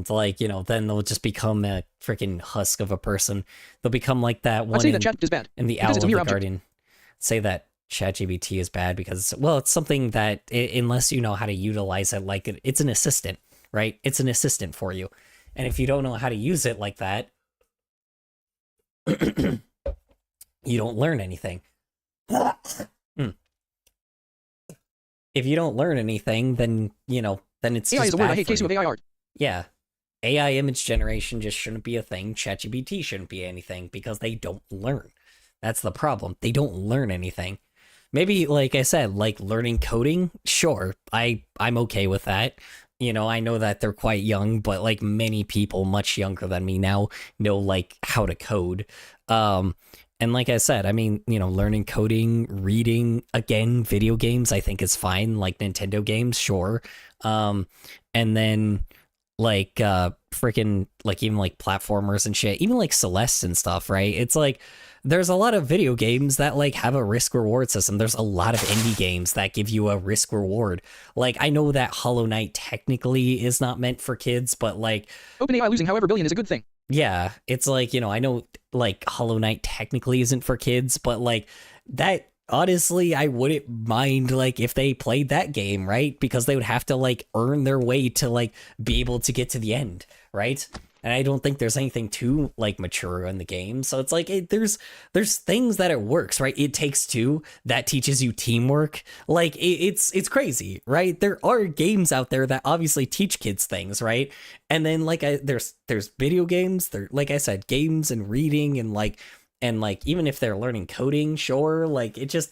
like, you know, then they'll just become a freaking husk of a person. They'll become like that one I'd say that chat is bad. In the Owl of the Guardian. Say that ChatGPT is bad because, well, it's something that, unless you know how to utilize it, like, it's an assistant, right? It's an assistant for you. And if you don't know how to use it like that, you don't learn anything. If you don't learn anything, then, you know, then it's AI just is a word I hate. Case of AI art. Yeah. AI image generation just shouldn't be a thing. ChatGPT shouldn't be anything because they don't learn. That's the problem. They don't learn anything. Maybe, like I said, like learning coding, sure, I'm okay with that. You know, I know that they're quite young, but like many people much younger than me now know like how to code. And like I said, I mean, you know, learning coding, reading, again, video games, I think is fine. Like Nintendo games, sure. And then like freaking like even like platformers and shit, even like Celeste and stuff, right? It's like there's a lot of video games that like have a risk reward system. There's a lot of indie games that give you a risk reward. Like I know that Hollow Knight technically is not meant for kids, but like OpenAI losing however billion is a good thing. Yeah, it's like, you know, I know like Hollow Knight technically isn't for kids, but like that honestly, I wouldn't mind like if they played that game, right? Because they would have to like earn their way to like be able to get to the end, right? And I don't think there's anything too like mature in the game. So it's like there's things that it works, right? It Takes Two that teaches you teamwork. Like it's crazy, right? There are games out there that obviously teach kids things, right? And then like there's video games, there, like I said, games and reading and like even if they're learning coding, sure, like it just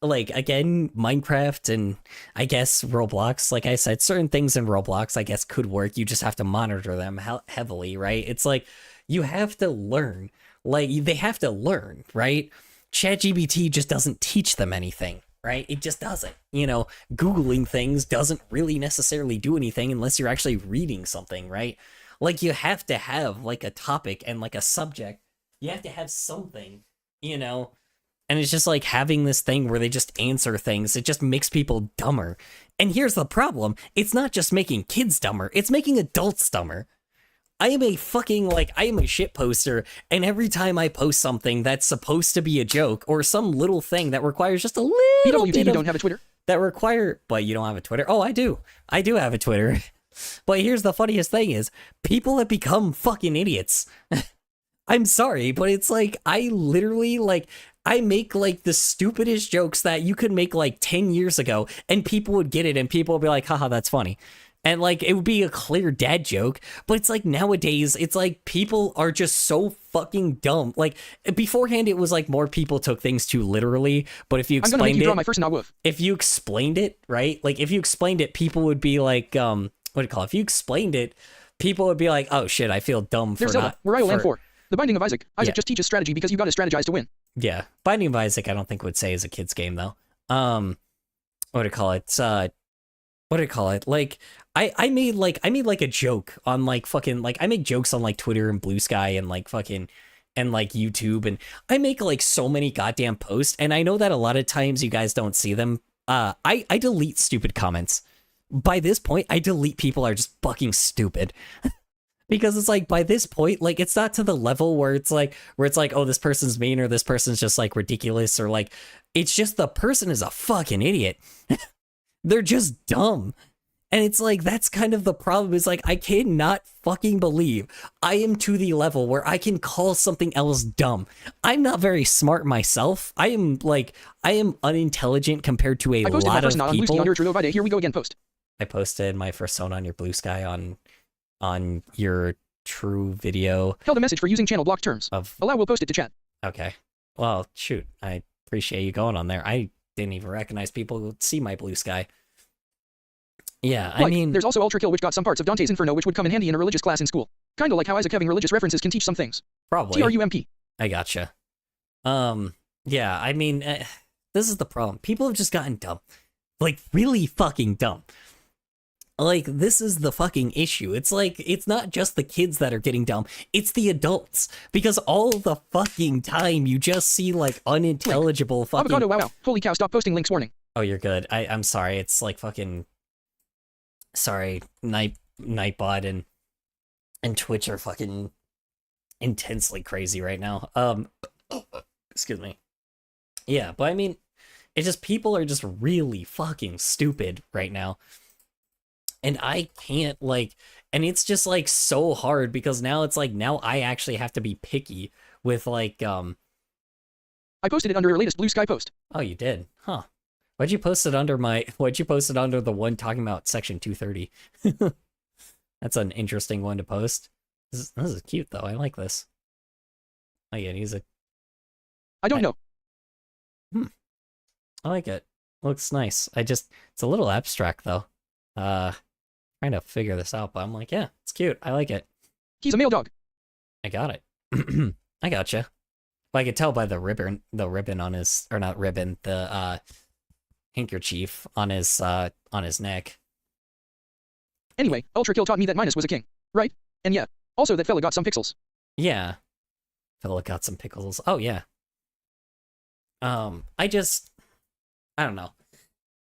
like again Minecraft and I guess Roblox, like I said, certain things in Roblox I guess could work. You just have to monitor them heavily, right? It's like you have to learn, like they have to learn, right? ChatGPT just doesn't teach them anything, right? It just doesn't. You know, Googling things doesn't really necessarily do anything unless you're actually reading something, right? Like you have to have like a topic and like a subject. You have to have something, you know? And it's just like having this thing where they just answer things. It just makes people dumber. And here's the problem. It's not just making kids dumber. It's making adults dumber. I am a shit poster. And every time I post something that's supposed to be a joke or some little thing that requires just a little bit you don't have a Twitter? But you don't have a Twitter? Oh, I do. I do have a Twitter. But here's the funniest thing is people have become fucking idiots. I'm sorry, but it's like, I literally, like, I make, like, the stupidest jokes that you could make, like, 10 years ago, and people would get it, and people would be like, haha, that's funny. And, like, it would be a clear dad joke, but it's like, nowadays, it's like, people are just so fucking dumb. Like, beforehand, it was like, more people took things too literally, but if you explained I'm gonna make you draw it, my first woof. if you explained it, right? Like, if you explained it, people would be like, what do you call it? If you explained it, people would be like, oh shit, I feel dumb for There's Zelda, not... where I will land for, for. The Binding of Isaac. Isaac just teaches strategy because you gotta strategize to win. Yeah, Binding of Isaac, I don't think would say is a kid's game though. What do you call it? What do you call it? Like, I made like a joke on like fucking like I make jokes on like Twitter and Blue Sky and like fucking and like YouTube, and I make like so many goddamn posts, and I know that a lot of times you guys don't see them. I delete stupid comments. By this point, I delete people are just fucking stupid. Because it's like, by this point, like, it's not to the level where it's like, oh, this person's mean or this person's just like ridiculous, or like, it's just the person is a fucking idiot. They're just dumb. And it's like, that's kind of the problem, is like, I cannot fucking believe I am to the level where I can call something else dumb. I'm not very smart myself. I am unintelligent compared to a lot of people. I posted my first not on Blue Sky on your True Vide. Here we go again post. I posted my first note on your Blue Sky on your True video. Held a message for using channel block terms. Allow will post it to chat. Okay. Well, shoot. I appreciate you going on there. I didn't even recognize people who would see my Blue Sky. Yeah, I mean... There's also Ultra Kill, which got some parts of Dante's Inferno, which would come in handy in a religious class in school. Kinda like how Isaac having religious references can teach some things. Probably. TRUMP. I gotcha. Yeah, I mean, this is the problem. People have just gotten dumb. Like, really fucking dumb. Like, this is the fucking issue. It's like, it's not just the kids that are getting dumb, it's the adults. Because all the fucking time you just see, like, unintelligible fucking... Avocado, wow. Holy cow, stop posting links, warning. Oh, you're good. I'm sorry, it's like fucking... Sorry, Nightbot and Twitch are fucking intensely crazy right now. Excuse me. Yeah, but I mean, it's just, people are just really fucking stupid right now. And I can't, like, and it's just, like, so hard, because now it's like, now I actually have to be picky with, like, I posted it under your latest Blue Sky post. Oh, you did? Huh. Why'd you post it under the one talking about Section 230? That's an interesting one to post. This is cute, though. I like this. Oh, yeah, he's a... I don't know. I like it. Looks nice. it's a little abstract, though. Trying to figure this out, but I'm like, yeah, it's cute. I like it. He's a male dog. I got it. I gotcha. But I could tell by the ribbon on his, or not ribbon, the handkerchief on his neck. Anyway, Ultra Kill taught me that Minus was a king, right? And yeah, also that fella got some pixels. Yeah. Fella got some pickles. Oh, yeah. I don't know.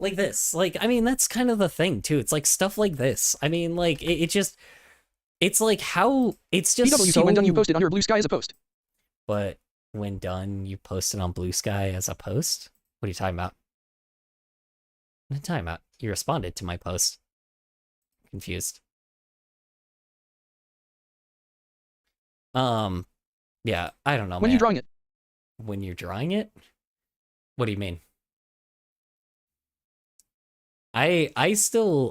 Like this. Like, I mean, that's kind of the thing, too. It's like stuff like this. I mean, like, it's like how, it's just BWT, so... when done, you posted under Blue Sky as a post. But when done, you posted on Blue Sky as a post? What are you talking about? What are you talking about? You responded to my post. Confused. Yeah, I don't know, When man. you drawing it? When you're drawing it? What do you mean? I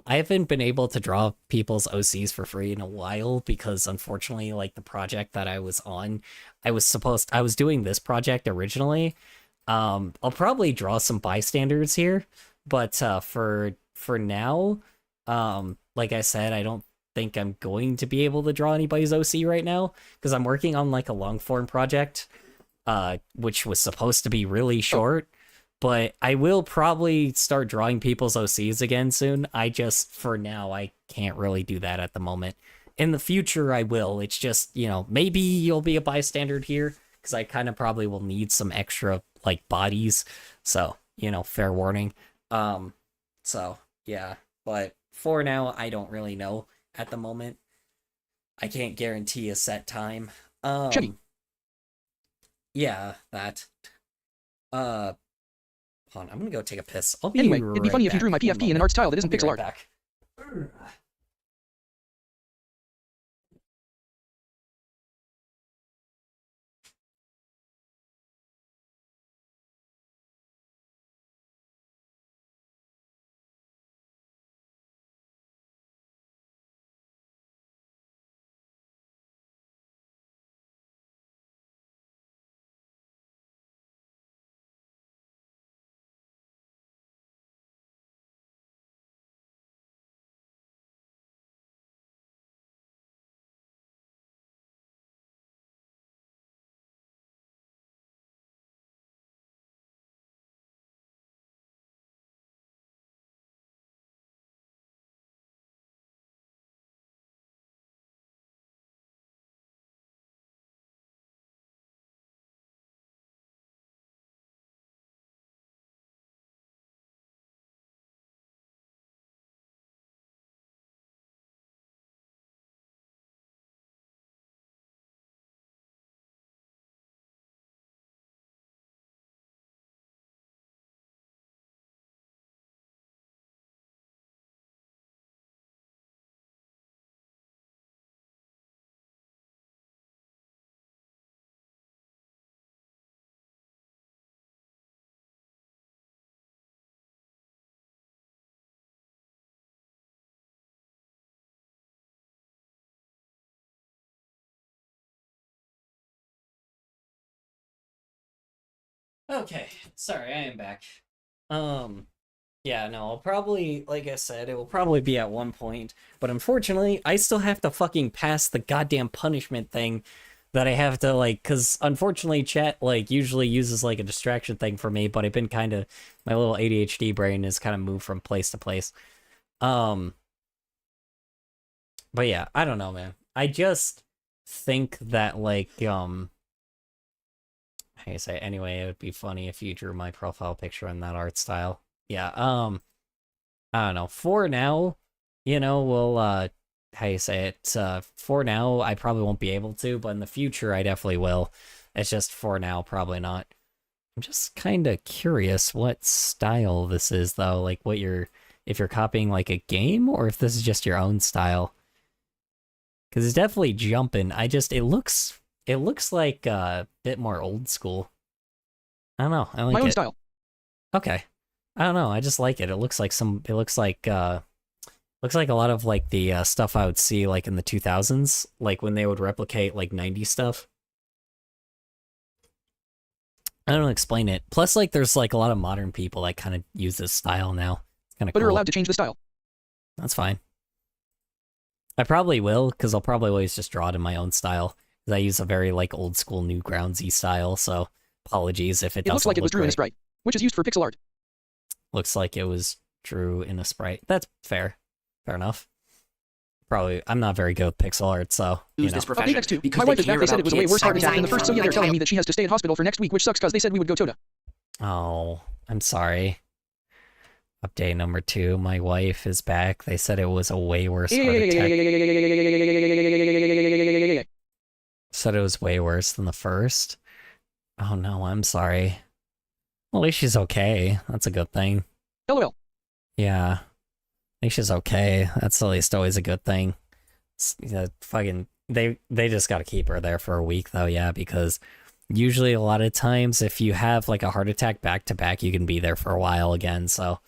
haven't been able to draw people's OCs for free in a while, because unfortunately, like, the project that I was on, I was doing this project originally. I'll probably draw some bystanders here, but for now, like I said, I don't think I'm going to be able to draw anybody's OC right now, because I'm working on like a long form project, which was supposed to be really short. But I will probably start drawing people's OCs again soon. For now, I can't really do that at the moment. In the future, I will. It's just, maybe you'll be a bystander here, because I kind of probably will need some extra, like, bodies. So, fair warning. So, yeah. But for now, I don't really know at the moment. I can't guarantee a set time. Yeah, that. Hold on, I'm gonna go take a piss. Anyway, it'd be funny if you drew my PFP in an art style that isn't pixel art. Back. Okay, sorry, I am back. Yeah, no, I'll probably, like I said, it will probably be at one point, but unfortunately, I still have to fucking pass the goddamn punishment thing that I have to, like, because unfortunately chat, like, usually uses, like, a distraction thing for me, but I've been kind of, my little ADHD brain has kind of moved from place to place. But yeah, I don't know, man. I just think that, like, how do you say, anyway, it would be funny if you drew my profile picture in that art style. Yeah, I don't know. For now, you know, we'll, how you say it, for now, I probably won't be able to, but in the future, I definitely will. It's just for now, probably not. I'm just kind of curious what style this is, though. Like, what you're, if you're copying, like, a game, or if this is just your own style. Because it's definitely jumping. it looks like a bit more old school. I don't know. I like My own it. style. Okay. I don't know. I just like it. It looks like looks like a lot of like the stuff I would see like in the 2000s, like when they would replicate like 90s stuff. I don't explain it. Plus, like, there's like a lot of modern people that kind of use this style now. It's kind of cool. But you're allowed to change the style. That's fine. I probably will, because I'll probably always just draw it in my own style. Because I use a very like old school Newgroundsy style, so apologies if it doesn't. It looks like it was drew in a sprite, which is used for pixel art. Looks like it was drew in a sprite. That's fair. Fair enough. Probably, I'm not very good with pixel art, so, you know. This profession Next too. because My wife is care back. They said it was a way about worse heart kids. attack than the first, so yeah, they're telling me that she has to stay in hospital for next week, which sucks because they said we would go Toda. Oh, I'm sorry. Update number 2, my wife is back. They said it was a way worse heart attack. Said it was way worse than the first. Oh no, I'm sorry. Well, at least she's okay. That's a good thing. LOL. Yeah. At least she's okay. That's at least always a good thing. Fucking, they just gotta keep her there for a week though, yeah, because usually a lot of times if you have like a heart attack back to back, you can be there for a while again, so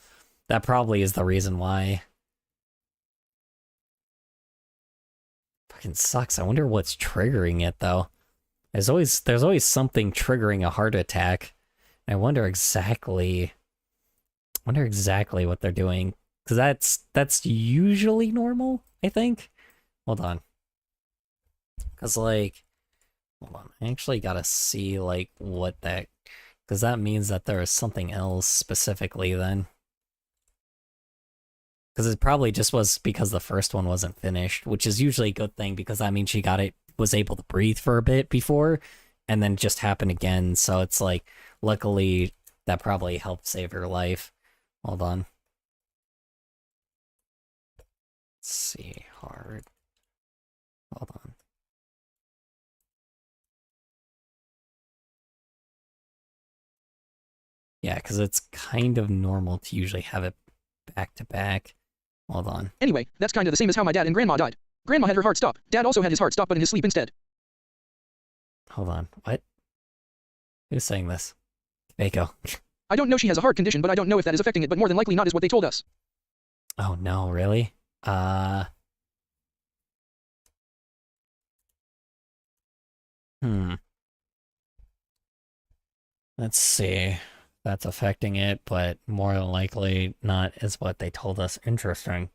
that probably is the reason why. Fucking sucks. I wonder what's triggering it though. There's always something triggering a heart attack. I wonder exactly what they're doing. Because that's usually normal, I think. Hold on. Because, like, hold on. I actually gotta see, like, what that... Because that means that there is something else specifically, then. Because it probably just was because the first one wasn't finished, which is usually a good thing, because that means she was able to breathe for a bit before, and then just happened again, so it's like, luckily, that probably helped save her life. Hold on. Let's see, hard. Hold on. Yeah, because it's kind of normal to usually have it back to back. Hold on. Anyway, that's kind of the same as how my dad and grandma died. Grandma had her heart stop. Dad also had his heart stop, but in his sleep instead. Hold on. What? Who's saying this? Mako. I don't know she has a heart condition, but I don't know if that is affecting it, but more than likely not is what they told us. Oh no, really? Let's see. That's affecting it, but more than likely not is what they told us. Interesting.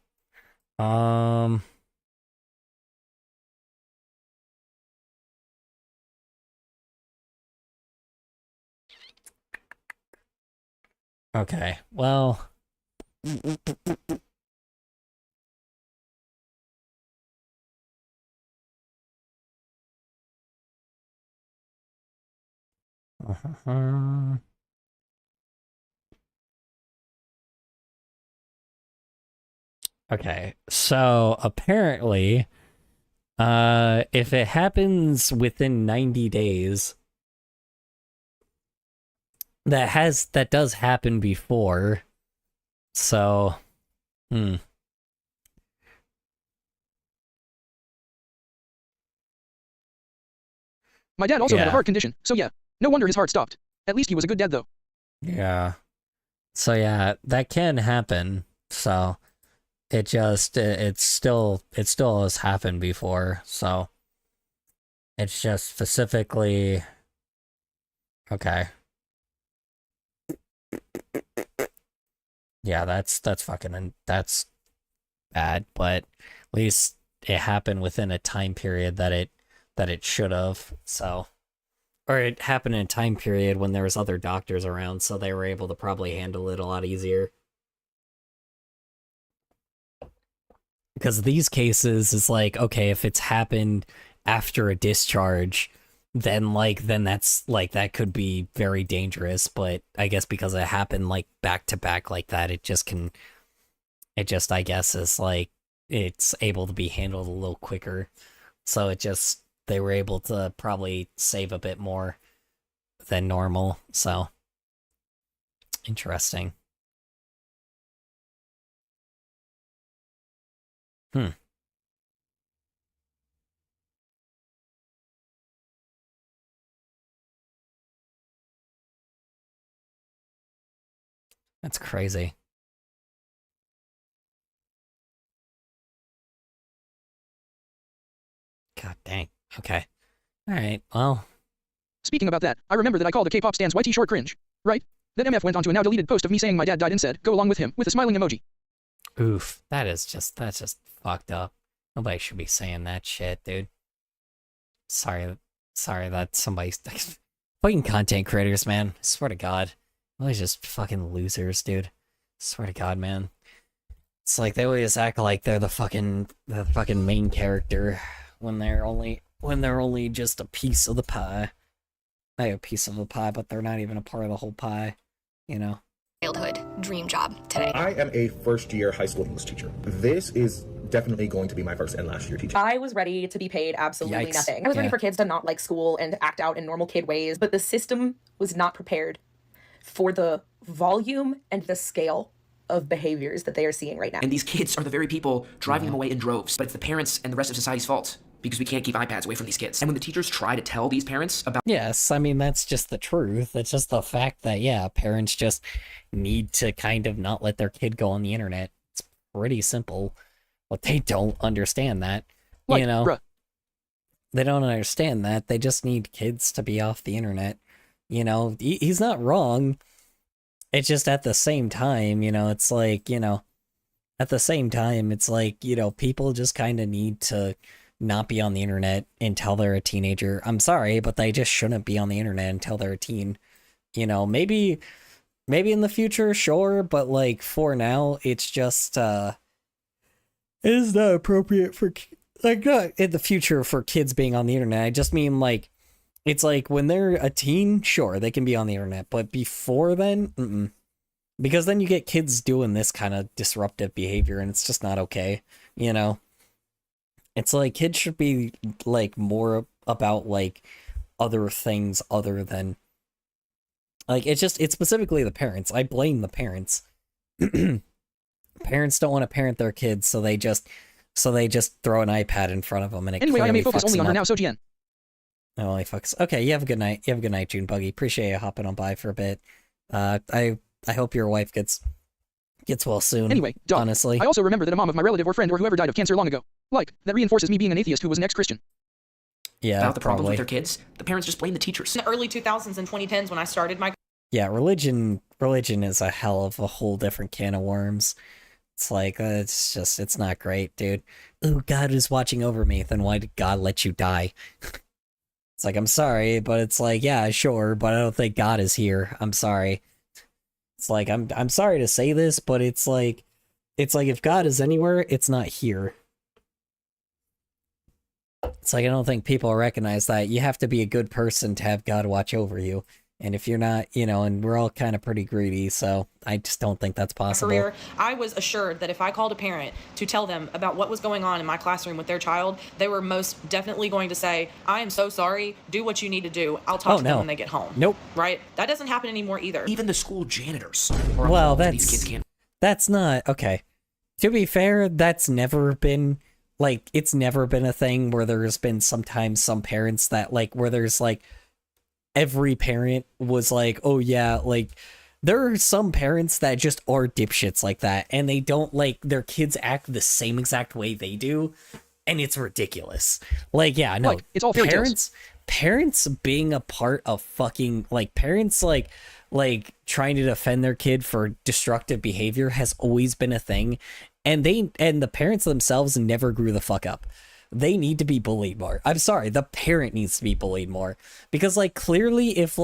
Okay, well... Okay, so apparently, if it happens within 90 days, that does happen before, so, My dad also had a heart condition, so yeah, no wonder his heart stopped. At least he was a good dad, though. Yeah. So yeah, that can happen, so... It still has happened before, so it's just specifically okay. Yeah, that's fucking, and that's bad, but at least it happened within a time period that it should have. So, or it happened in a time period when there was other doctors around, so they were able to probably handle it a lot easier. Because these cases is like, okay, if it's happened after a discharge, then that's like, that could be very dangerous. But I guess because it happened like back to back like that, it just, I guess, is like, it's able to be handled a little quicker. So they were able to probably save a bit more than normal. So, interesting. That's crazy. God dang. Okay. All right. Well. Speaking about that, I remember that I called the K-pop stands YT short cringe, right? Then MF went on to a now deleted post of me saying my dad died and said, "Go along with him," with a smiling emoji. Oof. That's just fucked up. Nobody should be saying that shit, dude. Sorry that somebody's fucking content creators, man. I swear to God. Always just fucking losers, dude. I swear to God, man. It's like they always act like they're the fucking main character when they're only just a piece of the pie. Not a piece of the pie, but they're not even a part of the whole pie, you know? Childhood dream job today. I am a first-year high school English teacher. This is definitely going to be my first and last year teaching. I was ready to be paid absolutely Yikes. nothing. I was ready for kids to not like school and act out in normal kid ways, but the system was not prepared for the volume and the scale of behaviors that they are seeing right now. And these kids are the very people driving them away in droves, but it's the parents and the rest of society's fault because we can't keep iPads away from these kids. And when the teachers try to tell these parents about— Yes, I mean, that's just the truth. It's just the fact that, yeah, parents just need to kind of not let their kid go on the internet. It's pretty simple. But they don't understand that, you know? Bruh. They don't understand that. They just need kids to be off the internet. You know, he's not wrong. It's just at the same time, you know, it's like, you know, at the same time, it's like, you know, people just kind of need to not be on the internet until they're a teenager. I'm sorry, but they just shouldn't be on the internet until they're a teen. You know, maybe in the future, sure, but like for now, it's just, it is not appropriate for, like, not in the future for kids being on the internet. I just mean, like, it's like when they're a teen, sure, they can be on the internet, but before then, because then you get kids doing this kind of disruptive behavior, and it's just not okay, you know? It's like kids should be, like, more about, like, other things other than, like, it's specifically the parents. I blame the parents. Parents don't want to parent their kids, so they just throw an iPad in front of them, and it Anyway, I may clearly focus fucks only them on her up. now, so GN. Oh, only fucks. Okay, you have a good night. You have a good night, June Buggy. Appreciate you hopping on by for a bit. I hope your wife gets well soon. Anyway, dog. Honestly, I also remember that a mom of my relative or friend or whoever died of cancer long ago. Like, that reinforces me being an atheist who was an ex-Christian. Yeah, about the problems probably. with their kids, the parents just blame the teachers. In the early 2000s and 2010s when I started my Yeah, religion is a hell of a whole different can of worms. It's like, it's not great, dude. Ooh, God is watching over me. Then why did God let you die? It's like, I'm sorry, but it's like, yeah, sure, but I don't think God is here. I'm sorry. It's like, I'm sorry to say this, but it's like if God is anywhere, it's not here. It's like, I don't think people recognize that. You have to be a good person to have God watch over you. And if you're not, you know, and we're all kind of pretty greedy, so I just don't think that's possible. career, I was assured that if I called a parent to tell them about what was going on in my classroom with their child, they were most definitely going to say, I am so sorry, do what you need to do, I'll talk to them when they get home. Nope. Right? That doesn't happen anymore either. Even the school janitors. Well, these kids can't. that's not, okay. To be fair, that's never been, like, it's never been a thing where there's been sometimes some parents that, like, where there's, like, every parent was like, oh yeah, like, there are some parents that just are dipshits like that, and they don't, like, their kids act the same exact way they do, and it's ridiculous. Like, yeah, no, Like, it's all fairy tales. parents being a part of fucking, like, parents, like, like trying to defend their kid for destructive behavior has always been a thing, and the parents themselves never grew the fuck up. They need to be bullied more. I'm sorry, the parent needs to be bullied more, because like clearly if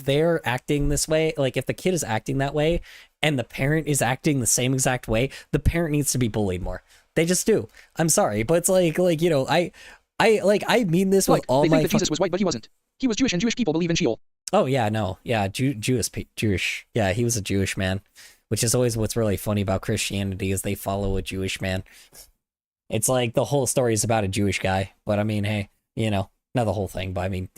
they're acting this way, like if the kid is acting that way and the parent is acting the same exact way, the parent needs to be bullied more. They just do. I'm sorry, but it's like you know, I mean this with all they my think that Jesus was white, but he wasn't. He was Jewish, and Jewish people believe in Sheol. Oh yeah, no. Yeah, Jewish. Yeah, he was a Jewish man, which is always what's really funny about Christianity is they follow a Jewish man. It's like the whole story is about a Jewish guy, but I mean, hey, you know, not the whole thing, but I mean,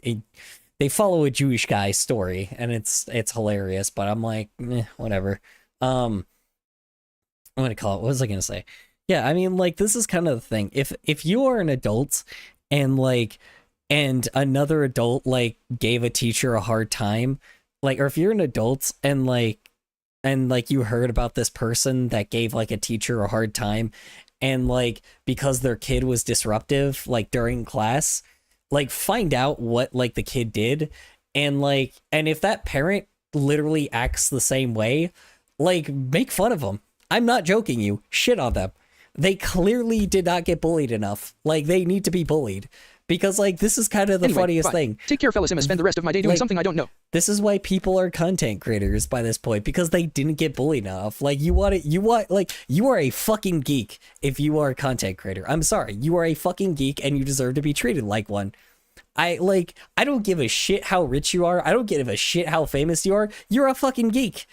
they follow a Jewish guy's story, and it's hilarious. But I'm like, whatever. I'm gonna call it. What was I gonna say? Yeah, I mean, like this is kind of the thing. If you are an adult, and another adult like gave a teacher a hard time, like, or if you're an adult and you heard about this person that gave like a teacher a hard time, and like because their kid was disruptive like during class, like find out what like the kid did, and if that parent literally acts the same way, like make fun of them. I'm not joking, you shit on them. They clearly did not get bullied enough. Like they need to be bullied, because like this is kind of the funniest thing. Take care, fellas. I'm gonna spend the rest of my day doing something I don't know. This is why people are content creators by this point, because they didn't get bullied enough. Like you are a fucking geek if you are a content creator. I'm sorry, you are a fucking geek and you deserve to be treated like one. I don't give a shit how rich you are. I don't give a shit how famous you are. You're a fucking geek.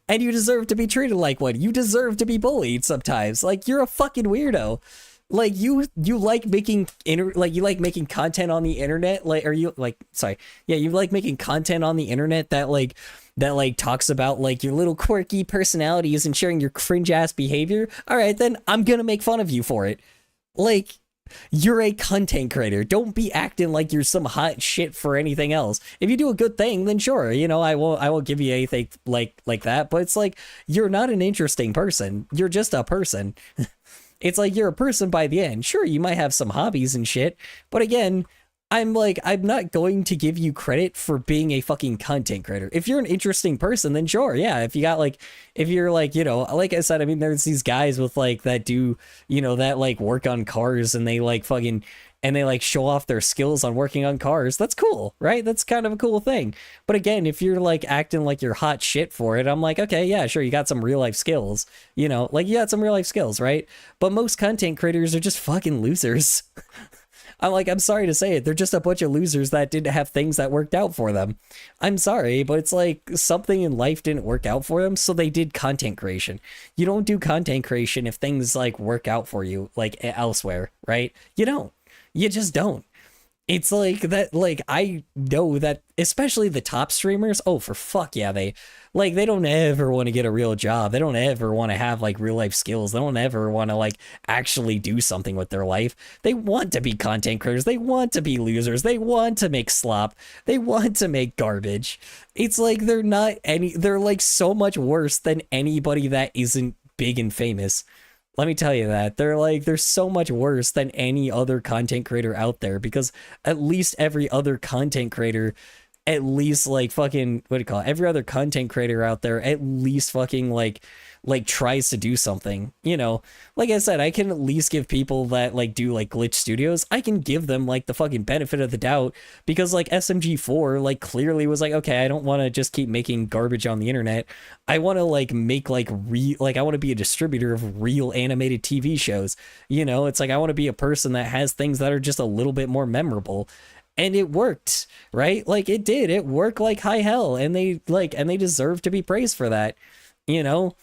And you deserve to be treated like one. You deserve to be bullied sometimes. Like you're a fucking weirdo. Like you like making you like making content on the internet, you like making content on the internet that talks about like your little quirky personalities and sharing your cringe ass behavior. All right, then I'm gonna make fun of you for it. Like you're a content creator. Don't be acting like you're some hot shit for anything else. If you do a good thing, then sure, you know, I won't give you anything like that. But it's like you're not an interesting person. You're just a person. It's like you're a person by the end. Sure, you might have some hobbies and shit, but again, I'm not going to give you credit for being a fucking content creator. If you're an interesting person, then sure, yeah. If you're like, you know, like I said, I mean, there's these guys with like that do, you know, that like work on cars and they like fucking and they like show off their skills on working on cars. That's cool, right? That's kind of a cool thing. But again, if you're like acting like you're hot shit for it, I'm like, okay, yeah, sure, you got some real life skills, you know, like you got some real life skills, right? But most content creators are just fucking losers. I'm sorry to say it. They're just a bunch of losers that didn't have things that worked out for them. I'm sorry, but it's like something in life didn't work out for them, so they did content creation. You don't do content creation if things like work out for you, like elsewhere, right? You don't. You just don't. It's like that, like, I know that, especially the top streamers, oh, for fuck yeah, they don't ever want to get a real job. They don't ever want to have, like, real life skills. They don't ever want to, like, actually do something with their life. They want to be content creators. They want to be losers. They want to make slop. They want to make garbage. It's like they're like so much worse than anybody that isn't big and famous. Let me tell you that. They're so much worse than any other content creator out there, because at least every other content creator, at least like fucking, what do you call it? Every other content creator out there at least fucking like tries to do something, you know? Like I said, I can at least give people that like do like glitch studios, I can give them like the fucking benefit of the doubt, because like SMG4 like clearly was like, okay, I don't want to just keep making garbage on the internet. I want to like make like I want to be a distributor of real animated TV shows. You know, it's like I want to be a person that has things that are just a little bit more memorable. And it worked, right? Like it did. It worked like high hell, and they deserve to be praised for that. You know,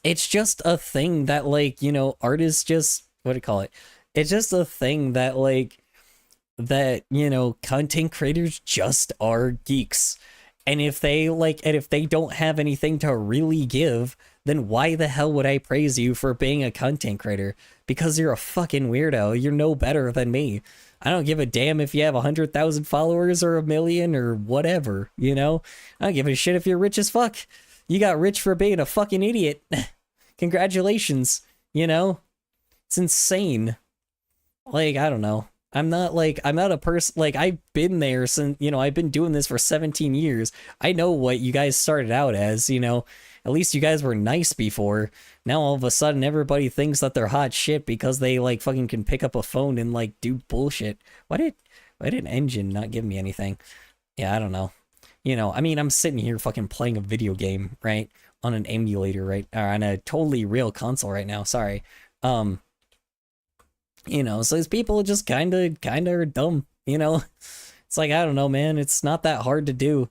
it's just a thing that like, you know, art is just, what do you call it? It's just a thing that like, that, you know, content creators just are geeks. And if they don't have anything to really give, then why the hell would I praise you for being a content creator? Because you're a fucking weirdo. You're no better than me. I don't give a damn if you have 100,000 followers or 1 million or whatever, you know? I don't give a shit if you're rich as fuck. You got rich for being a fucking idiot. Congratulations, you know? It's insane. Like, I don't know. I'm not a person, like, I've been there since, I've been doing this for 17 years. I know what you guys started out as, at least you guys were nice before. Now all of a sudden everybody thinks that they're hot shit because they like fucking can pick up a phone and like do bullshit. Why did Engine not give me anything? Yeah, I don't know. I mean, I'm sitting here fucking playing a video game, right? On an emulator, right? Or on a totally real console right now. Sorry. So these people just kind of are dumb, It's like, I don't know, man. It's not that hard to do.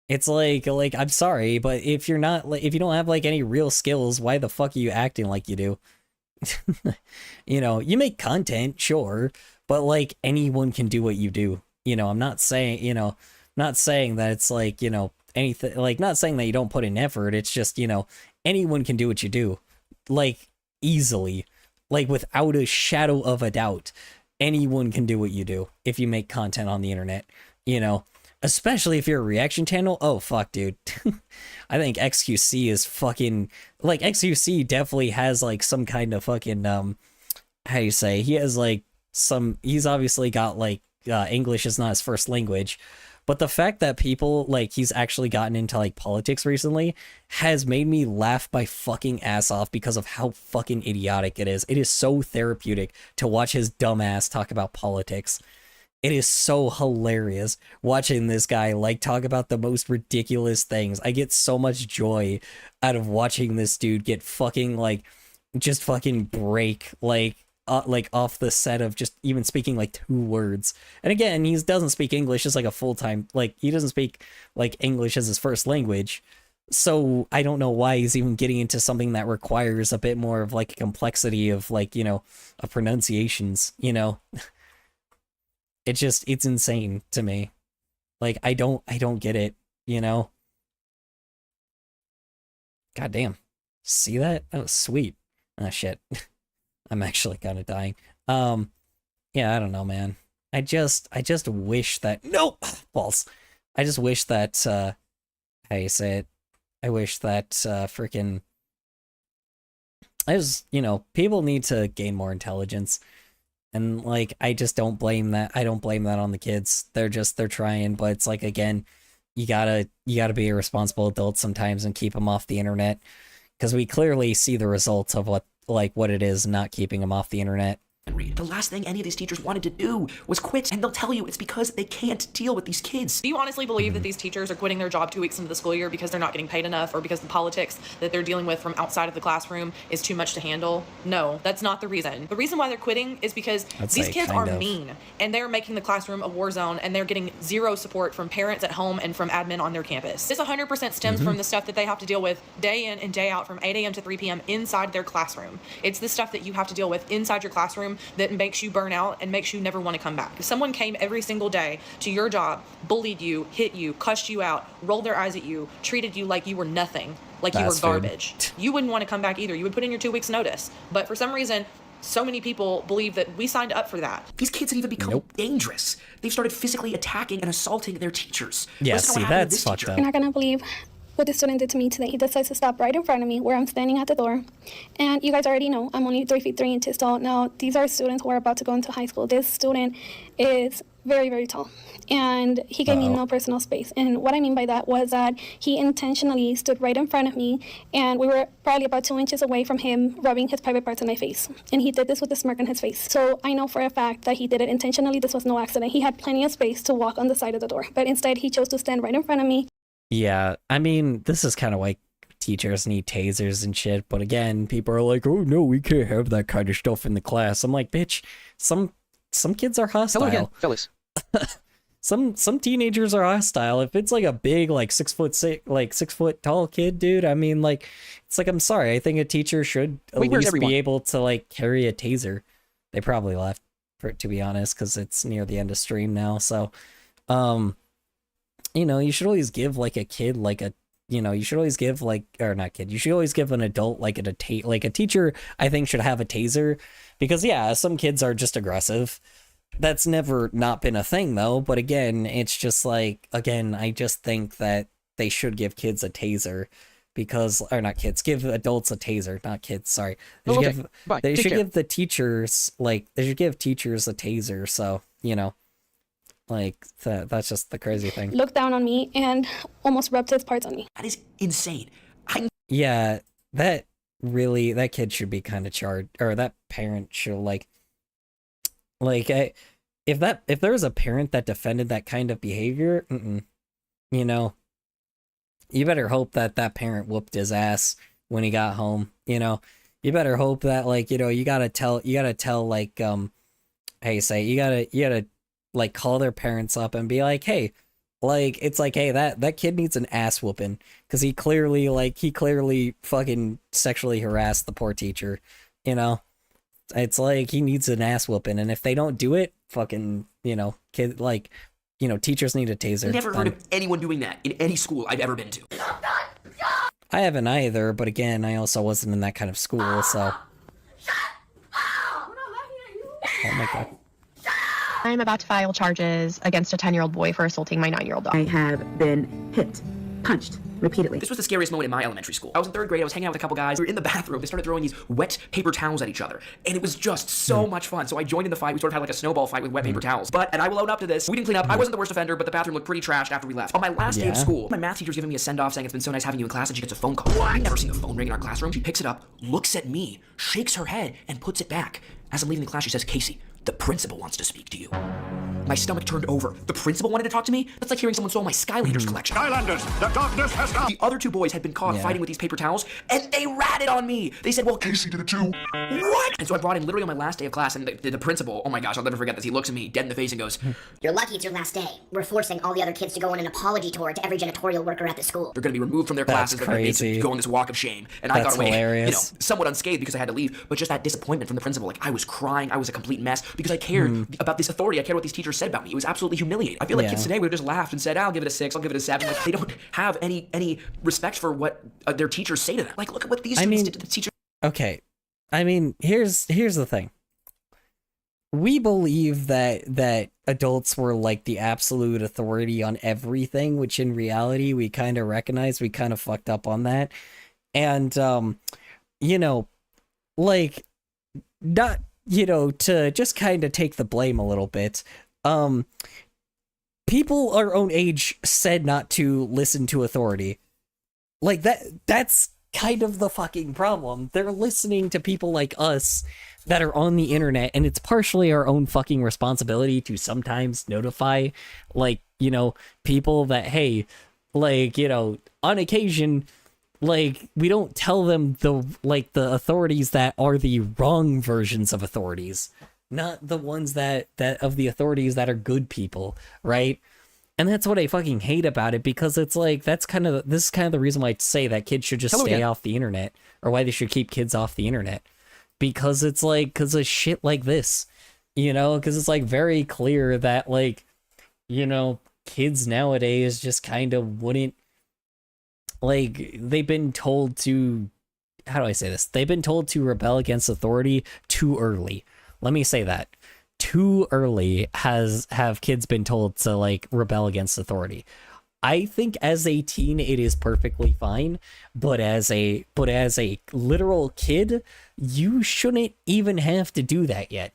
It's like I'm sorry, but if you don't have like any real skills, why the fuck are you acting like you do? You make content, sure, but like anyone can do what you do. I'm not saying, not saying that it's like, anything, like, not saying that you don't put in effort. It's just, anyone can do what you do, like, easily, like, without a shadow of a doubt. Anyone can do what you do if you make content on the internet, especially if you're a reaction channel. Oh, fuck, dude. I think XQC is fucking, like, XQC definitely has, like, some kind of fucking, how do you say, he has, like, he's obviously got, like, English is not his first language, but the fact that people, like, he's actually gotten into, like, politics recently has made me laugh my fucking ass off because of how fucking idiotic it is. It is so therapeutic to watch his dumb ass talk about politics. It is so hilarious watching this guy, like, talk about the most ridiculous things. I get so much joy out of watching this dude get fucking, like, just fucking break, like off the set of just even speaking like 2 words. And again, he doesn't speak English as like a full-time, like, he doesn't speak like English as his first language. So I don't know why he's even getting into something that requires a bit more of like a complexity of like, of pronunciations, it's insane to me. Like, I don't get it, God damn. See that? That was sweet. Ah, shit. I'm actually kind of dying. Yeah, I don't know, man. I just wish that, no, balls. I just wish that, how you say it? I wish that, freaking, people need to gain more intelligence. And, like, I just don't blame that. I don't blame that on the kids. They're trying, but it's like, again, you gotta be a responsible adult sometimes and keep them off the internet. Because we clearly see the results of what it is not keeping them off the internet. The last thing any of these teachers wanted to do was quit, and they'll tell you it's because they can't deal with these kids. Do you honestly believe that these teachers are quitting their job 2 weeks into the school year because they're not getting paid enough, or because the politics that they're dealing with from outside of the classroom is too much to handle? No, that's not the reason. The reason why they're quitting is because these kids are mean, and they're making the classroom a war zone, and they're getting zero support from parents at home and from admin on their campus. This 100% stems from the stuff that they have to deal with day in and day out from 8 a.m. to 3 p.m. inside their classroom. It's the stuff that you have to deal with inside your classroom that makes you burn out and makes you never want to come back. If someone came every single day to your job, bullied you, hit you, cussed you out, rolled their eyes at you, treated you like you were nothing, like you were garbage, you wouldn't want to come back either. You would put in your 2 weeks notice. But for some reason, so many people believe that we signed up for that. These kids have even become dangerous. They've started physically attacking and assaulting their teachers. Yeah, see, that's fucked up. You're not gonna believe what the student did to me today. He decides to stop right in front of me where I'm standing at the door. And you guys already know I'm only 3 feet 3 inches tall. Now, these are students who are about to go into high school. This student is very, very tall. And he gave me no personal space. And what I mean by that was that he intentionally stood right in front of me, and we were probably about 2 inches away from him rubbing his private parts in my face. And he did this with a smirk on his face. So I know for a fact that he did it intentionally. This was no accident. He had plenty of space to walk on the side of the door. But instead, he chose to stand right in front of me. Yeah, I mean, this is kind of like teachers need tasers and shit, but again, people are like, oh no, we can't have that kind of stuff in the class. I'm like, bitch, some kids are hostile. Hello again, fellas. Some teenagers are hostile. If it's like a big, like 6 foot 6 foot tall kid, dude, I mean, like, it's like, I'm sorry, I think a teacher should at least be able to like carry a taser. They probably left, to be honest, because it's near the end of stream now. So, you should always give like a kid like a, you should always give like, or not kid, you should always give an adult like a teacher, I think, should have a taser, because yeah, some kids are just aggressive. That's never not been a thing though. But again, it's just like, again, I just think that they should give kids a taser because, or not kids, give adults a taser, not kids, sorry. They Oh, should okay. give, Bye. they Take should care. give the teachers, like, they should give teachers a taser, so, you know, like, that's just the crazy thing. Looked down on me and almost rubbed his parts on me. That is insane. Yeah, that kid should be kind of charged, or that parent should, if there was a parent that defended that kind of behavior, you know, you better hope that that parent whooped his ass when he got home, you know. You better hope that, like, you know, you gotta tell, like, how you say, you gotta, like, call their parents up and be like, hey, like, it's like, hey, that kid needs an ass whooping, because he clearly fucking sexually harassed the poor teacher, you know. It's like, he needs an ass whooping, and if they don't do it, fucking, you know, kid, like, you know, teachers need a taser. Never heard of anyone doing that in any school I've ever been to. I haven't either, but again, I also wasn't in that kind of school, so. Oh my god. I'm about to file charges against a 10-year-old boy for assaulting my 9-year-old dog. I have been hit, punched repeatedly. This was the scariest moment in my elementary school. I was in 3rd grade, I was hanging out with a couple guys, we were in the bathroom, they started throwing these wet paper towels at each other, and it was just so much fun. So I joined in the fight, we sort of had like a snowball fight with wet paper towels. And I will own up to this, we didn't clean up, I wasn't the worst offender, but the bathroom looked pretty trashed after we left. On my last day of school, my math teacher's giving me a send-off saying it's been so nice having you in class, and she gets a phone call. I've never seen a phone ring in our classroom. She picks it up, looks at me, shakes her head, and puts it back. As I'm leaving the class, she says, Casey, the principal wants to speak to you. My stomach turned over. The principal wanted to talk to me? That's like hearing someone stole my Skylanders collection. Skylanders, the darkness has come! The other 2 boys had been caught fighting with these paper towels, and they ratted on me. They said, well, Casey did it too. What? And so I brought in literally on my last day of class, and the principal, oh my gosh, I'll never forget this. He looks at me dead in the face and goes, You're lucky it's your last day. We're forcing all the other kids to go on an apology tour to every janitorial worker at the school. they're going to be removed from their classes. They're going to go on this walk of shame. And I got away, hilarious. you know, somewhat unscathed because I had to leave, but just that disappointment from the principal. Like, I was crying. I was a complete mess because I cared about this authority. I cared what these teachers said about me. It was absolutely humiliating. I feel like kids today would have just laughed and said, I'll give it a 6, I'll give it a 7. Like, they don't have any respect for what their teachers say to them. Like, look at what these students did to the teacher. Okay, I mean, here's the thing. We believe that adults were like the absolute authority on everything, which in reality we kind of recognize we kind of fucked up on that. And you know, like, not, you know, to just kind of take the blame a little bit. People our own age said not to listen to authority. Like, that's kind of the fucking problem. They're listening to people like us that are on the internet, and it's partially our own fucking responsibility to sometimes notify, like, you know, people that, hey, like, you know, on occasion, like, we don't tell them the authorities that are the wrong versions of authorities, not the ones that of the authorities that are good people, right? And that's what I fucking hate about it, because it's like, this is kind of the reason why I say that kids should just stay off the internet, or why they should keep kids off the internet, because it's like, because of shit like this, you know, because it's like very clear that, like, you know, kids nowadays just kind of wouldn't, like, they've been told to, how do I say this? They've been told to rebel against authority too early. Let me say that. Too early have kids been told to, like, rebel against authority. I think as a teen it is perfectly fine, but as a literal kid, you shouldn't even have to do that yet.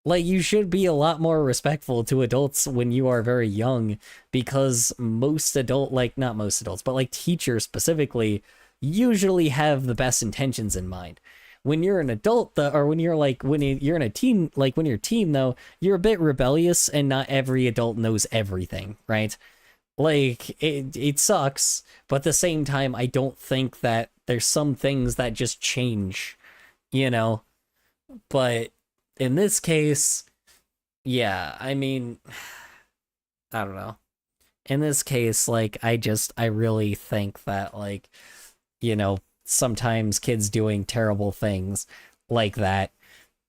Like, you should be a lot more respectful to adults when you are very young, because not most adults, but like teachers specifically, usually have the best intentions in mind. When you're an adult, or when you're in a teen, like when you're a teen though, you're a bit rebellious, and not every adult knows everything, right? Like, it sucks, but at the same time, I don't think that there's some things that just change, you know? But in this case, yeah, I mean, I don't know. In this case, like, I really think that, like, you know, sometimes kids doing terrible things like that,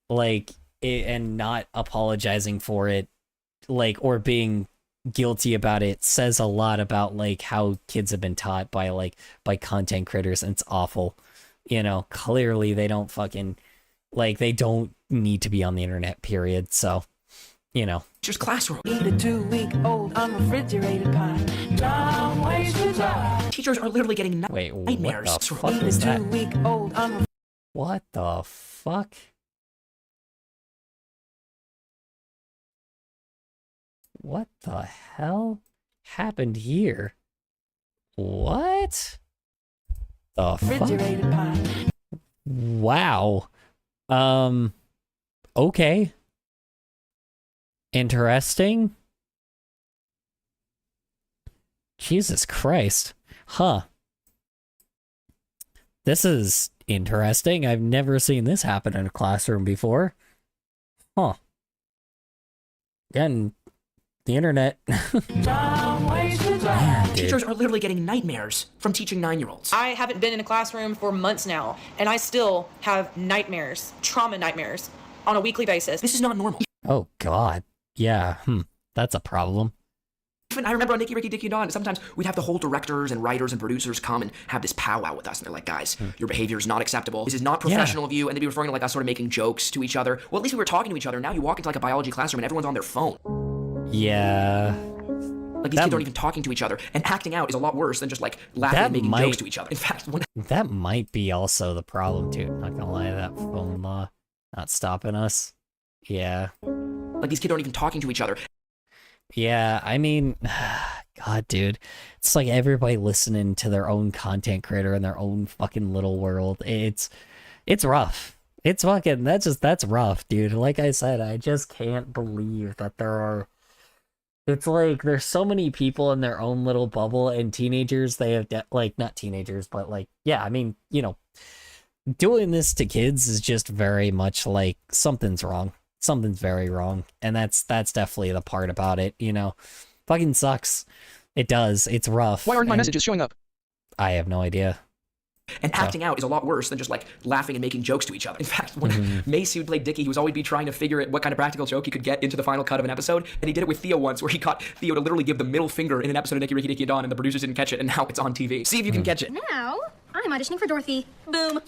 like, and not apologizing for it, like, or being guilty about it, says a lot about, like, how kids have been taught by content creators, and it's awful. You know, clearly they don't fucking, like, they don't need to be on the internet, period. So, you know. Teacher's classroom. Eat a 2-week-old unrefrigerated pie. Long ways to die. Teachers are literally getting What nightmares. the fuck was that? Two-week-old What the fuck? What the hell happened here? What? The refrigerated pie. fuck? Wow. Okay. Interesting. Jesus Christ. Huh. This is interesting. I've never seen this happen in a classroom before. Huh. Again, the internet. Man, Teachers are literally getting nightmares from teaching 9-year-olds. I haven't been in a classroom for months now, and I still have nightmares, trauma nightmares, on a weekly basis. This is not normal. Oh, God. Yeah, that's a problem. Even I remember on Nicky, Ricky, Dicky, and Dawn, sometimes we'd have the whole directors and writers and producers come and have this powwow with us, and they're like, guys, your behavior is not acceptable. This is not professional of you, and they'd be referring to like us sort of making jokes to each other. Well, at least we were talking to each other. Now you walk into like a biology classroom and everyone's on their phone. Yeah. Like these kids aren't even talking to each other, and acting out is a lot worse than just like laughing and making jokes to each other. In fact, that might be also the problem too. Not gonna lie, that phone law not stopping us. Yeah. Like these kids aren't even talking to each other. Yeah, I mean, God, dude, it's like everybody listening to their own content creator in their own fucking little world. It's rough. It's fucking, that's rough, dude. Like I said, I just can't believe that there are. It's like there's so many people in their own little bubble, and teenagers, they have like not teenagers, but like, yeah, I mean, you know, doing this to kids is just very much like something's wrong. Something's very wrong, and that's definitely the part about it, you know. Fucking sucks. It does. It's rough. Why aren't my messages showing up? I have no idea. And acting out is a lot worse than just like laughing and making jokes to each other. In fact, when Macy would play Dickie, he was always be trying to figure out what kind of practical joke he could get into the final cut of an episode. And he did it with Theo once, where he got Theo to literally give the middle finger in an episode of Nicky, Ricky, Dicky, and Dawn, and the producers didn't catch it, and now it's on TV. See if you can catch it. Now, I'm auditioning for Dorothy. Boom.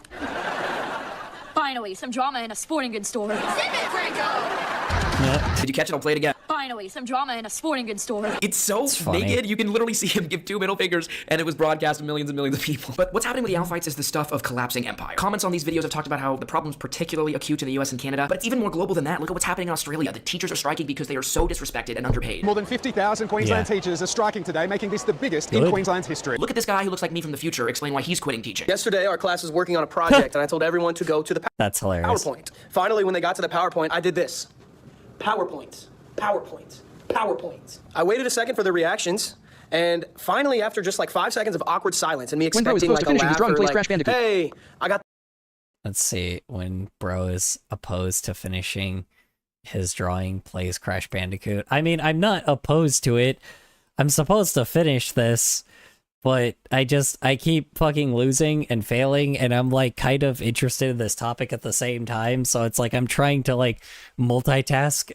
Finally, some drama in a sporting goods store. Zip it, Franco! Did you catch it? I'll play it again. Finally, some drama in a sporting goods store. It's so naked, you can literally see him give 2 middle fingers, and it was broadcast to millions and millions of people. But what's happening with the owl fights is the stuff of collapsing empire. Comments on these videos have talked about how the problem's particularly acute in the US and Canada, but it's even more global than that. Look at what's happening in Australia. The teachers are striking because they are so disrespected and underpaid. More than 50,000 Queensland teachers are striking today, making this the biggest in Queensland's history. Look at this guy who looks like me from the future explain why he's quitting teaching. Yesterday, our class was working on a project, and I told everyone to go to the That's hilarious. PowerPoint. Finally, when they got to the PowerPoint, I did this. PowerPoint. PowerPoint. PowerPoint. I waited a second for the reactions, and finally, after just like 5 seconds of awkward silence and me expecting like a laugh or like, hey, I got. Let's see, when bro is opposed to finishing his drawing, plays Crash Bandicoot. I mean, I'm not opposed to it. I'm supposed to finish this, but I keep fucking losing and failing, and I'm like kind of interested in this topic at the same time, so it's like I'm trying to like multitask.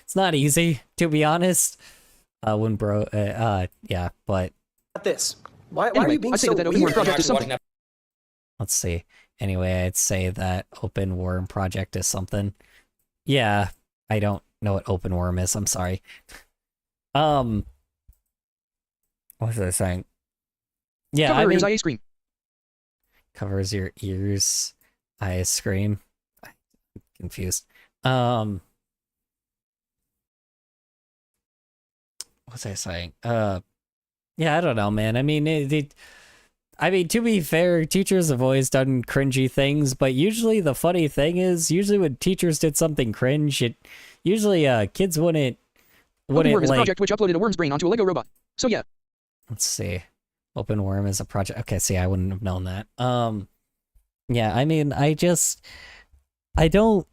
It's not easy, to be honest. When bro, yeah, but this. Why are you being so weird? Let's see. Anyway, I'd say that open worm project is something. Yeah, I don't know what open worm is. I'm sorry. What was I saying? Yeah, Cover his ice cream. Covers your ears, ice cream. I'm confused. What was I saying? Yeah, I don't know, man. I mean, to be fair, teachers have always done cringy things, but usually the funny thing is, usually when teachers did something cringe, kids wouldn't Open Worm is a like... project which uploaded a worm's brain onto a Lego robot. So yeah. Let's see. Open Worm is a project. Okay, see, I wouldn't have known that. Yeah, I mean, I don't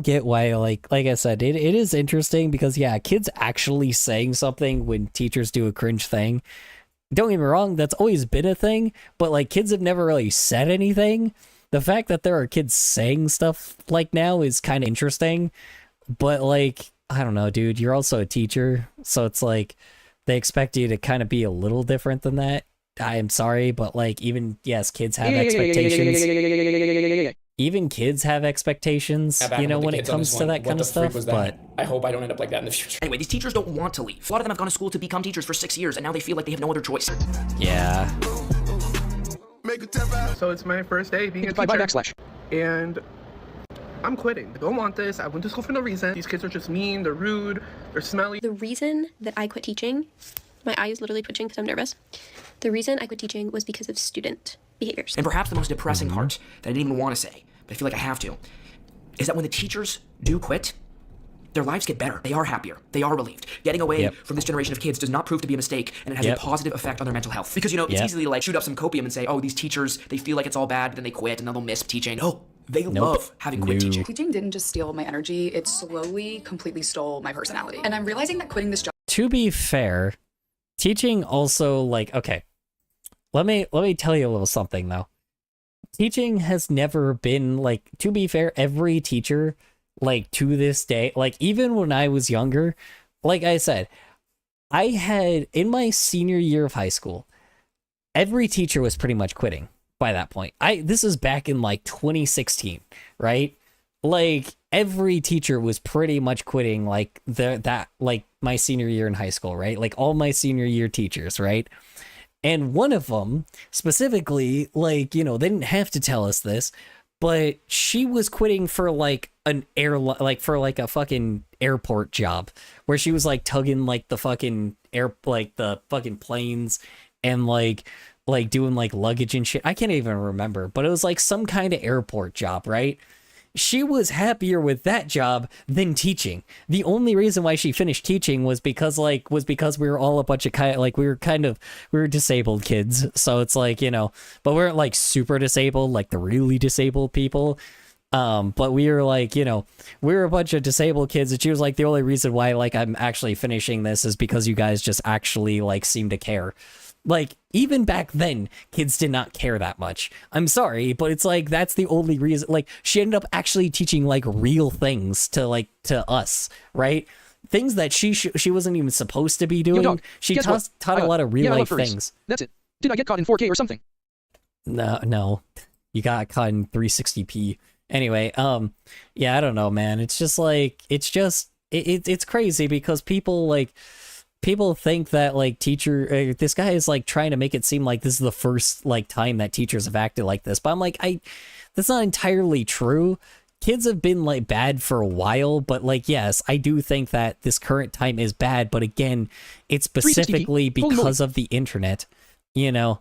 get why, like I said, it is interesting because, yeah, kids actually saying something when teachers do a cringe thing. Don't get me wrong, that's always been a thing, but, like, kids have never really said anything. The fact that there are kids saying stuff, like, now is kind of interesting, but, like, I don't know, dude, you're also a teacher, so it's like, they expect you to kind of be a little different than that. I am sorry, but, like, even, yes, kids have expectations. even kids have expectations, you know, when it comes to that kind of stuff. But I hope I don't end up like that in the future. Anyway, these teachers don't want to leave. A lot of them have gone to school to become teachers for 6 years, and now they feel like they have no other choice. Yeah. So it's my first day being a teacher. And I'm quitting. I don't want this. I went to school for no reason. These kids are just mean, they're rude, they're smelly. The reason that I quit teaching, my eye is literally twitching because I'm nervous. The reason I quit teaching was because of student behaviors. And perhaps the most depressing part that I didn't even want to say, but I feel like I have to, is that when the teachers do quit, their lives get better. They are happier. They are relieved. Getting away from this generation of kids does not prove to be a mistake, and it has a positive effect on their mental health. Because, you know, it's easy to like shoot up some copium and say, oh, these teachers, they feel like it's all bad, but then they quit, and then they'll miss teaching. No, they love having quit teaching. Teaching didn't just steal my energy, it slowly, completely stole my personality. And I'm realizing that quitting this job... To be fair, teaching also, like, okay, let me tell you a little something, though. Teaching has never been, like, to be fair, every teacher, like, to this day, like, even when I was younger, like I said, I had, in my senior year of high school, every teacher was pretty much quitting by that point. This is back in, like, 2016, right? Like, every teacher was pretty much quitting, like, like, my senior year in high school, right? Like, all my senior year teachers, right? And one of them, specifically, like, you know, they didn't have to tell us this, but she was quitting for, like, a fucking airport job, where she was, like, tugging, like, the fucking the fucking planes, and, like doing, like, luggage and shit. I can't even remember, but it was, like, some kind of airport job, right? She was happier with that job than teaching. The only reason why she finished teaching was because we were all a bunch of we were disabled kids. So it's like, you know, but we weren't like super disabled, like the really disabled people. But we were like, you know, we were a bunch of disabled kids, and she was like, the only reason why, like, I'm actually finishing this is because you guys just actually, like, seem to care. Like, even back then, kids did not care that much. I'm sorry, but it's like, that's the only reason. Like, she ended up actually teaching, like, real things to us, right? Things that she wasn't even supposed to be doing. She taught a lot of real life things. That's it. Did I get caught in 4K or something? No. You got caught in 360p. Anyway, yeah, I don't know, man. It's just like, it's crazy because people think that, like, this guy is, like, trying to make it seem like this is the first, like, time that teachers have acted like this. But I'm like, that's not entirely true. Kids have been, like, bad for a while, but, like, yes, I do think that this current time is bad. But again, it's specifically because of the internet, you know?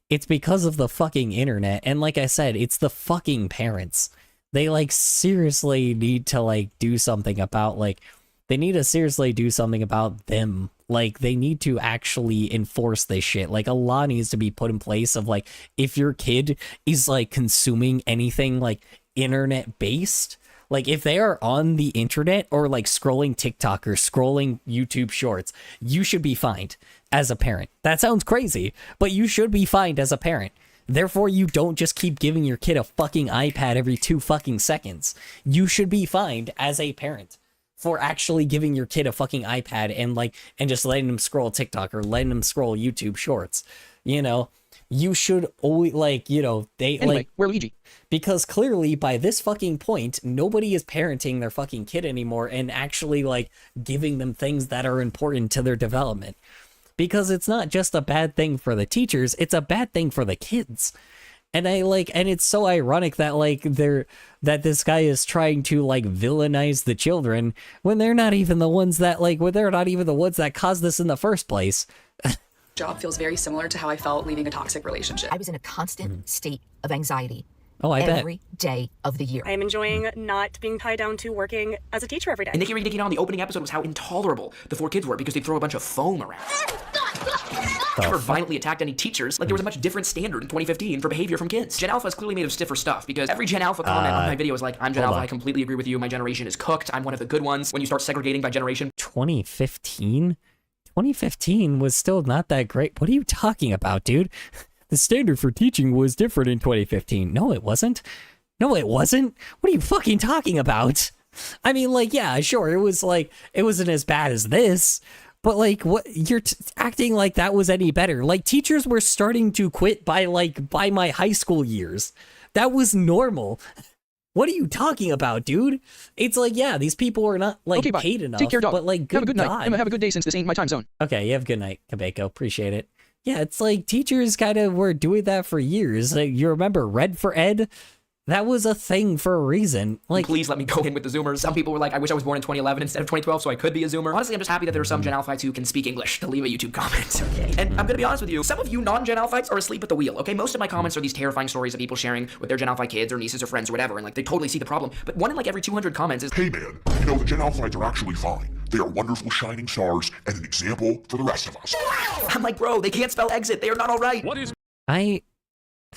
It's because of the fucking internet. And like I said, it's the fucking parents. They, like, seriously need to, like, do something about, like, they need to seriously do something about them. Like, they need to actually enforce this shit. Like, a law needs to be put in place of, like, if your kid is, like, consuming anything, like, internet-based, like, if they are on the internet or, like, scrolling TikTok or scrolling YouTube Shorts, you should be fined as a parent. That sounds crazy, but you should be fined as a parent. Therefore, you don't just keep giving your kid a fucking iPad every 2 fucking seconds. You should be fined as a parent for actually giving your kid a fucking iPad and just letting them scroll TikTok or letting them scroll YouTube Shorts. You know, you should always, like, you know, anyway, we're Luigi. Because clearly by this fucking point, nobody is parenting their fucking kid anymore and actually, like, giving them things that are important to their development. Because it's not just a bad thing for the teachers, it's a bad thing for the kids. And and it's so ironic that, like, that this guy is trying to, like, villainize the children when they're not even the ones that, like, caused this in the first place. Job feels very similar to how I felt leaving a toxic relationship. I was in a constant state of anxiety. Oh, I bet. Every day of the year. I am enjoying not being tied down to working as a teacher every day. And Nikki on the opening episode was how intolerable the 4 kids were because they'd throw a bunch of foam around. Never violently attacked any teachers. Like, there was a much different standard in 2015 for behavior from kids. Gen Alpha is clearly made of stiffer stuff because every Gen Alpha comment on my video is like, I'm Gen Alpha, I completely agree with you, my generation is cooked, I'm one of the good ones. When you start segregating by generation. 2015? 2015 was still not that great. What are you talking about, dude? The standard for teaching was different in 2015. No, it wasn't. No, it wasn't. What are you fucking talking about? I mean, like, yeah, sure, it wasn't as bad as this, but, like, what, you're acting like that was any better. Like, teachers were starting to quit by my high school years. That was normal. What are you talking about, dude? It's like, yeah, these people are not like okay, bye. paid enough. Take care, dog. But like, have a good God. night. Emma, have a good day since this ain't my time zone. Okay, you have a good night, Kabeko. Appreciate it. Yeah, it's like teachers kind of were doing that for years. Like, you remember Red for Ed? That was a thing for a reason. Like, please let me go in with the Zoomers. Some people were like, I wish I was born in 2011 instead of 2012 so I could be a Zoomer. Honestly, I'm just happy that there are some Gen Alphites who can speak English to leave a YouTube comment. Okay. And I'm gonna be honest with you, some of you non-Gen Alphites are asleep at the wheel, okay? Most of my comments are these terrifying stories of people sharing with their Gen Alphite kids or nieces or friends or whatever, and like, they totally see the problem. But one in like every 200 comments is, hey man, you know, the Gen Alphites are actually fine. They are wonderful shining stars and an example for the rest of us. I'm like, bro, they can't spell exit. They are not all right. What is... I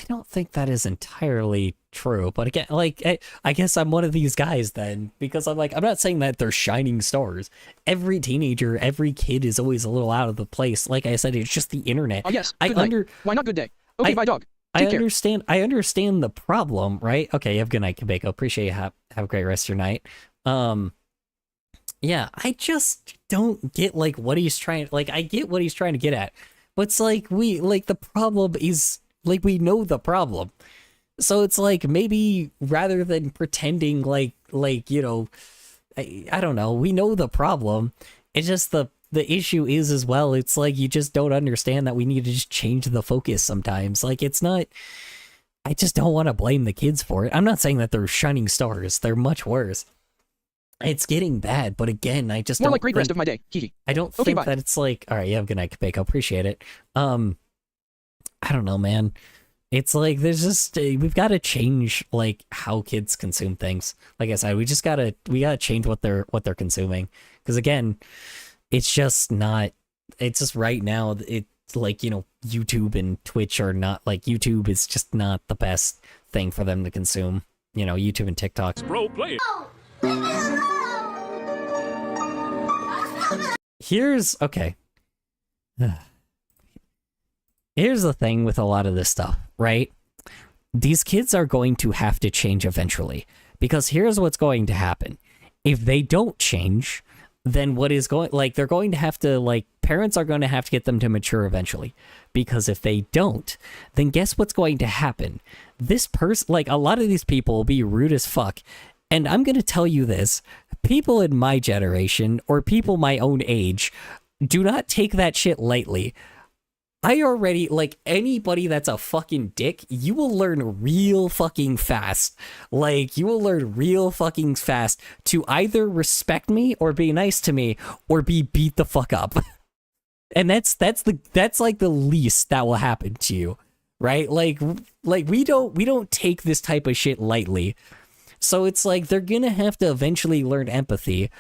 don't think that is entirely true, but again, like, I guess I'm one of these guys then, because I'm like, I'm not saying that they're shining stars. Every teenager, every kid is always a little out of the place. Like I said, it's just the internet. Oh yes, good night. Why not good day? Okay, bye dog. I understand the problem, right? Okay, you have a good night, Kabeko. Appreciate you. Have a great rest of your night. Yeah, I just don't get like what he's trying, like I get what he's trying to get at. But it's like the problem is, like, we know the problem. So it's like, maybe rather than pretending like you know, I don't know, we know the problem. It's just the issue is as well, it's like you just don't understand that we need to just change the focus sometimes. Like, it's not, I just don't want to blame the kids for it. I'm not saying that they're shining stars. They're much worse. It's getting bad, but again, I just more don't like great rest of my day. Hee. I don't think that it's like, all right, you have a good night, Kabeko. Appreciate it. I don't know, man. It's like, there's just, we've got to change like how kids consume things. Like I said, we gotta change what they're consuming. Because again, it's just not, it's just right now, it's like, you know, YouTube and Twitch are not, like, YouTube is just not the best thing for them to consume. You know, YouTube and TikTok. Bro, play it. Okay. Here's the thing with a lot of this stuff, right? These kids are going to have to change eventually, because here's what's going to happen. If they don't change, then what is going, like, they're going to have to, like, parents are going to have to get them to mature eventually, because if they don't, then guess what's going to happen? This person, like, a lot of these people will be rude as fuck. And I'm going to tell you this, people in my generation or people my own age do not take that shit lightly. I already, like, anybody that's a fucking dick, you will learn real fucking fast. Like, you will learn real fucking fast to either respect me or be nice to me or be beat the fuck up. And that's like the least that will happen to you, right? Like we don't take this type of shit lightly. So it's like, they're gonna have to eventually learn empathy,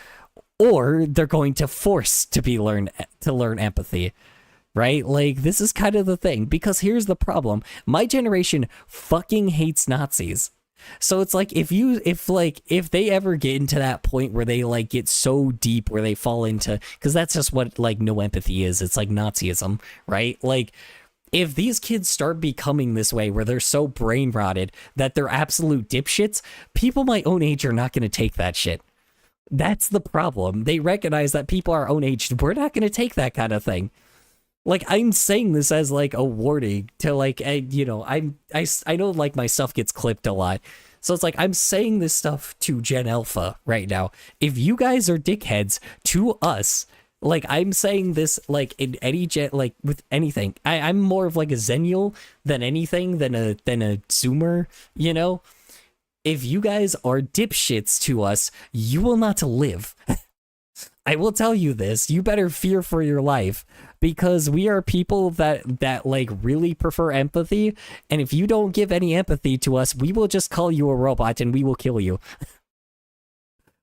or they're going to force to learn empathy. Right? Like, this is kind of the thing, because here's the problem. My generation fucking hates Nazis. So it's like, if they ever get into that point where they, like, get so deep where they fall into, because that's just what, like, no empathy is. It's like Nazism, right? Like, if these kids start becoming this way, where they're so brain rotted that they're absolute dipshits, people my own age are not going to take that shit. That's the problem. They recognize that people our own age, we're not going to take that kind of thing. Like, I'm saying this as, like, a warning to, like, you know, I know, like, my stuff gets clipped a lot. So it's like, I'm saying this stuff to Gen Alpha right now. If you guys are dickheads to us, like, I'm saying this, like, in any gen, like, with anything. I'm more of, like, a Zennial than anything, than a Zoomer, you know? If you guys are dipshits to us, you will not live. I will tell you this, you better fear for your life, because we are people that like really prefer empathy, and if you don't give any empathy to us, we will just call you a robot and we will kill you.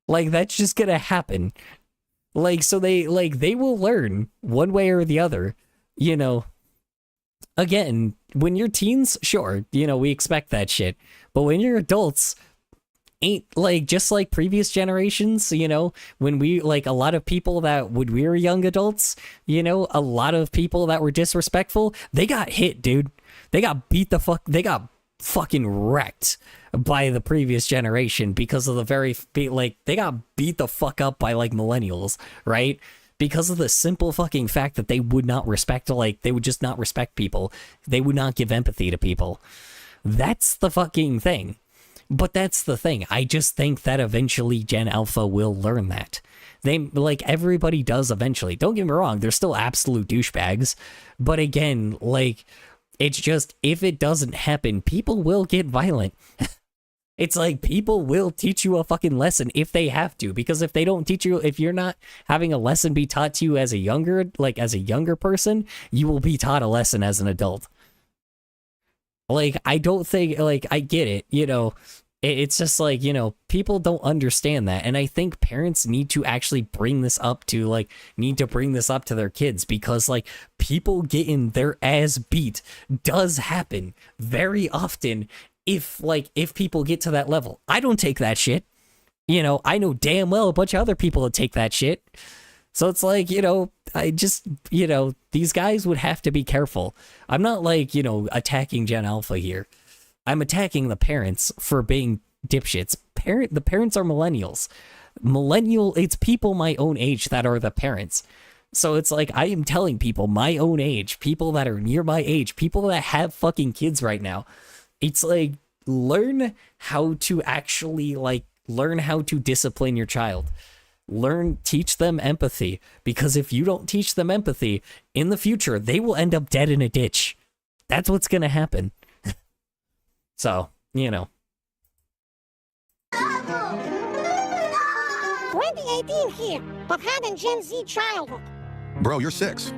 Like, that's just gonna happen. Like, so they will learn one way or the other, you know. Again, when you're teens, sure, you know, we expect that shit, but when you're adults, ain't, like, just like previous generations, you know, when we, like, a lot of people that, when we were young adults, you know, a lot of people that were disrespectful, they got hit, dude. They got they got fucking wrecked by the previous generation because of they got beat the fuck up by, like, millennials, right? Because of the simple fucking fact that they would not respect, like, they would just not respect people. They would not give empathy to people. That's the fucking thing. But that's the thing. I just think that eventually Gen Alpha will learn that. They, like, everybody does eventually. Don't get me wrong, they're still absolute douchebags. But again, like, it's just, if it doesn't happen, people will get violent. It's like, people will teach you a fucking lesson if they have to, because if they don't teach you, if you're not having a lesson be taught to you as a younger person, you will be taught a lesson as an adult. Like, I don't think, like, I get it, you know, it's just like, you know, people don't understand that, and I think parents need to actually bring this up to their kids, because, like, people getting their ass beat does happen very often. If people get to that level, I don't take that shit. You know, I know damn well a bunch of other people that take that shit. So it's like, you know, I just, you know, these guys would have to be careful. I'm not, like, you know, attacking Gen Alpha here. I'm attacking the parents for being dipshits. The parents are millennials. It's people my own age that are the parents. So it's like, I am telling people my own age, people that are near my age, people that have fucking kids right now, it's like, learn how to discipline your child. Teach them empathy, because if you don't teach them empathy, in the future, they will end up dead in a ditch. That's what's gonna happen. So, you know. 2018 here, but had a Gen Z childhood. Bro, you're 6.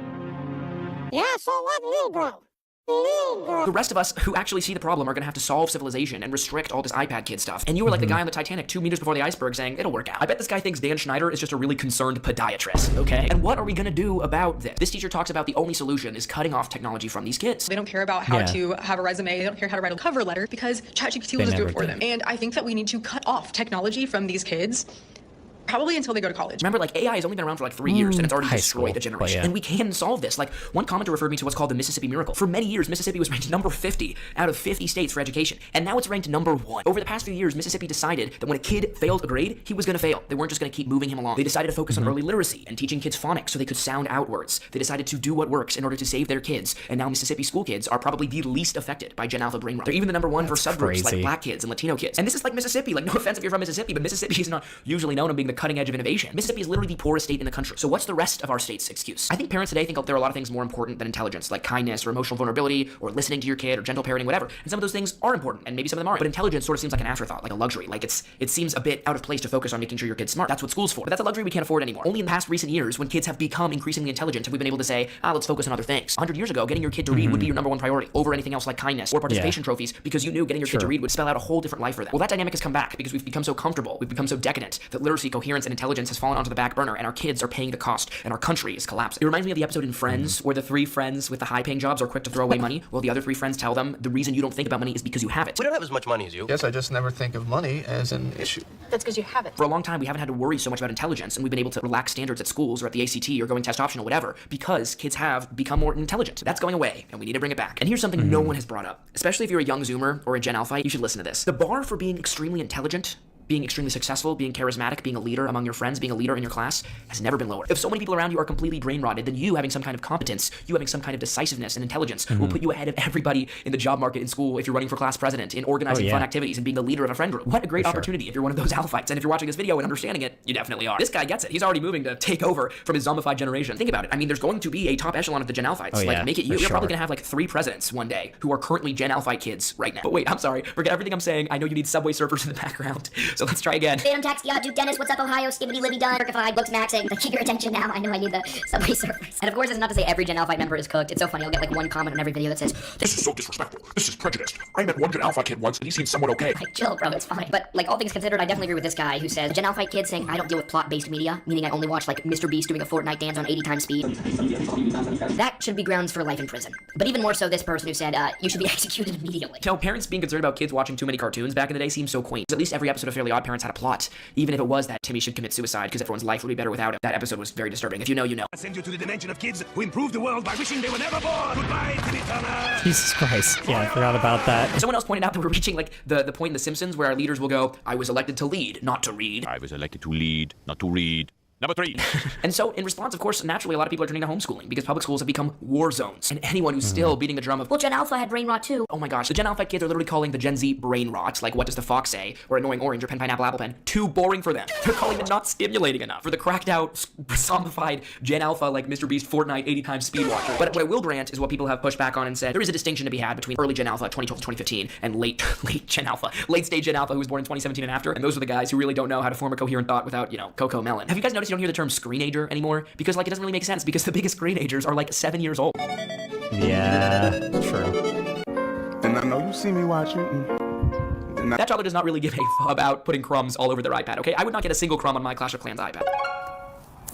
Yeah, so what, little bro? The rest of us who actually see the problem are going to have to solve civilization and restrict all this iPad kid stuff. And you were like the guy on the Titanic 2 meters before the iceberg saying, it'll work out. I bet this guy thinks Dan Schneider is just a really concerned podiatrist, okay? And what are we going to do about this? This teacher talks about the only solution is cutting off technology from these kids. They don't care about how to have a resume. They don't care how to write a cover letter because ChatGPT will just do it for them. And I think that we need to cut off technology from these kids. Probably until they go to college. Remember, like, AI has only been around for like 3 years, and it's already destroyed a generation. And we can solve this. Like, one commenter referred me to what's called the Mississippi Miracle. For many years, Mississippi was ranked number 50 out of 50 states for education, and now it's ranked number 1. Over the past few years, Mississippi decided that when a kid failed a grade, he was going to fail. They weren't just going to keep moving him along. They decided to focus on early literacy and teaching kids phonics so they could sound outwards. They decided to do what works in order to save their kids, and now Mississippi school kids are probably the least affected by Gen Alpha brain rot. They're even the number 1 for subgroups like black kids and Latino kids. And this is like Mississippi. Like, no offense if you're from Mississippi, but Mississippi is not usually known as being the cutting edge of innovation. Mississippi is literally the poorest state in the country. So what's the rest of our state's excuse? I think parents today think there are a lot of things more important than intelligence, like kindness or emotional vulnerability or listening to your kid or gentle parenting, whatever. And some of those things are important, and maybe some of them aren't. But intelligence sort of seems like an afterthought, like a luxury. Like it seems a bit out of place to focus on making sure your kid's smart. That's what school's for. But that's a luxury we can't afford anymore. Only in the past recent years, when kids have become increasingly intelligent, have we been able to say, let's focus on other things. 100 years ago, getting your kid to read would be your number 1 priority over anything else like kindness or participation trophies, because you knew getting your kid to read would spell out a whole different life for them. Well, that dynamic has come back because we've become so comfortable, we've become so decadent that literacy, coherence, and intelligence has fallen onto the back burner, and our kids are paying the cost, and our country is collapsing. It reminds me of the episode in Friends where the 3 friends with the high-paying jobs are quick to throw away money, while the other 3 friends tell them the reason you don't think about money is because you have it. We don't have as much money as you. Yes, I just never think of money as an issue. That's because you have it. For a long time, we haven't had to worry so much about intelligence, and we've been able to relax standards at schools or at the ACT or going test optional, whatever, because kids have become more intelligent. That's going away, and we need to bring it back. And here's something no one has brought up. Especially if you're a young Zoomer or a Gen Alpha, you should listen to this. The bar for being extremely intelligent, being extremely successful, being charismatic, being a leader among your friends, being a leader in your class has never been lower. If so many people around you are completely brain rotted, then you having some kind of competence, you having some kind of decisiveness and intelligence will put you ahead of everybody in the job market in school if you're running for class president, in organizing fun activities, and being the leader of a friend group. What a great opportunity if you're one of those alphites. And if you're watching this video and understanding it, you definitely are. This guy gets it. He's already moving to take over from his zombified generation. Think about it. I mean, there's going to be a top echelon of the Gen Alphites. Make it you. You're probably going to have like 3 presidents one day who are currently Gen Alphite kids right now. But wait, I'm sorry. Forget everything I'm saying. I know you need Subway surfers in the background. So let's try again. Taxi, Duke Dennis, what's up, Ohio, Skibbity Libby Dunn, Perkified, Books Maxing. Keep your attention now. I know I need the Subway servers. And of course, it's not to say every Gen Alpha member is cooked. It's so funny. I'll get like one comment on every video that says, "This is so disrespectful. This is prejudiced. I met one Gen Alpha kid once, and he seemed somewhat okay." Like, chill, bro. It's fine. But like all things considered, I definitely agree with this guy who says Gen Alpha kid saying I don't deal with plot-based media, meaning I only watch like Mr. Beast doing a Fortnite dance on 80 times speed. That should be grounds for life in prison. But even more so, this person who said you should be executed immediately. You know, parents being concerned about kids watching too many cartoons back in the day seems so quaint. At least every episode of Fairly Odd Parents had a plot, even if it was that Timmy should commit suicide because everyone's life would be better without him. That episode was very disturbing. If you know, you know. I send you to the dimension of kids who improve the world by wishing they were never born. Goodbye, Timmy Turner. Jesus Christ. Yeah, I forgot about that. Someone else pointed out that we're reaching like the point in The Simpsons where our leaders will go, I was elected to lead, not to read. I was elected to lead, not to read. Number 3. And so, in response, of course, naturally, a lot of people are turning to homeschooling because public schools have become war zones. And anyone who's still beating the drum of, Well, Gen Alpha had brain rot too. oh my gosh, the Gen Alpha kids are literally calling the Gen Z brain rot, like what does the fox say, or annoying orange, or pen pineapple apple pen, too boring for them. They're calling it not stimulating enough. For the cracked out, zombified Gen Alpha, like Mr. Beast Fortnite 80 times speed watcher. But what I will grant is what people have pushed back on and said, there is a distinction to be had between early Gen Alpha, 2012 to 2015, and late Gen Alpha, late stage Gen Alpha, who was born in 2017 and after, and those are the guys who really don't know how to form a coherent thought without, you know, Coco Melon. Have you guys noticed you don't hear the term screenager anymore? Because, like, it doesn't really make sense, because the biggest screenagers are, like, 7 years old. Yeah, true. And I know you see me watching. That toddler does not really give a f about putting crumbs all over their iPad, okay? I would not get a single crumb on my Clash of Clans iPad.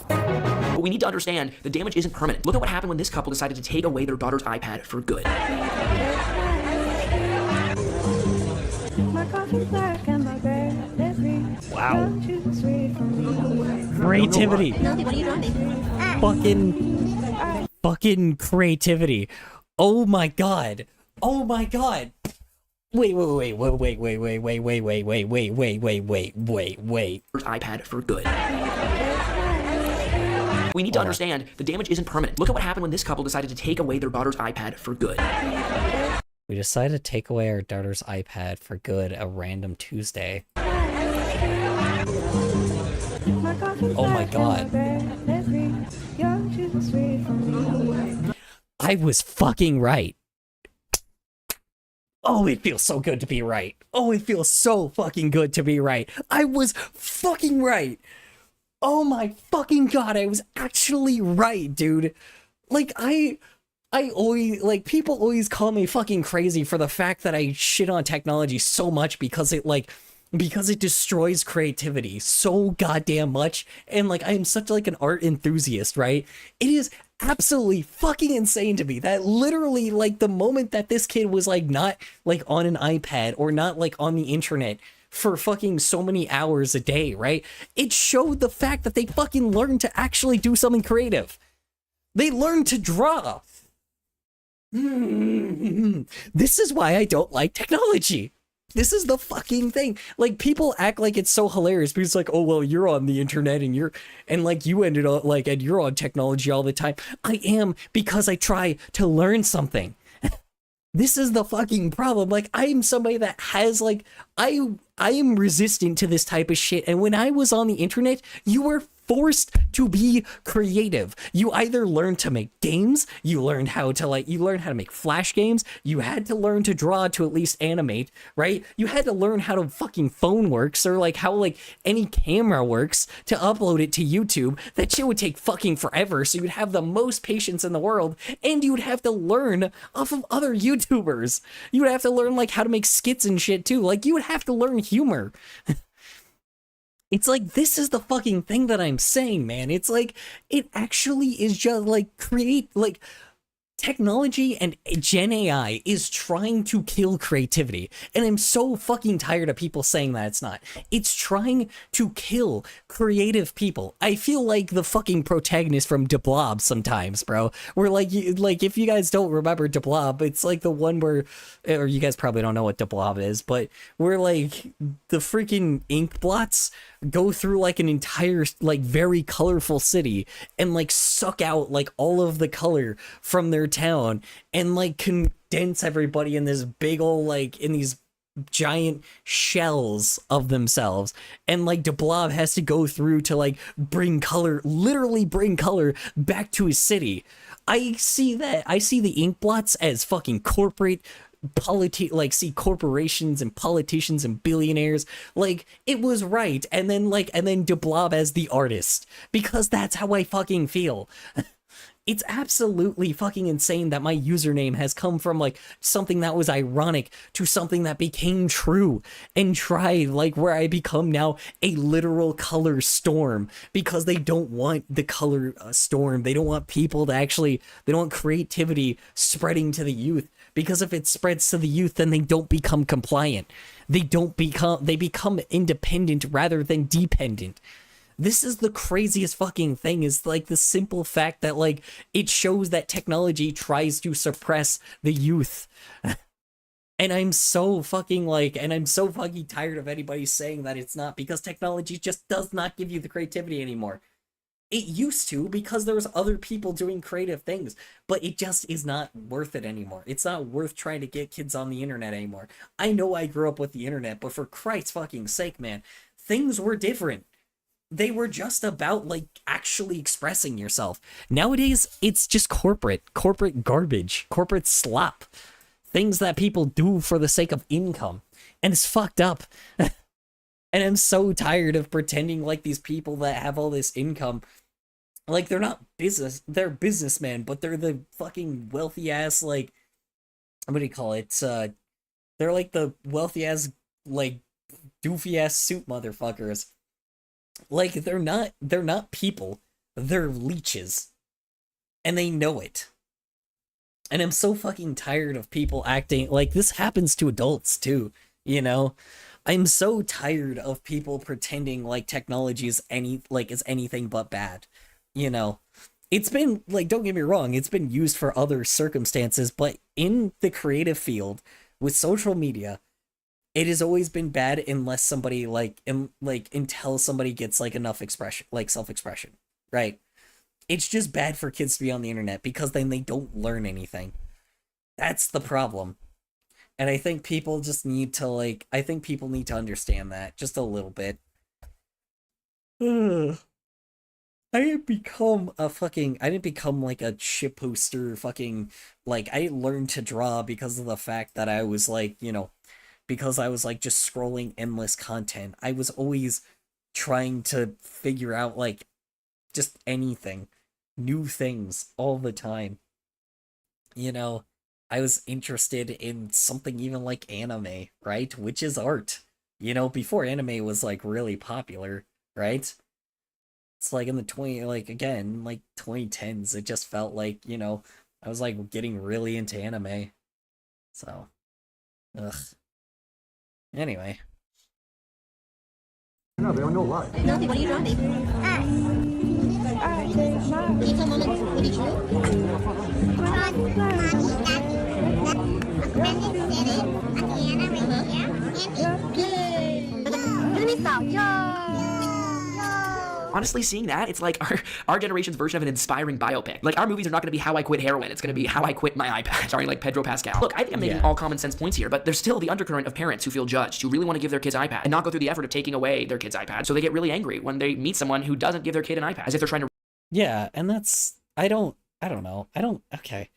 But we need to understand the damage isn't permanent. Look at what happened when this couple decided to take away their daughter's iPad for good. Wow. Creativity. Fucking creativity. Oh my god. Oh my god. Wait. iPad for good. We need to understand the damage isn't permanent. Look at what happened when this couple decided to take away their daughter's iPad for good. We decided to take away our daughter's iPad for good a random Tuesday. Oh my god. I was fucking right. Oh, it feels so good to be right. Oh, it feels so fucking good to be right. I was fucking right. Oh my fucking god, I was actually right, dude. Like, I always, like, people always call me fucking crazy for the fact that I shit on technology so much because it destroys creativity so goddamn much. And, like, I am such, like, an art enthusiast, right? It is absolutely fucking insane to me that literally, like, the moment that this kid was, like, not, like, on an iPad or not, like, on the internet for fucking so many hours a day, right? It showed the fact that they fucking learned to actually do something creative. They learned to draw. This is why I don't like technology. This is the fucking thing. Like, people act like it's so hilarious because, like, oh, well, you're on the internet and like, you ended up, like, and you're on technology all the time. I am, because I try to learn something. This is the fucking problem. Like, I am somebody that has, like, I am resistant to this type of shit. And when I was on the internet, you were forced to be creative. You either learned to make games, you learned how to make Flash games, you had to learn to draw to at least animate, right? You had to learn how to fucking phone works, or like how like any camera works to upload it to YouTube. That shit would take fucking forever, so you'd have the most patience in the world, and you would have to learn off of other YouTubers. You would have to learn like how to make skits and shit too. Like, you would have to learn humor. It's like, this is the fucking thing that I'm saying, man. It's like, it actually is just like technology and Gen AI is trying to kill creativity. And I'm so fucking tired of people saying that it's not. It's trying to kill creative people. I feel like the fucking protagonist from De Blob sometimes, bro. Where like, if you guys don't remember De Blob, it's like the one where, or you guys probably don't know what De Blob is, but where like the freaking ink blots go through like an entire like very colorful city and like suck out like all of the color from their town and like condense everybody in this big old like in these giant shells of themselves. And like De Blob has to go through to like literally bring color back to his city. I see the ink blots as fucking corporate see corporations and politicians and billionaires. Like, it was right. And then De Blob as the artist, because that's how I fucking feel. It's absolutely fucking insane that my username has come from like something that was ironic to something that became true and tried, like where I become now a literal color storm, because they don't want the color storm. They don't want people to actually, they don't want creativity spreading to the youth, because if it spreads to the youth, then they don't become compliant. They become independent rather than dependent. This is the craziest fucking thing, is like the simple fact that like it shows that technology tries to suppress the youth. And I'm so fucking tired of anybody saying that it's not, because technology just does not give you the creativity anymore. It used to, because there was other people doing creative things, but it just is not worth it anymore. It's not worth trying to get kids on the internet anymore. I know I grew up with the internet, but for Christ's fucking sake, man, things were different. They were just about, like, actually expressing yourself. Nowadays, it's just corporate garbage, corporate slop. Things that people do for the sake of income. And it's fucked up. And I'm so tired of pretending like these people that have all this income, like, they're not they're businessmen, but they're the fucking wealthy ass, like, what do you call it? They're like the wealthy ass, like, doofy ass suit motherfuckers. Like, they're not people. They're leeches. And they know it. And I'm so fucking tired of people acting like this. Happens to adults too, you know? I'm so tired of people pretending like technology is anything but bad. You know, it's been, like, don't get me wrong, it's been used for other circumstances, but in the creative field with social media, it has always been bad unless somebody until somebody gets like enough expression, like self-expression, right? It's just bad for kids to be on the internet because then they don't learn anything. That's the problem. And I think people just need to people need to understand that just a little bit. I didn't become like a shitposter fucking, like, I learned to draw because of the fact that I was like, you know, because I was like just scrolling endless content. I was always trying to figure out like just anything, new things all the time. You know, I was interested in something even like anime, right? Which is art. You know, before anime was like really popular, right? It's like in the 2010s, it just felt like, you know, I was like getting really into anime. So, ugh. Anyway. No, they don't know why. Nothing. What are you drawing, baby? Can you tell Mama what did you do? Honestly, seeing that, it's like our generation's version of an inspiring biopic. Like, our movies are not going to be how I quit heroin. It's going to be how I quit my iPad, starring like Pedro Pascal. Look, I think I'm making all common sense points here, but there's still the undercurrent of parents who feel judged, who really want to give their kids iPad and not go through the effort of taking away their kid's iPad. So they get really angry when they meet someone who doesn't give their kid an iPad, as if they're trying to. Yeah, and that's, I don't know. Okay.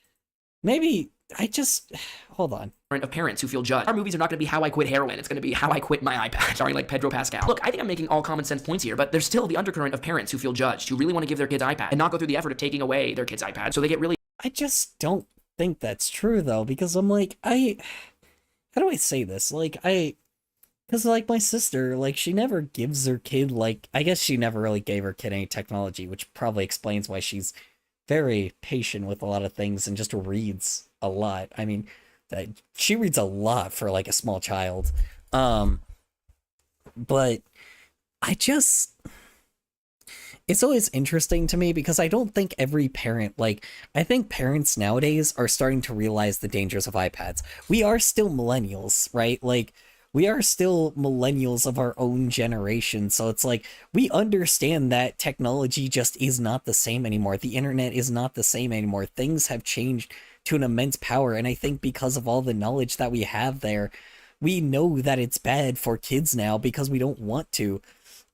Maybe I just, hold on. Of parents who feel judged. Our movies are not going to be how I quit heroin. It's going to be how I quit my iPad, starring like Pedro Pascal. Look, I think I'm making all common sense points here, but there's still the undercurrent of parents who feel judged, who really want to give their kids iPad and not go through the effort of taking away their kid's iPad. So they get really. I just don't think that's true though, because I'm like, how do I say this? Like, because like my sister, like, she never gives her kid, like, I guess she never really gave her kid any technology, which probably explains why she's very patient with a lot of things and just reads a lot. I mean, she reads a lot for like a small child. But it's always interesting to me because I don't think every parent, like, I think parents nowadays are starting to realize the dangers of iPads. We are still millennials, right? Like, we are still millennials of our own generation. So it's like, we understand that technology just is not the same anymore. The internet is not the same anymore. Things have changed to an immense power. And I think because of all the knowledge that we have there, we know that it's bad for kids now because we don't want to.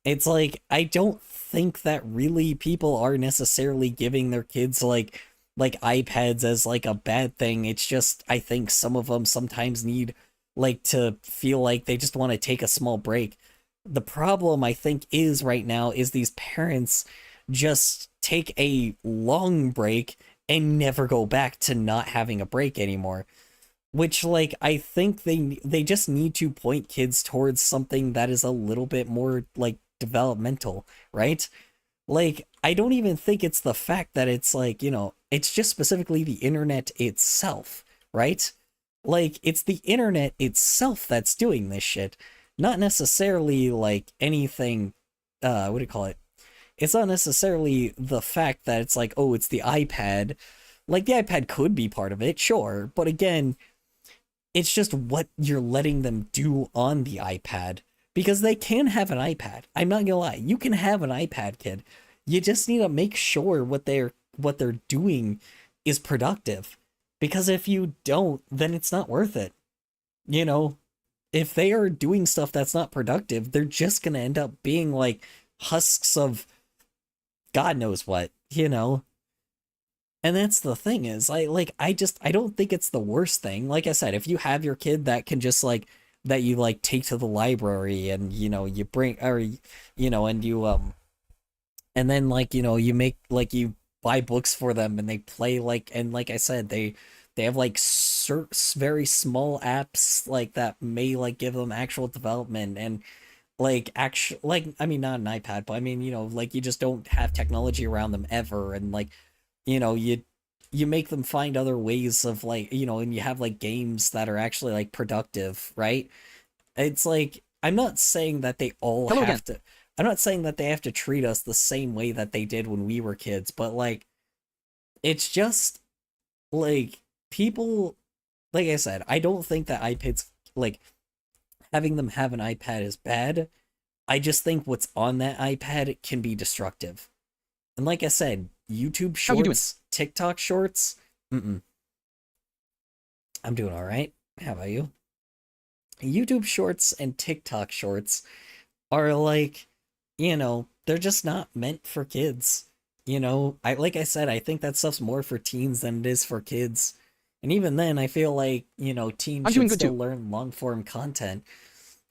It's like, I don't think that really people are necessarily giving their kids like iPads as like a bad thing. It's just, I think some of them sometimes need like to feel like they just want to take a small break. The problem I think is right now is these parents just take a long break and never go back to not having a break anymore. Which, like, I think they just need to point kids towards something that is a little bit more, like, developmental, right? Like, I don't even think it's the fact that it's, like, you know, it's just specifically the internet itself, right? Like, it's the internet itself that's doing this shit. Not necessarily, like, anything, what do you call it? It's not necessarily the fact that it's like, oh, it's the iPad. Like, the iPad could be part of it, sure. But again, it's just what you're letting them do on the iPad. Because they can have an iPad. I'm not gonna lie. You can have an iPad, kid. you just need to make sure what they're doing is productive. Because if you don't, then it's not worth it. You know, if they are doing stuff that's not productive, they're just gonna end up being like husks of God knows what, you know? And that's the thing is, I don't think it's the worst thing. Like I said, if you have your kid that can just like, that you like take to the library and, you know, you bring, or, you know, and you, and then like, you know, you make, like, you buy books for them and they play like, and like I said, they have like very small apps like that may like give them actual development and like actual, like, I mean, not an iPad, but I mean, you know, like you just don't have technology around them ever. And like, you know, you make them find other ways of like, you know, and you have like games that are actually like productive, right? It's like, I'm not saying that they all have to, I'm not saying that they have to treat us the same way that they did when we were kids, but like, it's just like people, like I said, I don't think that iPads, like having them have an iPad is bad. I just think what's on that iPad can be destructive. And like I said, YouTube Shorts, TikTok Shorts, I'm doing all right. How about you? YouTube Shorts and TikTok Shorts are like, you know, they're just not meant for kids. You know, like I said, I think that stuff's more for teens than it is for kids. And even then, I feel like, you know, teens should still learn long-form content.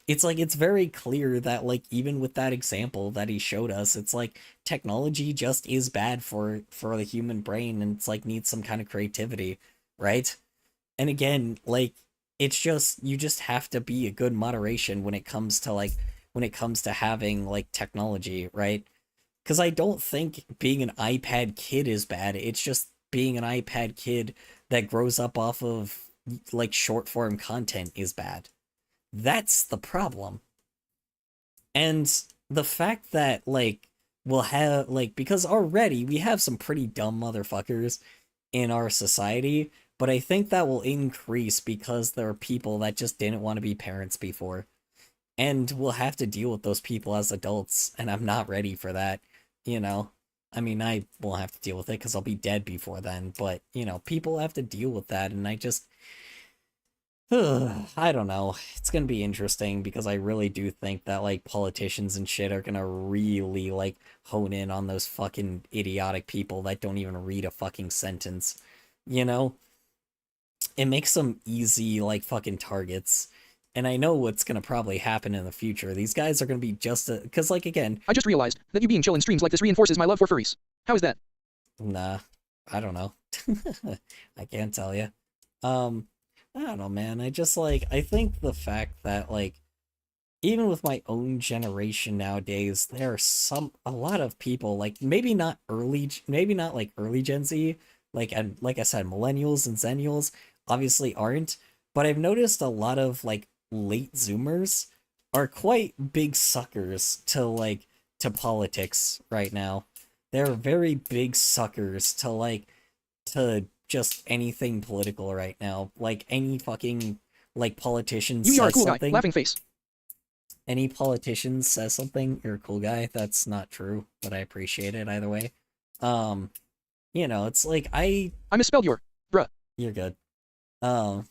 It's like, it's very clear that, like, even with that example that he showed us, it's like, technology just is bad for the human brain, and it's like, needs some kind of creativity, right? And again, like, it's just, you just have to be a good moderation when it comes to, like, when it comes to having, like, technology, right? Because I don't think being an iPad kid is bad, it's just being an iPad kid that grows up off of, like, short-form content is bad. That's the problem. And the fact that, like, we'll have, like, because already we have some pretty dumb motherfuckers in our society, but I think that will increase because there are people that just didn't want to be parents before. And we'll have to deal with those people as adults, and I'm not ready for that, you know? I mean, I won't have to deal with it because I'll be dead before then, but, you know, people have to deal with that, and I just... I don't know. It's gonna be interesting because I really do think that, like, politicians and shit are gonna really, like, hone in on those fucking idiotic people that don't even read a fucking sentence. You know? It makes them easy, like, fucking targets. And I know what's gonna probably happen in the future. These guys are gonna be just a... Because, like, again... I just realized that you being chill in streams like this reinforces my love for furries. How is that? Nah. I don't know. I can't tell you. I don't know, man. I just, like, I think the fact that, like, even with my own generation nowadays, there are a lot of people, like, maybe not like early Gen Z, like, and like I said, millennials and zennials obviously aren't, but I've noticed a lot of, like, late Zoomers are quite big suckers to, like, to politics right now. They're very big suckers to, like, to just anything political right now. Like, any fucking, like, politician says are a cool something. Guy. Laughing face. Any politician says something, you're a cool guy. That's not true, but I appreciate it either way. You know, it's like, I misspelled your, bruh. You're good. Well,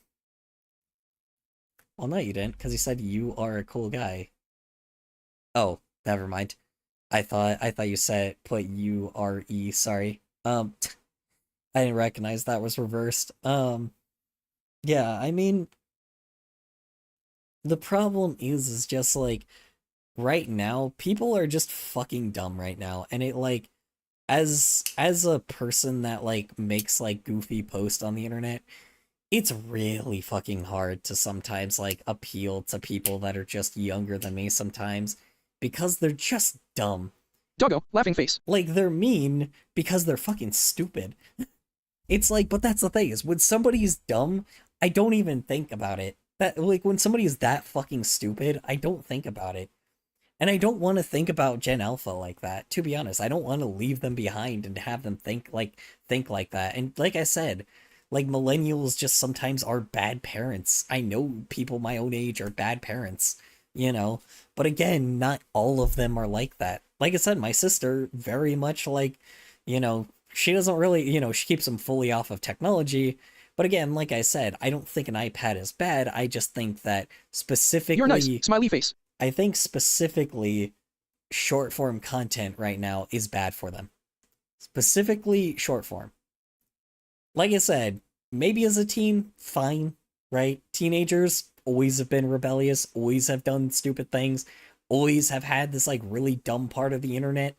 no, you didn't, because you said you are a cool guy. Oh, never mind. I thought you said put U-R-E, sorry. I didn't recognize that was reversed. Yeah, I mean, the problem is just, like, right now, people are just fucking dumb right now, and it, like, as a person that, like, makes, like, goofy posts on the internet, it's really fucking hard to sometimes, like, appeal to people that are just younger than me sometimes, because they're just dumb. Doggo, laughing face. Like, they're mean because they're fucking stupid. It's like, but that's the thing, is when somebody's dumb, I don't even think about it. That, like, when somebody is that fucking stupid, I don't think about it. And I don't want to think about Gen Alpha like that, to be honest. I don't want to leave them behind and have them think like that. And like I said, like, millennials just sometimes are bad parents. I know people my own age are bad parents, you know? But again, not all of them are like that. like I said, my sister very much like, she doesn't really, she keeps them fully off of technology. But again, like I said, I don't think an iPad is bad. I just think that specifically... You're nice, smiley face. I think specifically short form content right now is bad for them. Specifically short form. Like I said, maybe as a teen, fine, right? Teenagers always have been rebellious, always have done stupid things, always have had this like really dumb part of the internet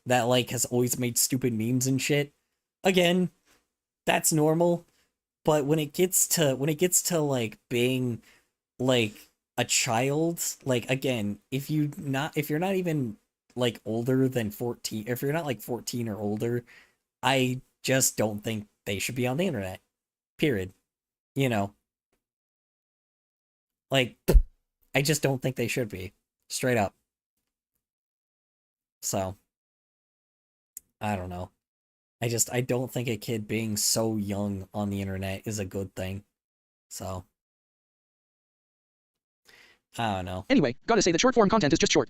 that like has always made stupid memes and shit. Again, that's normal. But when it gets to like being like a child, like again, if you're not even like older than 14, if you're not like 14 or older, I just don't think they should be on the internet. Period. Like, I just don't think they should be. Straight up. So, I don't know. I don't think a kid being so young on the internet is a good thing. So, I don't know. Anyway, gotta say that short form content is just short.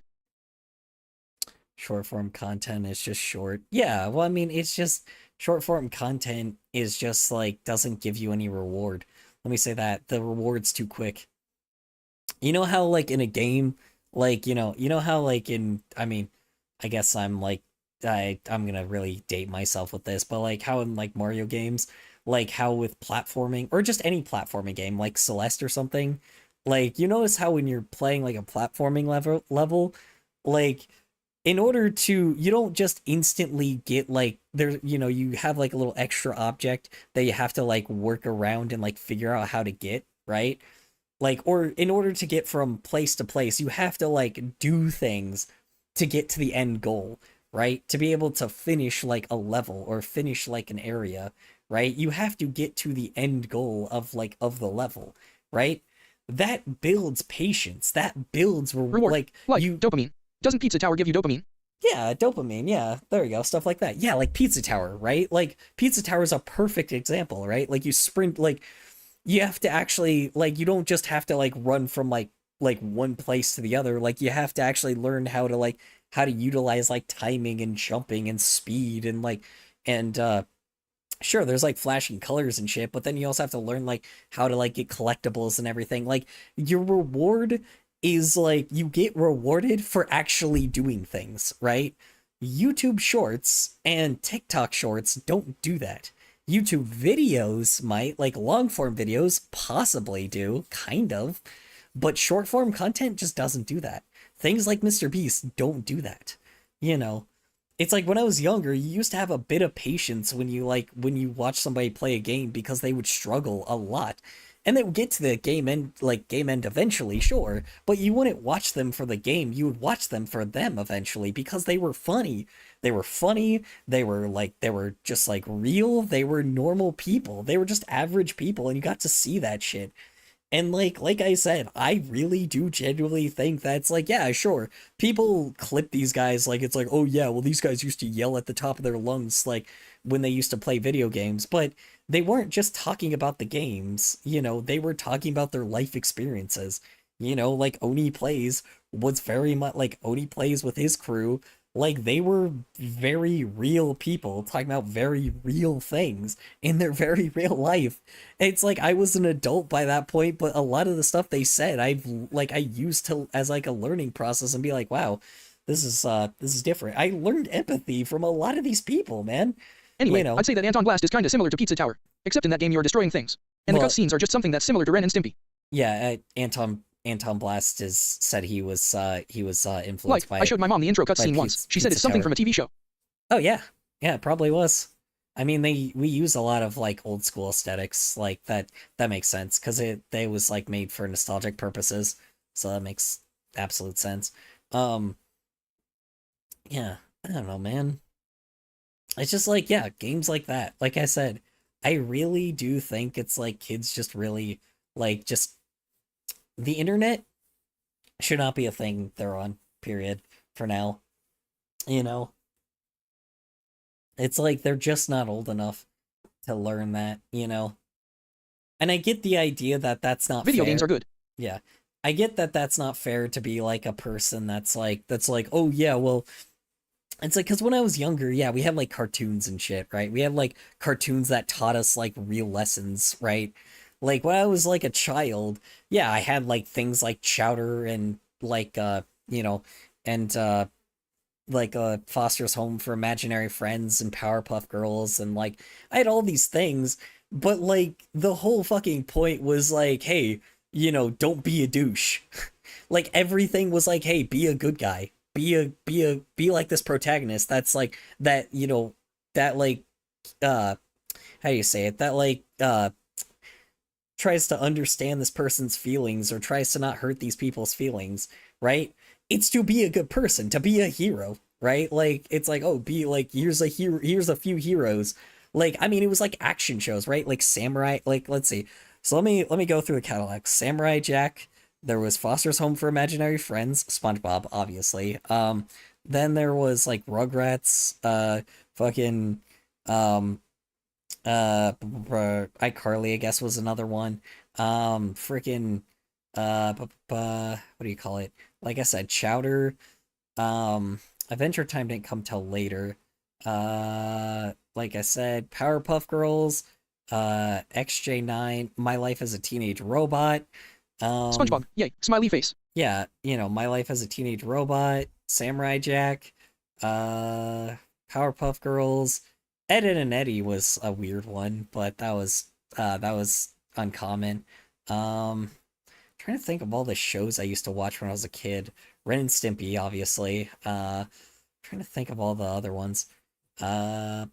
Short form content is just short. Yeah, well, I mean, it's just short form content is just like doesn't give you any reward. Let me say that the reward's too quick. You know how like in a game, like you know how like in, I mean, I guess I'm like I'm gonna really date myself with this, but like how in like Mario games, like how with platforming or just any platforming game like Celeste or something, like you notice how when you're playing like a platforming level, like in order to, you don't just instantly get like there, you have like a little extra object that you have to like work around and like figure out how to get, right? Like, or in order to get from place to place, you have to like do things to get to the end goal, right? To be able to finish like a level or finish like an area, right? You have to get to the end goal of the level, right? That builds patience. That builds reward. Like you dopamine. Doesn't Pizza Tower give you dopamine? Yeah, dopamine. Yeah, there you go. Stuff like that. Yeah, like Pizza Tower, right? Like Pizza Tower is a perfect example, right? Like you sprint, like you have to actually, like, you don't just have to like run from like one place to the other. Like you have to actually learn how to utilize like timing and jumping and speed and like, and sure, there's like flashing colors and shit, but then you also have to learn like how to like get collectibles and everything. Like your reward is like you get rewarded for actually doing things, right? YouTube shorts and TikTok shorts don't do that. YouTube videos might, like long form videos possibly do, kind of, but short form content just doesn't do that. Things like Mr. Beast don't do that. It's like when I was younger, you used to have a bit of patience when you watch somebody play a game because they would struggle a lot. And they would get to the game end eventually, sure, but you wouldn't watch them for the game, you would watch them for them eventually because they were funny. They were funny, they were just like real, they were normal people, they were just average people, and you got to see that shit. And like I said, I really do genuinely think that's like, yeah, sure, people clip these guys like it's like, oh yeah, well these guys used to yell at the top of their lungs like when they used to play video games, but they weren't just talking about the games, they were talking about their life experiences. Like Oni Plays was very much like Oni Plays with his crew, like they were very real people talking about very real things in their very real life. It's like I was an adult by that point, but a lot of the stuff they said I used to as like a learning process and be like, wow, this is different. I learned empathy from a lot of these people, man. Anyway, I'd say that Anton Blast is kinda similar to Pizza Tower, except in that game you're destroying things. And the cutscenes are just something that's similar to Ren and Stimpy. Yeah, Anton Blast said he was influenced by. I showed my mom the intro cutscene once. She said it's something from a TV show. Oh yeah, it probably was. I mean, we use a lot of like old school aesthetics, like that makes sense because they was like made for nostalgic purposes, so that makes absolute sense. Yeah, I don't know, man. It's just like, yeah, games like that. Like I said, I really do think it's like kids just really like just the internet should not be a thing they're on, period, for now. It's like they're just not old enough to learn that, And I get the idea that that's not Video fair. games are good. Yeah. I get that that's not fair to be like a person that's like, oh yeah, well, It's like, because when I was younger, yeah, we had like cartoons and shit, right? We had like cartoons that taught us like real lessons, right? Like when I was like a child, yeah, I had like things like Chowder and like you know, and like Foster's Home for Imaginary Friends and Powerpuff Girls, and like I had all these things, but like the whole fucking point was like, hey, don't be a douche. Like everything was like, hey, be a good guy. Be like this protagonist that's like that, that like how do you say it? That like tries to understand this person's feelings or tries to not hurt these people's feelings, right? It's to be a good person, to be a hero, right? Like it's like, oh, be like here's a hero, here's a few heroes. Like I mean it was like action shows, right? Like Samurai, like let's see. So let me go through the catalog. Samurai Jack, there was Foster's Home for Imaginary Friends, SpongeBob obviously. Then there was like Rugrats, fucking iCarly, I guess, was another one. Freaking what do you call it? Like I said, Chowder. Adventure Time didn't come till later. Like I said, Powerpuff Girls, XJ9, My Life as a Teenage Robot. SpongeBob, yay, smiley face. Yeah, My Life as a Teenage Robot, Samurai Jack, Powerpuff Girls. Ed, Edd and Eddy was a weird one, but that was uncommon. Trying to think of all the shows I used to watch when I was a kid. Ren and Stimpy, obviously. Trying to think of all the other ones. It's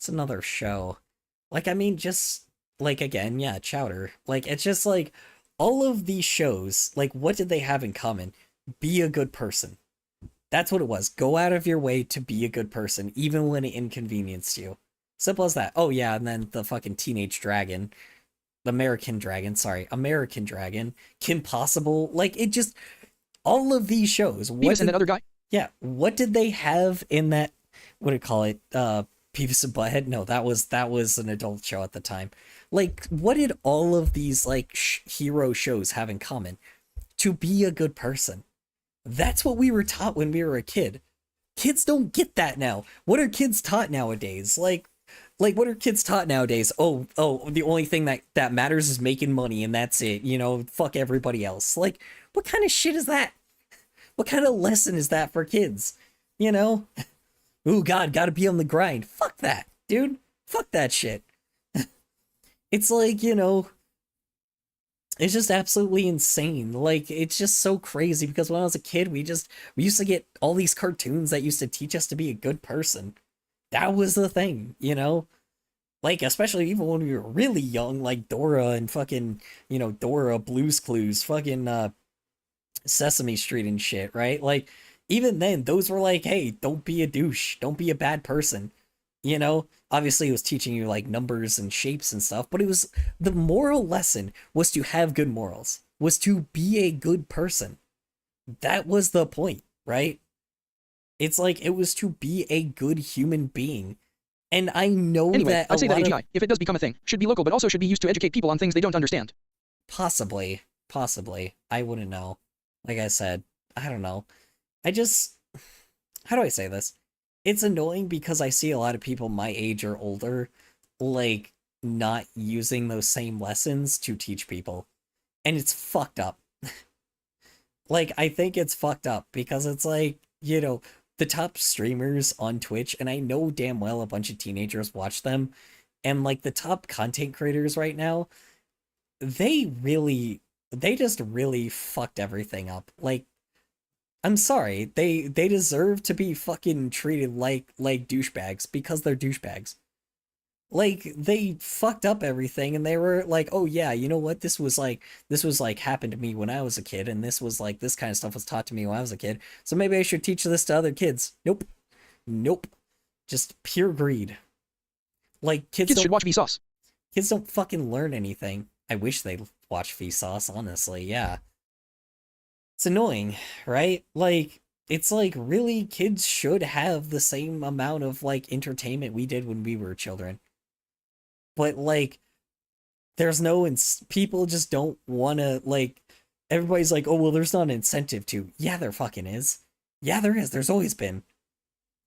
another show. Like, I mean, just like again, yeah, Chowder. Like, it's just like all of these shows. Like, what did they have in common? Be a good person. That's what it was. Go out of your way to be a good person, even when it inconvenienced you. Simple as that. Oh, yeah, and then the fucking Teenage Dragon. The American Dragon, Kim Possible. Like, it just... All of these shows... Beavis and that other guy? Yeah, what did they have in that... What do you call it? Beavis and Butthead? No, that was an adult show at the time. Like, what did all of these, like, hero shows have in common? To be a good person. That's what we were taught when we were a kid. Kids don't get that now. What are kids taught nowadays? Like what are kids taught nowadays? Oh, the only thing that matters is making money and that's it. Fuck everybody else. Like, what kind of shit is that? What kind of lesson is that for kids? Ooh, God, gotta be on the grind. Fuck that, dude. Fuck that shit. It's like, it's just absolutely insane. Like, it's just so crazy because when I was a kid, we used to get all these cartoons that used to teach us to be a good person. That was the thing, Like, especially even when we were really young, like Dora and fucking, Dora, Blue's Clues, fucking Sesame Street and shit, right? Like, even then, those were like, hey, don't be a douche. Don't be a bad person. Obviously it was teaching you like numbers and shapes and stuff, but the moral lesson was to have good morals, was to be a good person. That was the point, right? It's like it was to be a good human being. And I know anyway, that I'd say that AGI, if it does become a thing, should be local, but also should be used to educate people on things they don't understand. Possibly. I wouldn't know. Like I said, I don't know. How do I say this? It's annoying because I see a lot of people my age or older, like, not using those same lessons to teach people. And it's fucked up. Like, I think it's fucked up because it's like, the top streamers on Twitch, and I know damn well a bunch of teenagers watch them, and like the top content creators right now, they just really fucked everything up. Like, I'm sorry, they deserve to be fucking treated like douchebags because they're douchebags. Like, they fucked up everything and they were like, oh yeah, you know what, this was like happened to me when I was a kid, and this was like, this kind of stuff was taught to me when I was a kid, so maybe I should teach this to other kids. Nope. Just pure greed. Like, kids should watch Vsauce. Kids don't fucking learn anything. I wish they'd watch Vsauce, honestly, yeah. It's annoying, right? Like, it's like, really, kids should have the same amount of, like, entertainment we did when we were children. But, like, there's no, people just don't want to, like, everybody's like, oh, well, there's not an incentive to. Yeah, there fucking is. Yeah, there is. There's always been.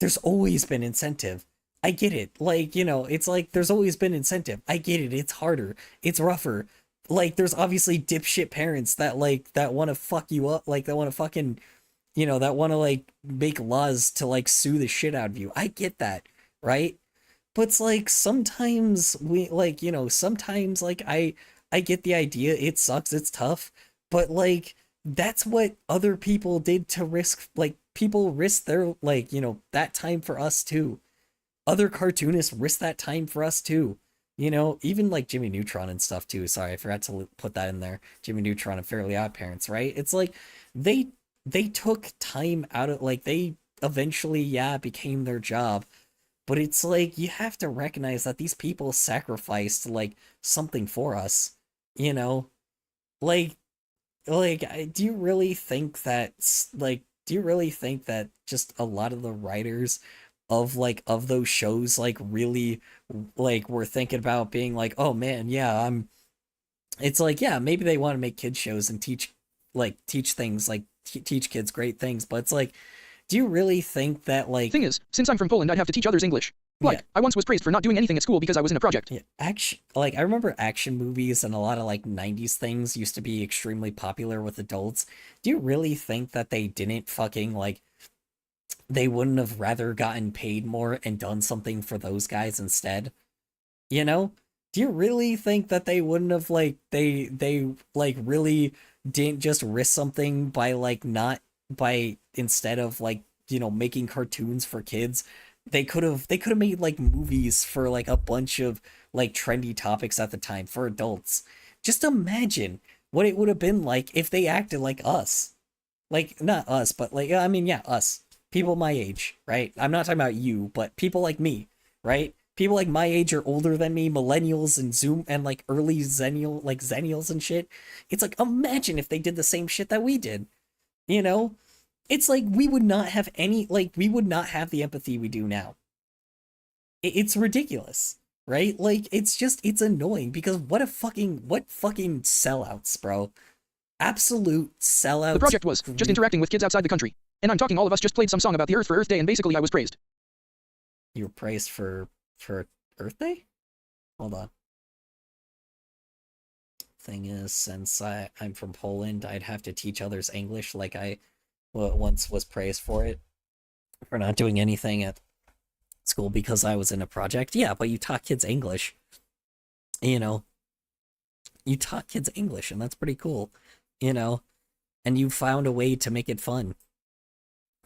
There's always been incentive. I get it. Like, you know, it's like there's always been incentive. I get it. It's harder. It's rougher. Like, there's obviously dipshit parents that that want to fuck you up, like that want to fucking, you know, that want to like make laws to like sue the shit out of you. I get that, right? But it's like sometimes we like, you know, sometimes like I get the idea. It sucks. It's tough. But like that's what other people did to risk, like people risk their like, you know, that time for us too. Other cartoonists risk that time for us too. You know, even like Jimmy Neutron and stuff too. Sorry, I forgot to put that in there. Jimmy Neutron and Fairly Odd Parents, right? It's like they they took time out of like they eventually became their job, but it's like you have to recognize that these people sacrificed like something for us, you know? Like do you really think that do you really think that just a lot of the writers of of those shows like really like were thinking about being like, oh man, yeah, it's like, yeah, maybe they want to make kids shows and teach things like teach kids great things, but it's like, do you really think that like Thing is, since I'm from Poland, I'd have to teach others English. Like, Yeah. I once was praised for not doing anything at school because I was in a project. Yeah, action, like I remember action movies and a lot of like 90s things used to be extremely popular with adults. Do you really think that they didn't fucking like they wouldn't have rather gotten paid more and done something for those guys instead? You know? Do you really think that they wouldn't have like they like really didn't just risk something by like not by instead of like, you know, making cartoons for kids? They could have made like movies for like a bunch of like trendy topics at the time for adults. Just imagine what it would have been like if they acted like us. Like not us, but like I mean, yeah, us. People my age, right? I'm not talking about you, but people like me, right? People like my age or older than me, millennials and Zoom and like early zennials and shit. It's like imagine if they did the same shit that we did. You know? It's like we would not have we would not have the empathy we do now. It's ridiculous, right? Like it's annoying because what fucking sellouts, bro. Absolute sellouts. The project was just interacting with kids outside the country. And I'm talking all of us just played some song about the Earth for Earth Day and basically I was praised. You were praised for Earth Day? Hold on. Thing is, since I'm from Poland, I'd have to teach others English like I once was praised for it. For not doing anything at school because I was in a project. Yeah, but you taught kids English. You know, you taught kids English, and that's pretty cool. You know, and you found a way to make it fun.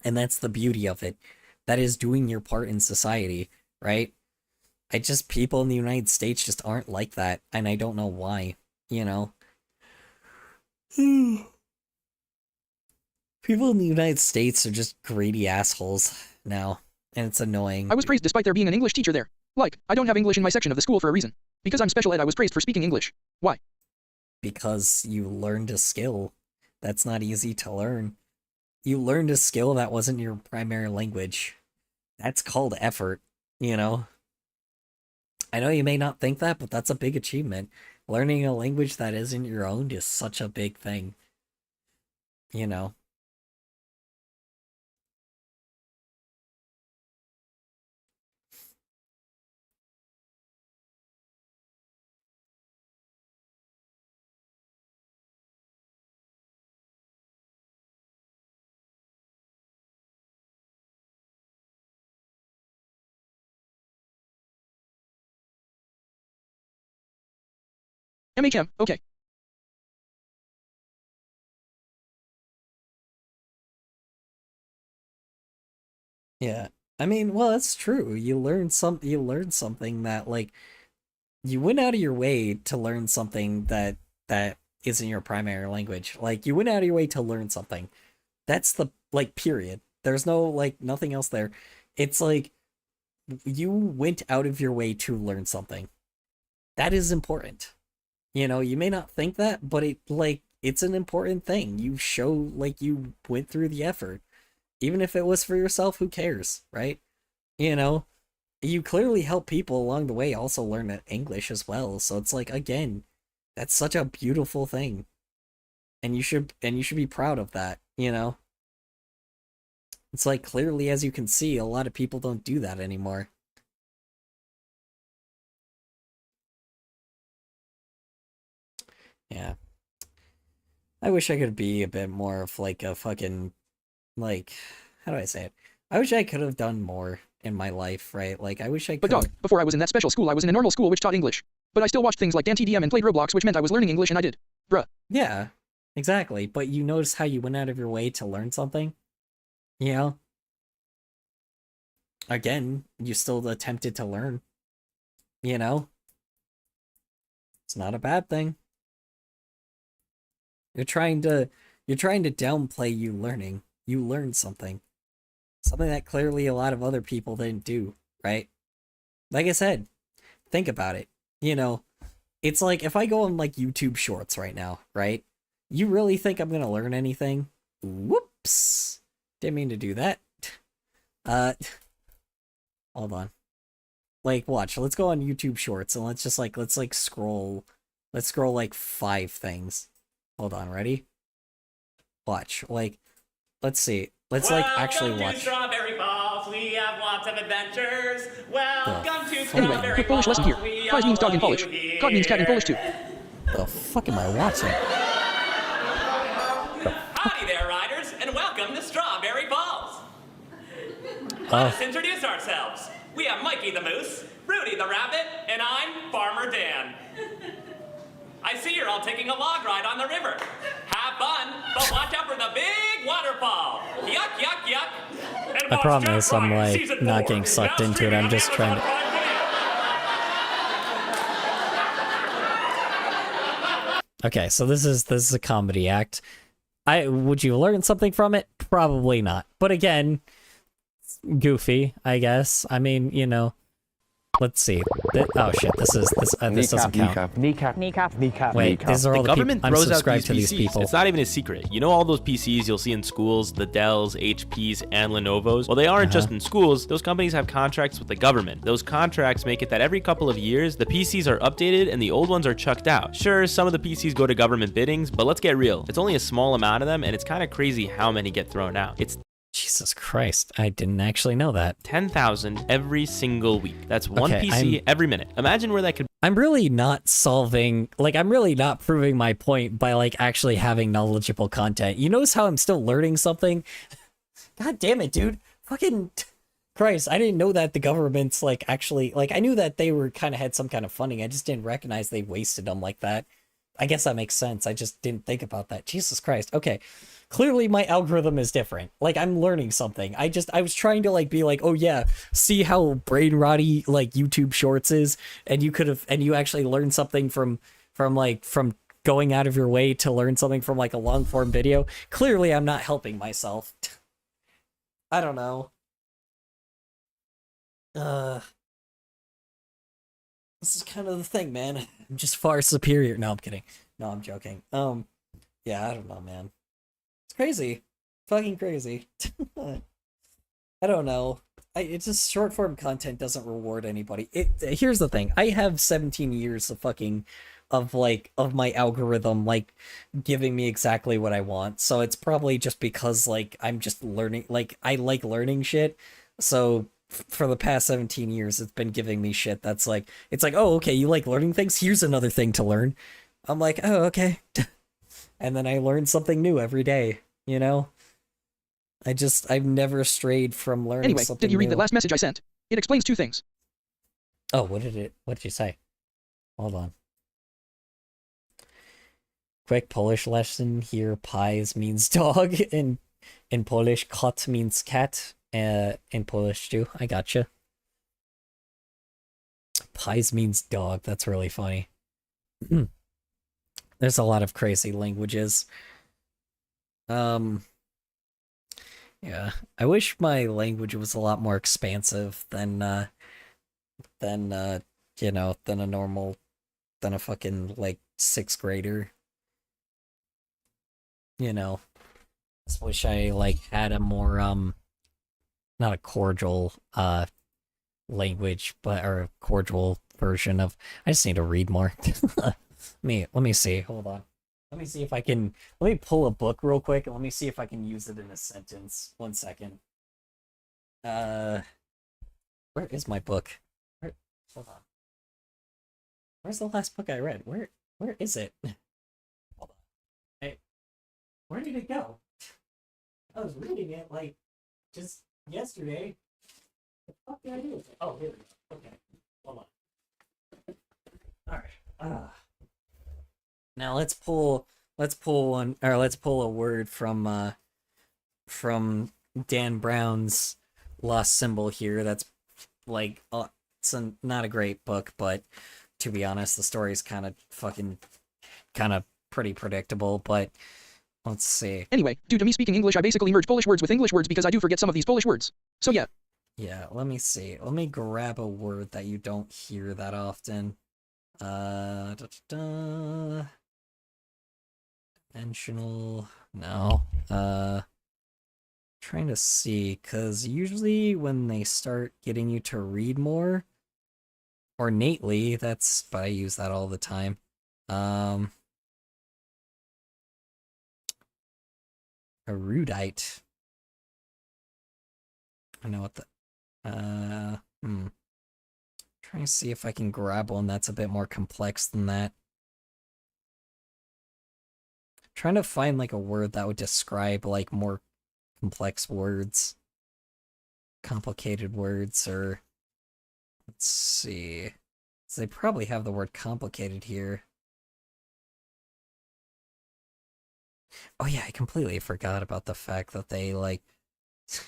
And that's the beauty of it. That is doing your part in society, right? People in the United States just aren't like that, and I don't know why, you know? People in the United States are just greedy assholes now, and it's annoying. I was praised despite there being an English teacher there. Like, I don't have English in my section of the school for a reason. Because I'm special ed, I was praised for speaking English. Why? Because you learned a skill. That's not easy to learn. You learned a skill that wasn't your primary language. That's called effort, you know? I know you may not think that, but that's a big achievement. Learning a language that isn't your own is such a big thing. You know? MHM, okay. Yeah. I mean, well, that's true. You learn something that like you went out of your way to learn something that isn't your primary language. Like you went out of your way to learn something. That's the like period. There's no like nothing else there. It's like you went out of your way to learn something. That is important. You know, you may not think that, but it's an important thing. You show like you went through the effort. Even if it was for yourself, who cares, right? You know, you clearly help people along the way also learn English as well. So it's like again, that's such a beautiful thing. And you should be proud of that, you know? It's like, clearly, as you can see, a lot of people don't do that anymore. Yeah. I wish I could be a bit more of, like, a fucking, like, how do I say it? I wish I could have done more in my life, right? Like, I wish I could. But dog, before I was in that special school, I was in a normal school which taught English. But I still watched things like Dan TDM and played Roblox, which meant I was learning English, and I did. Bruh. Yeah, exactly. But you notice how you went out of your way to learn something? You know? Again, you still attempted to learn. You know? It's not a bad thing. You're trying to downplay you learning. You learned something. Something that clearly a lot of other people didn't do, right? Like I said, think about it. You know, it's like if I go on like YouTube Shorts right now, right? You really think I'm gonna learn anything? Whoops. Didn't mean to do that. Hold on. Like, watch. Let's go on YouTube Shorts and let's scroll. Let's scroll like 5 things. Hold on, ready? Watch. Like, let's see. Let's like actually watch. Strawberry Falls, we have lots of adventures. Welcome to Strawberry Anyway, quick Polish lesson here. Flies means dog in Polish. God means cat in Polish too. The fuck am I watching? Howdy there, riders, and welcome to Strawberry Falls. Let us introduce ourselves. We have Mikey the Moose, Rudy the Rabbit, and I'm Farmer Dan. I see you're all taking a log ride on the river. Have fun, but watch out for the big waterfall. Yuck, yuck, yuck. And I promise I'm like not getting sucked into it. I'm just trying to. Okay, so this is a comedy act. Would you learn something from it? Probably not. But again, goofy, I guess. I mean, you know. Let's see. Oh shit! This doesn't count. Kneecap. Wait, these are all the government people. I'm throws out subscribed to these people. It's not even a secret. You know all those PCs you'll see in schools, the Dells, HPs, and Lenovo's? Well, they aren't just in schools. Those companies have contracts with the government. Those contracts make it that every couple of years, the PCs are updated and the old ones are chucked out. Sure, some of the PCs go to government biddings, but let's get real. It's only a small amount of them, and it's kind of crazy how many get thrown out. It's Jesus Christ, I didn't actually know that. 10,000 every single week. That's one Okay, PC every minute. Imagine where that could. I'm really not solving, like, I'm really not proving my point by, like, actually having knowledgeable content. You notice how I'm still learning something? God damn it, dude. Fucking Christ, I didn't know that the government's, like, actually, like, I knew that they were kind of had some kind of funding. I just didn't recognize they wasted them like that. I guess that makes sense. I just didn't think about that. Jesus Christ. Okay. Clearly my algorithm is different. Like, I'm learning something. I was trying to like be like, oh yeah, see how brain rotty like YouTube Shorts is, and you actually learned something from going out of your way to learn something from like a long form video. Clearly I'm not helping myself. I don't know. This is kind of the thing, man. I'm just far superior. No, I'm kidding. No, I'm joking. Yeah, I don't know, man. Crazy. Fucking crazy. I don't know. It's just short form content doesn't reward anybody. Here's the thing. I have 17 years of my algorithm like giving me exactly what I want. So it's probably just because like I'm just learning, like I like learning shit. So for the past 17 years it's been giving me shit that's like, it's like, oh okay, you like learning things? Here's another thing to learn. I'm like, oh okay. And then I learn something new every day. You know, I've never strayed from learning anyway, something did you read new. the last message I sent? It explains 2 things. Oh, what did you say? Hold on. Quick Polish lesson here. Pies means dog. In Polish, kot means cat. In Polish too. I gotcha. Pies means dog. That's really funny. There's a lot of crazy languages. Yeah, I wish my language was a lot more expansive than a fucking like 6th grader. You know, just wish I like had a more not a cordial language, or a cordial version of. I just need to read more. Let me see. Hold on. Let me see if I can. Let me pull a book real quick and let me see if I can use it in a sentence. 1 second. Where is my book? Hold on. Where's the last book I read? Where is it? Hold on. Hey, where did it go? I was reading it like just yesterday. What the fuck did I do with it? Oh, here we go. Okay, hold on. All right. Now let's pull a word from Dan Brown's Lost Symbol here. That's like not a great book, but to be honest, the story's kind of pretty predictable. But let's see. Anyway, due to me speaking English, I basically merge Polish words with English words because I do forget some of these Polish words. So yeah. Yeah, let me see. Let me grab a word that you don't hear that often. Dimensional. No. Trying to see, because usually when they start getting you to read more, ornately, but I use that all the time. Erudite. I know what trying to see if I can grab one that's a bit more complex than that. Trying to find like a word that would describe like more complex words. Complicated words, or let's see. So they probably have the word complicated here. Oh yeah, I completely forgot about the fact that they like it's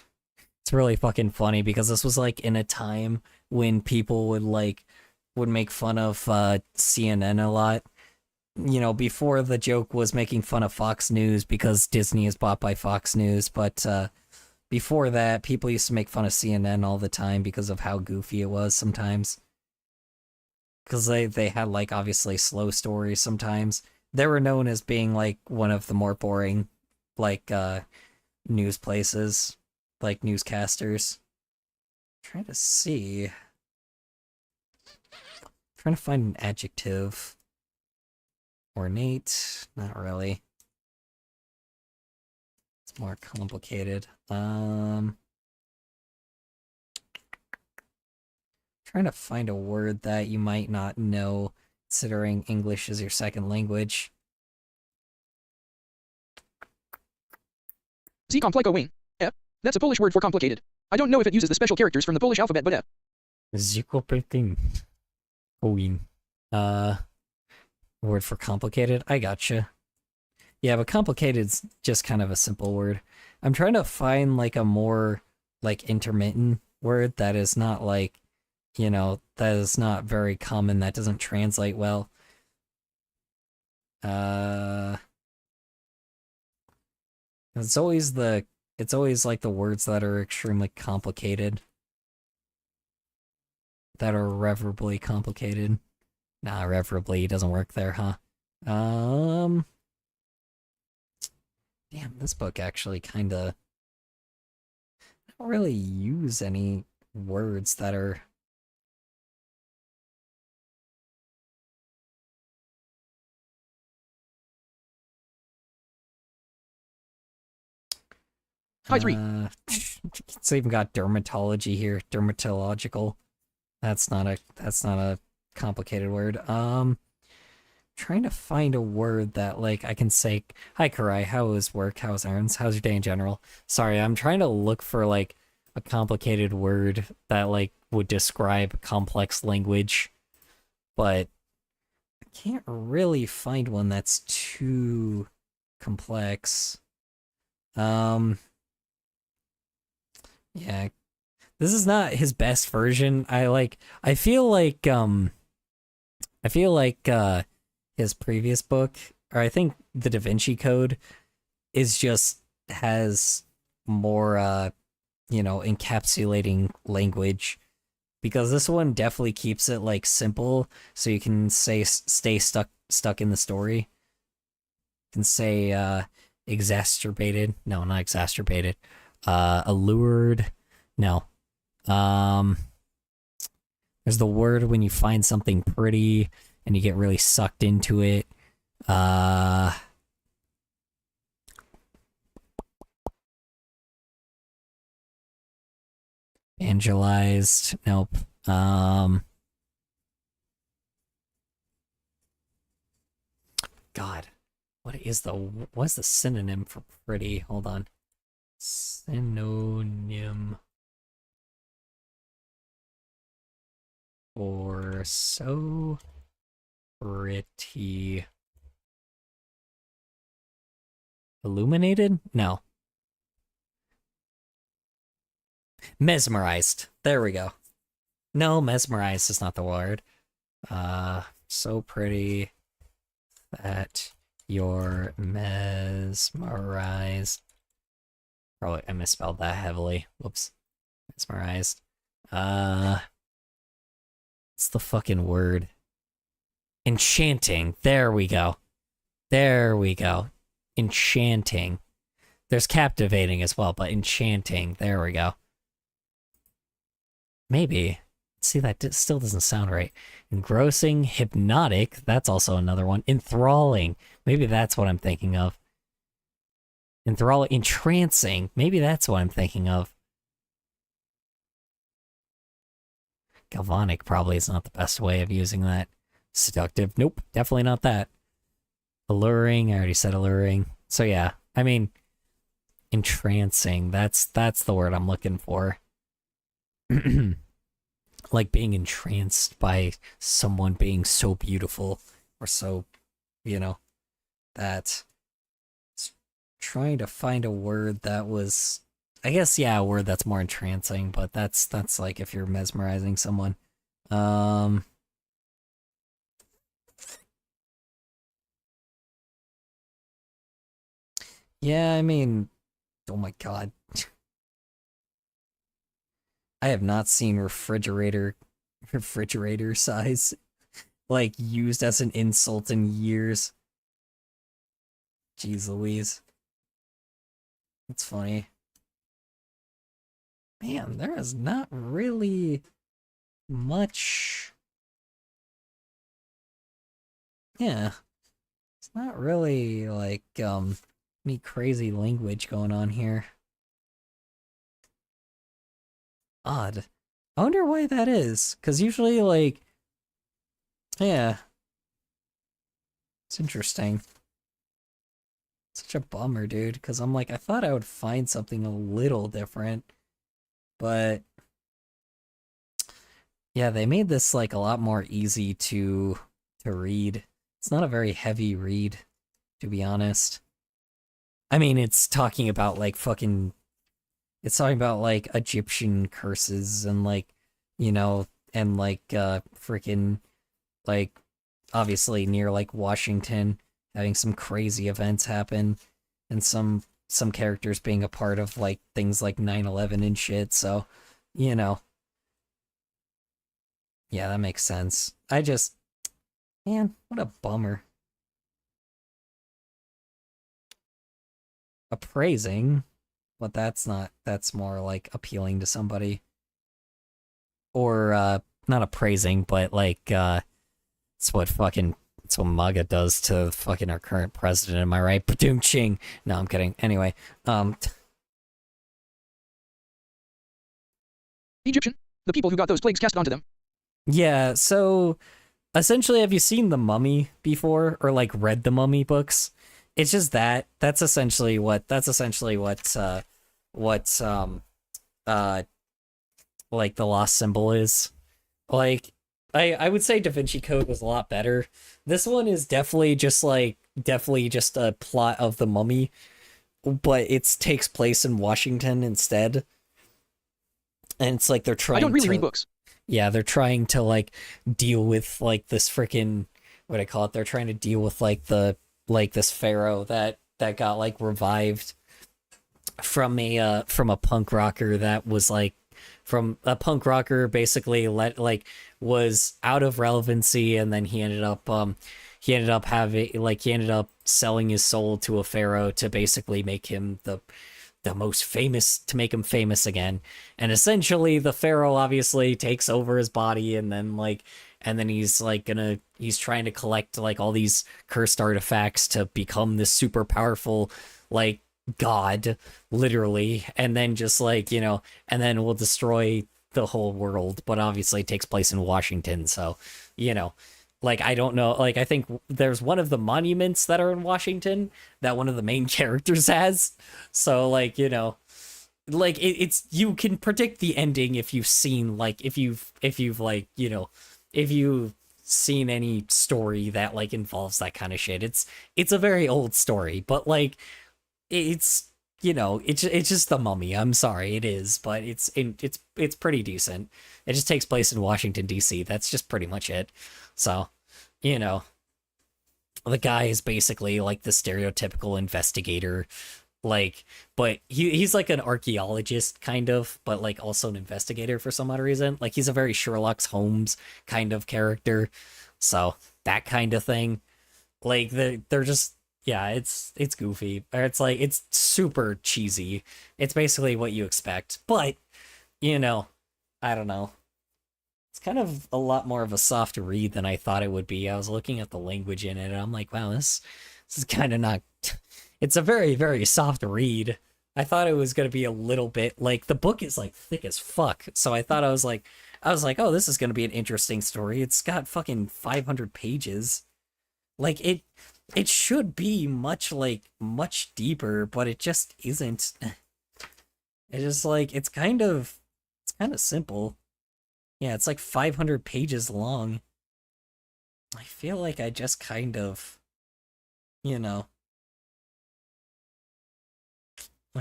really fucking funny because this was like in a time when people would make fun of CNN a lot. You know, before the joke was making fun of Fox News because Disney is bought by Fox News, but before that, people used to make fun of CNN all the time because of how goofy it was sometimes. Because they had, like, obviously slow stories sometimes. They were known as being, like, one of the more boring, like, news places, like, newscasters. Trying to see. Trying to find an adjective. Ornate, not really. It's more complicated. Trying to find a word that you might not know, considering English is your second language. Z komplikowanie. That's a Polish word for complicated. I don't know if it uses the special characters from the Polish alphabet, but Word for complicated? I gotcha. Yeah, but complicated's just kind of a simple word. I'm trying to find like a more like intermittent word that is not like, you know, that is not very common, that doesn't translate well. It's always like the words that are extremely complicated. That are irreparably complicated. Nah, irreparably doesn't work there, huh? Damn, this book actually kinda... I don't really use any words that are... Hi, 3. It's even got dermatology here. Dermatological. That's not a complicated word. Trying to find a word that like I can say, hi Karai, how is work? How's errands? How's your day in general? Sorry, I'm trying to look for like a complicated word that like would describe complex language, but I can't really find one that's too complex. Yeah. This is not his best version. I feel like his previous book, or I think the Da Vinci Code, has more you know, encapsulating language, because this one definitely keeps it like simple so you can stay stuck in the story. You can say exacerbated. No, not exacerbated. Allured. No. There's the word when you find something pretty and you get really sucked into it. Angelized. Nope. God. What's the synonym for pretty? Hold on. Synonym for so pretty. Illuminated? No. Mesmerized. There we go. No, mesmerized is not the word. So pretty that you're mesmerized. Probably I misspelled that heavily. Whoops. Mesmerized. It's the fucking word. Enchanting. There we go. There we go. Enchanting. There's captivating as well, but enchanting. There we go. Maybe. See, that still doesn't sound right. Engrossing, hypnotic. That's also another one. Enthralling. Maybe that's what I'm thinking of. Enthralling, entrancing. Maybe that's what I'm thinking of. Galvanic probably is not the best way of using that. Seductive. Nope, definitely not that. Alluring. I already said alluring. So yeah, I mean, entrancing. That's the word I'm looking for. Like being entranced by someone being so beautiful or so, that. Trying to find a word that was, I guess, yeah, a word that's more entrancing, but that's like if you're mesmerizing someone. Yeah, I mean, oh my god. I have not seen refrigerator size like used as an insult in years. Jeez Louise. That's funny. Man, there is not really much. Yeah. It's not really like any crazy language going on here. Odd. I wonder why that is, because usually, like, yeah. It's interesting. Such a bummer, dude, because I'm like, I thought I would find something a little different, but yeah, they made this like a lot more easy to read. It's not a very heavy read, to be honest. I mean, it's talking about like Egyptian curses and like, and like freaking like obviously near like Washington having some crazy events happen and some characters being a part of like things like 9/11 and shit, so yeah, that makes sense. Man, what a bummer. Appraising, but that's more like appealing to somebody. Or not appraising, but like it's what MAGA does to fucking our current president, am I right? Padoom ching. No, I'm kidding. Anyway, Egyptian, the people who got those plagues cast onto them. Yeah, so essentially, have you seen The Mummy before or like read the Mummy books? It's just that's essentially what like the lost symbol is. Like I would say Da Vinci Code was a lot better. This one is definitely just a plot of the Mummy, but it takes place in Washington instead. And it's like they're trying I don't really read books. Yeah, they're trying to like deal with like this freaking what I call it. They're trying to deal with like this pharaoh that got like revived from a punk rocker that was like from a punk rocker basically was out of relevancy, and then he ended up selling his soul to a pharaoh to basically make him the most famous, to make him famous again. And essentially the pharaoh obviously takes over his body, and then he's trying to collect like all these cursed artifacts to become this super powerful like god, literally, and then just like, and then will destroy the whole world, but obviously it takes place in Washington, so, like, I don't know, like, I think there's one of the monuments that are in Washington that one of the main characters has, so, like, like, it's, you can predict the ending if you've seen, like, if you've like, if you've seen any story that, like, involves that kind of shit. It's a very old story, but, like, it's it's just the Mummy. I'm sorry, it is, but it's pretty decent. It just takes place in Washington D.C. That's just pretty much it. So, the guy is basically like the stereotypical investigator, like, but he's like an archaeologist kind of, but like also an investigator for some odd reason. Like, he's a very Sherlock Holmes kind of character. So that kind of thing. Like, they're just, yeah, it's goofy, or it's like, it's super cheesy. It's basically what you expect, but I don't know. It's kind of a lot more of a soft read than I thought it would be. I was looking at the language in it, and I'm like, wow, this is kind of not. It's a very, very soft read. I thought it was gonna be a little bit like, the book is like thick as fuck, so I thought I was like, oh, this is gonna be an interesting story. It's got fucking 500 pages. Like, it should be much deeper, but it just isn't. It's just like, it's kind of simple. Yeah, it's like 500 pages long. I feel like I just kind of, like,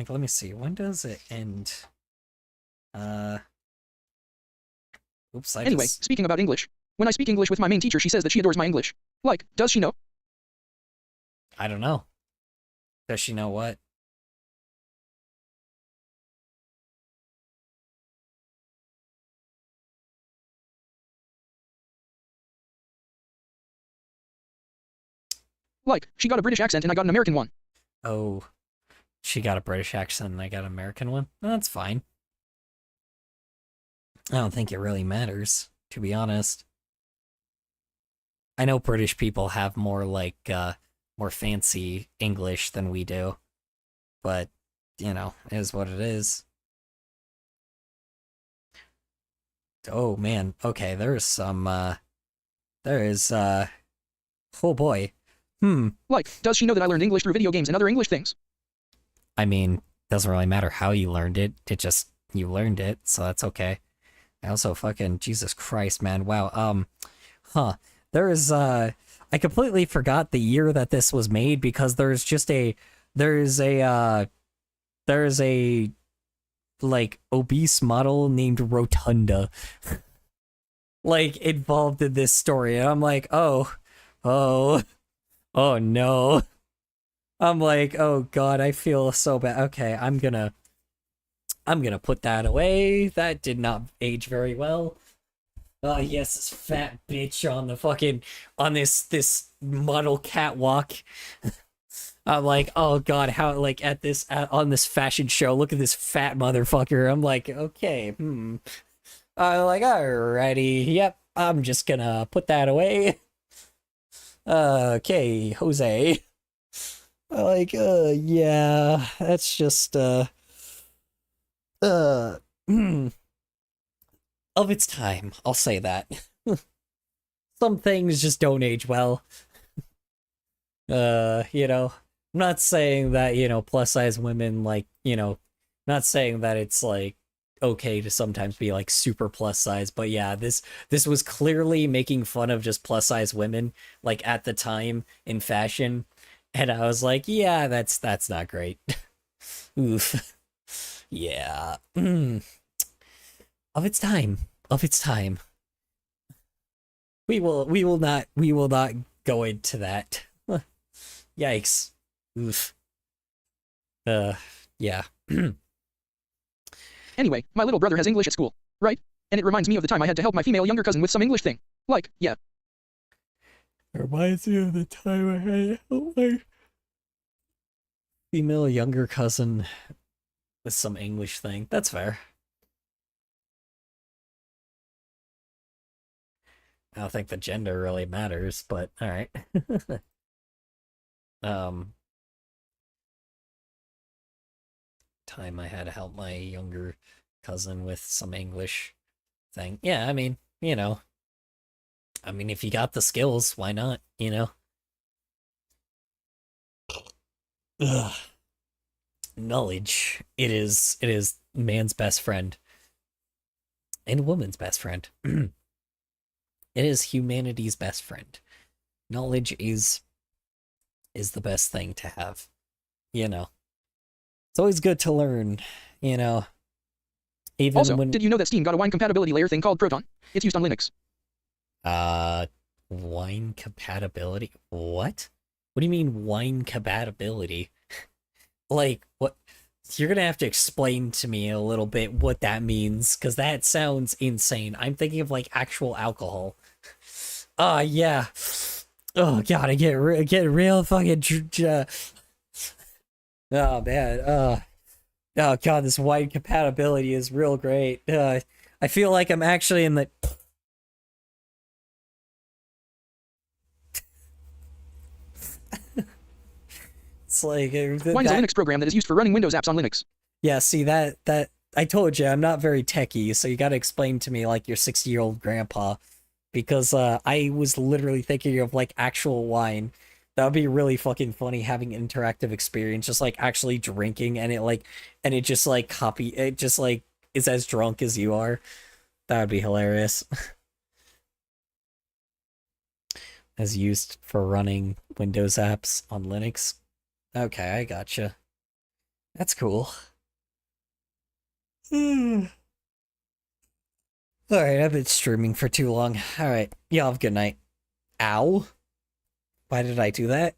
let me see, when does it end? Oops, Anyway, speaking about English. When I speak English with my main teacher, she says that she adores my English. Like, does she know? I don't know. Does she know what? Like, she got a British accent and I got an American one. Oh, she got a British accent and I got an American one? That's fine. I don't think it really matters, to be honest. I know British people have more, like, more fancy English than we do. But, it is what it is. Oh, man. Okay, there's some, there is, oh boy. Like, does she know that I learned English through video games and other English things? I mean, doesn't really matter how you learned it. It just, you learned it, so that's okay. I also fucking, Jesus Christ, man. Wow, there is, I completely forgot the year that this was made, because there's a, like, obese model named Rotunda, like, involved in this story, and I'm like, oh no. I'm like, oh god, I feel so bad. Okay, I'm gonna put that away. That did not age very well. Yes, this fat bitch on the fucking, on this model catwalk. I'm like, oh god, how, like, on this fashion show, look at this fat motherfucker. I'm like, okay, I'm like, alrighty, yep, I'm just gonna put that away. Okay, Jose. Like, yeah, that's just, of its time, I'll say that. Some things just don't age well. I'm not saying that, plus size women, like, not saying that it's, like, okay to sometimes be, like, super plus size, but yeah, this was clearly making fun of just plus size women, like, at the time in fashion, and I was like, yeah, that's not great. Oof. Yeah. Of its time. We will not go into that. Yikes. Oof. Yeah. Anyway, my little brother has English at school, right? And it reminds me of the time I had to help my female younger cousin with some English thing. Like, yeah. It reminds me of the time I had to help my female younger cousin with some English thing. That's fair. I don't think the gender really matters, but alright. time I had to help my younger cousin with some English thing. Yeah, I mean, you know, if you got the skills, why not, you know? Ugh. Knowledge. It is man's best friend. And woman's best friend. It is humanity's best friend. Knowledge is the best thing to have. You know. It's always good to learn, you know. Even also, when... did you know that Steam got a wine compatibility layer thing called Proton? It's used on Linux. Wine compatibility? What? What do you mean wine compatibility? Like, what? You're gonna have to explain to me a little bit what that means, because that sounds insane. I'm thinking of, like, actual alcohol. Yeah. Oh, God, I get real fucking... Oh, man. Oh, God, this wine compatibility is real great. I feel like I'm actually in the... It's like... Wine is a Linux program that is used for running Windows apps on Linux. Yeah, see, that I told you, I'm not very techie, so you gotta explain to me like your 60-year-old grandpa, because I was literally thinking of like actual wine. That would be really fucking funny, having an interactive experience, just like actually drinking, and it just like is as drunk as you are. That would be hilarious. As used for running Windows apps on Linux. Okay, I gotcha. That's cool. Alright, I've been streaming for too long. Alright, y'all have a good night. Ow. Why did I do that?